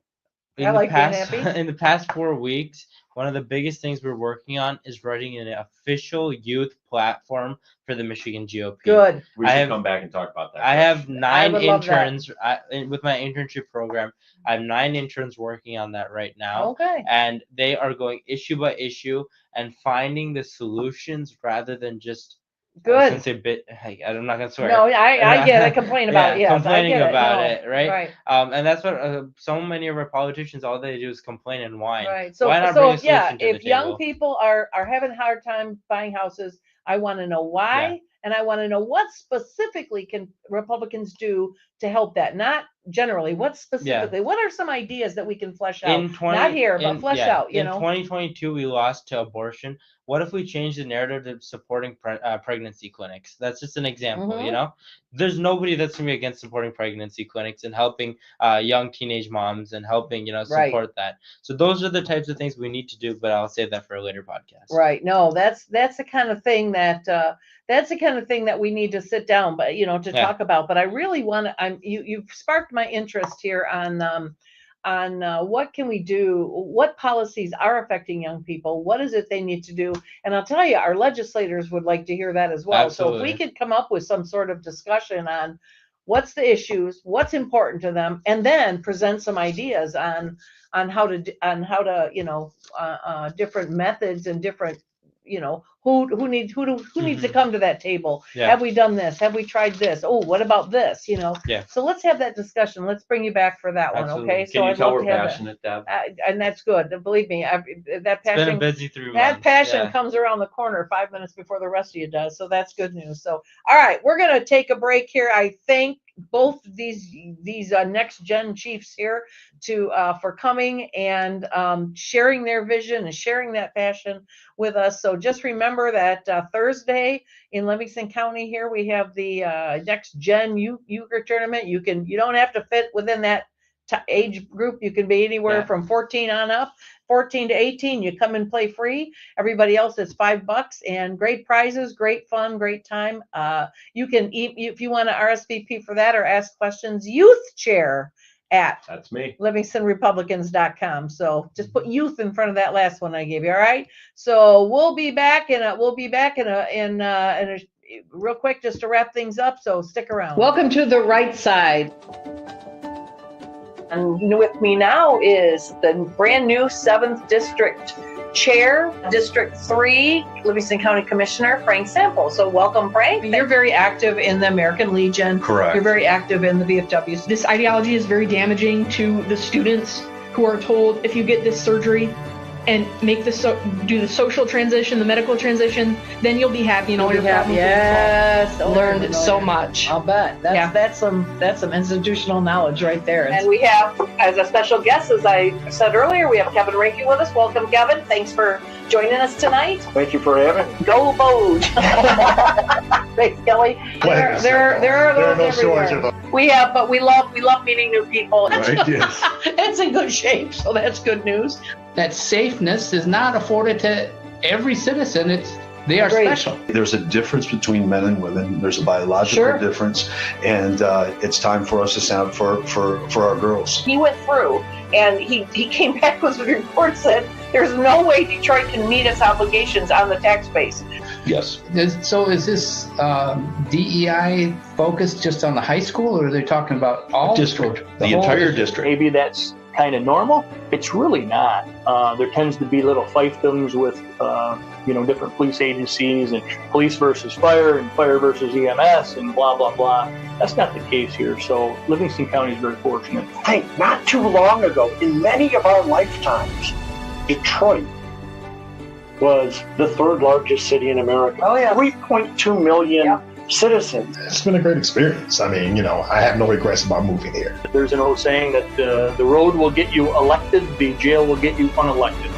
In I the like being past, happy. in the past 4 weeks, one of the biggest things we're working on is writing an official youth platform for the Michigan GOP. Good. We should come back and talk about that. I have 9 would love that. interns with my internship program. I have 9 interns working on that right now. Okay. And they are going issue by issue and finding the solutions rather than just I was Good. gonna say I'm not gonna swear. No, I get it. Complain about it. Yes, complaining I get about No, it, right? Right. And that's what so many of our politicians, all they do is complain and whine. Right. So, why not bring a solution yeah, to the if young table? people are having a hard time buying houses, I want to know why, Yeah. and I want to know what specifically can Republicans do to help that. Not generally, what specifically? What are some ideas that we can flesh out? Not here, but flesh out. In 2022, we lost to abortion. What if we change the narrative to supporting pregnancy clinics? That's just an example, There's nobody that's going to be against supporting pregnancy clinics and helping young teenage moms and helping, support that. So those are the types of things we need to do, but I'll save that for a later podcast. Right. No, that's the kind of thing that we need to sit down, but to talk about. But I really want to. You've sparked my interest here on what can we do, what policies are affecting young people, what is it they need to do, and I'll tell you, our legislators would like to hear that as well. Absolutely. So if we could come up with some sort of discussion on what's the issues, what's important to them, and then present some ideas on how to different methods and different who needs to come to that table. Yeah. Have we done this? Have we tried this? Oh, what about this? Yeah. So let's have that discussion. Let's bring you back for that one. Absolutely. Okay. Can So you I'd tell love we're to have passionate, Deb? and that's good. Believe me, that It's passion. been a busy 3 months. That passion Yeah. comes around the corner 5 minutes before the rest of you does. So that's good news. So, all right, we're going to take a break here. I thank both these next gen chiefs here for coming and sharing their vision and sharing that passion with us. So just remember that Thursday in Livingston County here, we have the next gen euchre tournament. You don't have to fit within that age group. You can be anywhere from 14 on up. 14 to 18, you come and play free. Everybody else is $5 and great prizes, great fun, great time. You can, if you want to RSVP for that or ask questions, youth chair at That's me. LivingstonRepublicans.com. So just put youth in front of that last one I gave you. All right. So we'll be back in a real quick, just to wrap things up, so stick around. Welcome to the right side. And with me now is the brand new 7th District Chair, District 3, Livingston County Commissioner, Frank Sample. So welcome, Frank. You're very active in the American Legion. Correct. You're very active in the VFW. This ideology is very damaging to the students who are told if you get this surgery and make do the social transition, the medical transition, then you'll be happy and all your problems. Yes, learned so much. I'll bet. That's some institutional knowledge right there. And we have, as a special guest, as I said earlier, we have Kevin Rinke with us. Welcome, Kevin. Thanks for joining us tonight. Thank you for having me. Go Boge. Thanks, Kelly. There are those everywhere. We love meeting new people. Right, yes. It's in good shape, so that's good news. That safeness is not afforded to every citizen. They are special. There's a difference between men and women. There's a biological difference, and it's time for us to stand up for our girls. He went through, and he came back with a report said there's no way Detroit can meet its obligations on the tax base. Yes. So is this DEI focused just on the high school, or are they talking about all district, the entire district? Maybe that's kind of normal. It's really not. There tends to be little fiefdoms with different police agencies and police versus fire and fire versus EMS and blah blah blah. That's not the case here. So Livingston County is very fortunate. Hey, not too long ago, in many of our lifetimes, Detroit was the 3rd largest city in America. Oh yeah, 3.2 million citizens. It's been a great experience. I mean, I have no regrets about moving here. There's an old saying that the road will get you elected, the jail will get you unelected.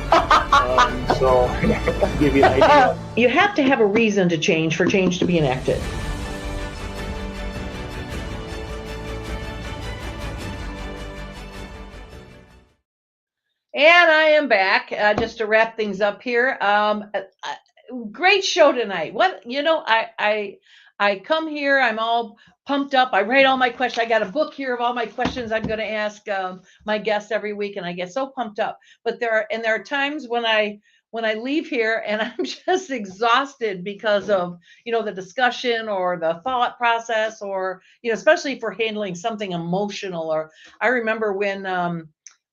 So, to give you an idea. You have to have a reason to change for change to be enacted. And I am back, just to wrap things up here. Great show tonight. I come here, I'm all pumped up. I write all my questions. I got a book here of all my questions I'm going to ask my guests every week, and I get so pumped up. But there are times when I leave here and I'm just exhausted because of the discussion or the thought process, or especially if we're handling something emotional. Or I remember when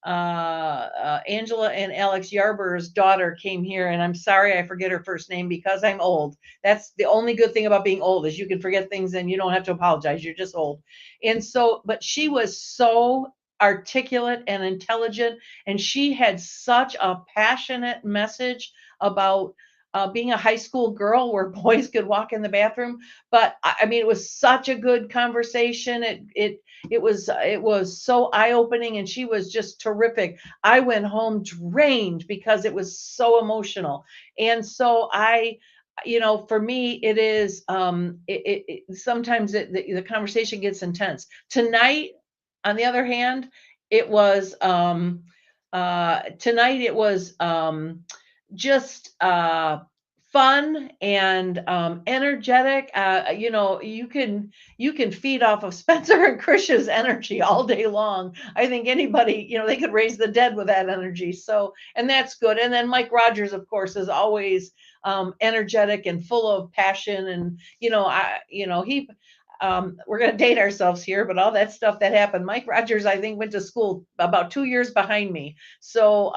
Angela and Alex Yarber's daughter came here, and I'm sorry I forget her first name because I'm old. That's the only good thing about being old, is you can forget things and you don't have to apologize. You're just old. And so, but she was so articulate and intelligent, and she had such a passionate message about being a high school girl where boys could walk in the bathroom. But I mean, it was such a good conversation. It was so eye-opening, and she was just terrific. I went home drained because it was so emotional. And so for me, it is, sometimes the conversation gets intense. Tonight, on the other hand, it was, just fun and energetic. You can feed off of Spencer and Krish's energy all day long. I think anybody, they could raise the dead with that energy. So, and that's good. And then Mike Rogers, of course, is always energetic and full of passion. And we're going to date ourselves here, but all that stuff that happened. Mike Rogers, I think, went to school about 2 years behind me. So,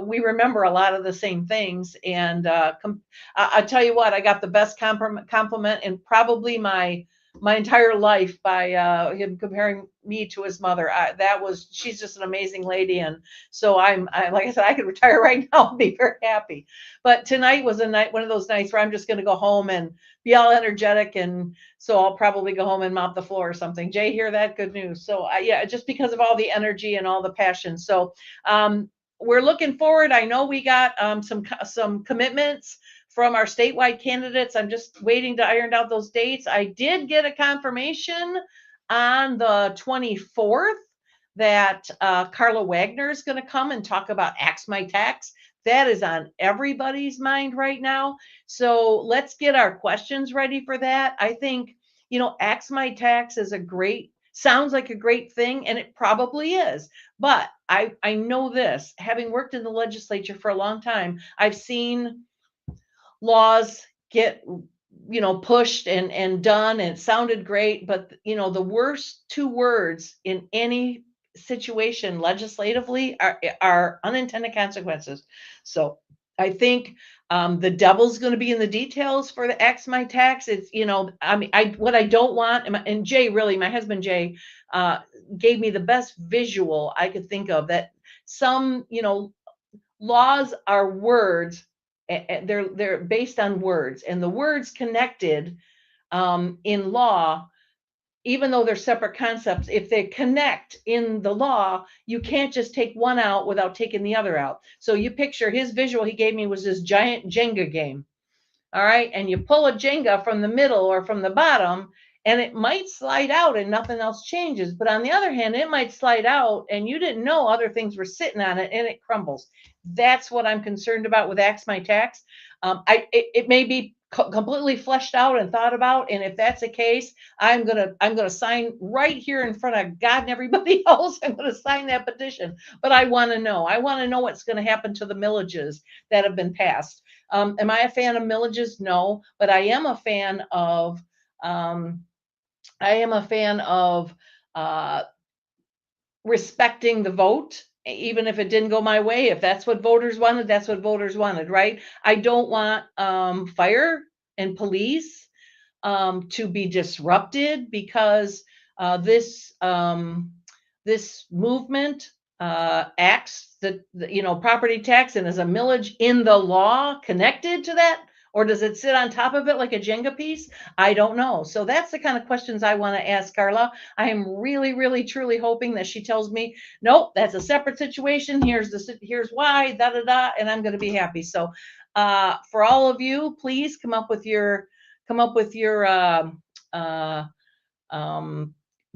we remember a lot of the same things. And I'll tell you what, I got the best compliment in probably my entire life by him comparing me to his mother. She's just an amazing lady. And so like I said, I could retire right now and be very happy. But tonight was one of those nights where I'm just going to go home and be all energetic. And so I'll probably go home and mop the floor or something. Jay, hear that? Good news. So just because of all the energy and all the passion. So we're looking forward. I know we got some commitments from our statewide candidates. I'm just waiting to iron out those dates. I did get a confirmation on the 24th that Carla Wagner is going to come and talk about Axe My Tax. That is on everybody's mind right now. So let's get our questions ready for that. I think, Axe My Tax is sounds like a great thing, and it probably is. But I know this, having worked in the legislature for a long time, I've seen laws get pushed and done, and it sounded great, but the worst two words in any situation legislatively are unintended consequences. So I think the devil's going to be in the details for the Axe My Tax. It's, what I don't want, and Jay, really, my husband Jay, gave me the best visual I could think of, that some, laws are words. They're based on words, and the words connected in law, even though they're separate concepts, if they connect in the law, you can't just take one out without taking the other out. So you picture, his visual he gave me was this giant Jenga game. All right. And you pull a Jenga from the middle or from the bottom, and it might slide out and nothing else changes. But on the other hand, it might slide out and you didn't know other things were sitting on it and it crumbles. That's what I'm concerned about with Axe My Tax. It may be completely fleshed out and thought about, and if that's the case, I'm gonna sign right here in front of God and everybody else. I'm gonna sign that petition. But I want to know what's going to happen to the millages that have been passed. Am I a fan of millages? No, but I am a fan of respecting the vote. Even if it didn't go my way, if that's what voters wanted, that's what voters wanted, right? I don't want fire and police to be disrupted because this movement acts the property tax and is a millage in the law connected to that, or does it sit on top of it like a Jenga piece? I don't know. So that's the kind of questions I want to ask Carla. I am really, really, truly hoping that she tells me, nope, that's a separate situation. Here's why, and I'm going to be happy. So for all of you, please come up with your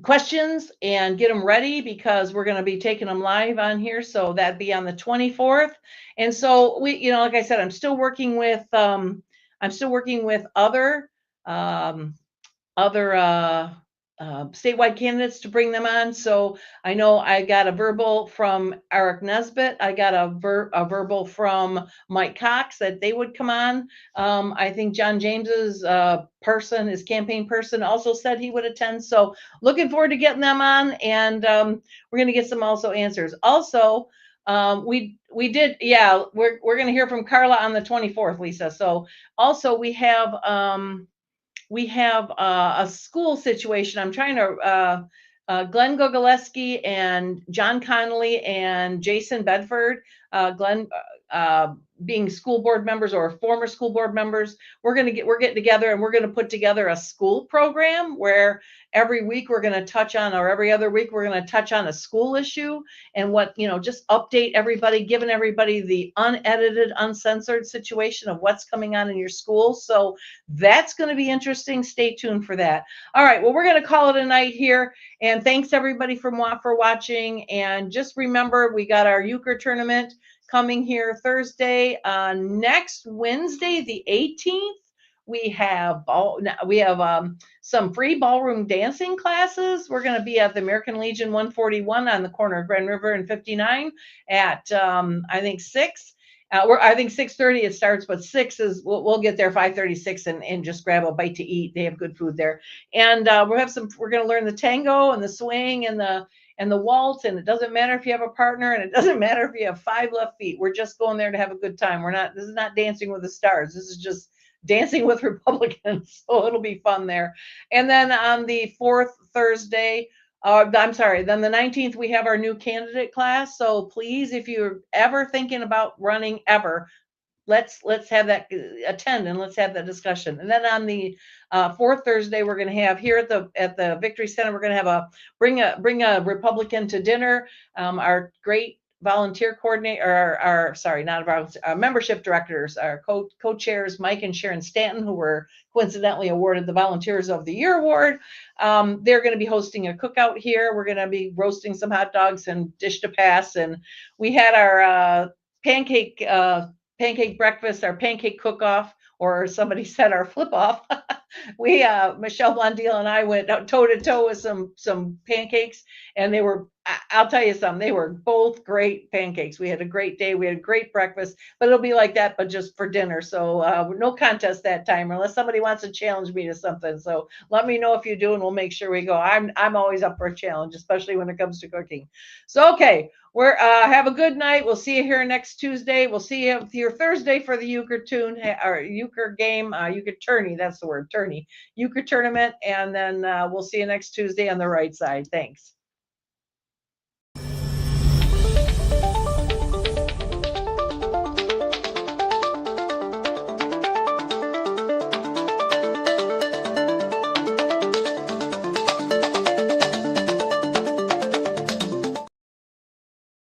questions and get them ready, because we're going to be taking them live on here. So that'd be on the 24th. And so we, like I said, I'm still working with other statewide candidates to bring them on. So I know I got a verbal from Eric Nesbitt. I got a verbal from Mike Cox that they would come on. I think John James's his campaign person, also said he would attend. So looking forward to getting them on, and we're going to get some also answers. Also, we're going to hear from Carla on the 24th, Lisa. So also we have a school situation. I'm trying to, Glenn Gogolewski and John Connolly and Jason Bedford, Glenn being school board members or former school board members, we're getting together and we're going to put together a school program where every week we're going to touch on, or every other week we're going to touch on a school issue, and just update everybody, giving everybody the unedited, uncensored situation of what's coming on in your school. So that's going to be interesting. Stay tuned for that. All right. Well, we're going to call it a night here, and thanks everybody for watching. And just remember, we got our euchre tournament coming here Thursday. Next Wednesday, the 18th, we have some free ballroom dancing classes. We're going to be at the American Legion 141 on the corner of Grand River and 59 at I think 6. I think 6:30 it starts, but 6 is we'll get there 5:36 and just grab a bite to eat. They have good food there, and we're going to learn the tango and the swing and the waltz, and it doesn't matter if you have a partner, and it doesn't matter if you have 5 left feet. We're just going there to have a good time. This is not Dancing with the Stars. This is just Dancing with Republicans. So it'll be fun there. And then on the 4th Thursday, then the 19th, we have our new candidate class. So please, if you're ever thinking about running ever, let's have that, attend, and let's have that discussion. And then on the 4th Thursday, we're going to have here at the Victory Center, we're going to have bring a Republican to dinner. Our great volunteer coordinator, our membership directors, our co-chairs, Mike and Sharon Stanton, who were coincidentally awarded the Volunteers of the Year award. They're going to be hosting a cookout here. We're going to be roasting some hot dogs and dish to pass. And we had our pancake breakfast, our pancake cook-off, or somebody said our flip-off. Michelle Blondil and I went toe to toe with some pancakes, and they were I'll tell you something. They were both great pancakes. We had a great day. We had a great breakfast, but it'll be like that, but just for dinner. So no contest that time, unless somebody wants to challenge me to something. So let me know if you do, and we'll make sure we go. I'm always up for a challenge, especially when it comes to cooking. So okay, we're have a good night. We'll see you here next Tuesday. We'll see you here Thursday for the euchre tune or euchre game, euchre tourney. That's the word, tourney, euchre tournament, and then we'll see you next Tuesday on the right side. Thanks.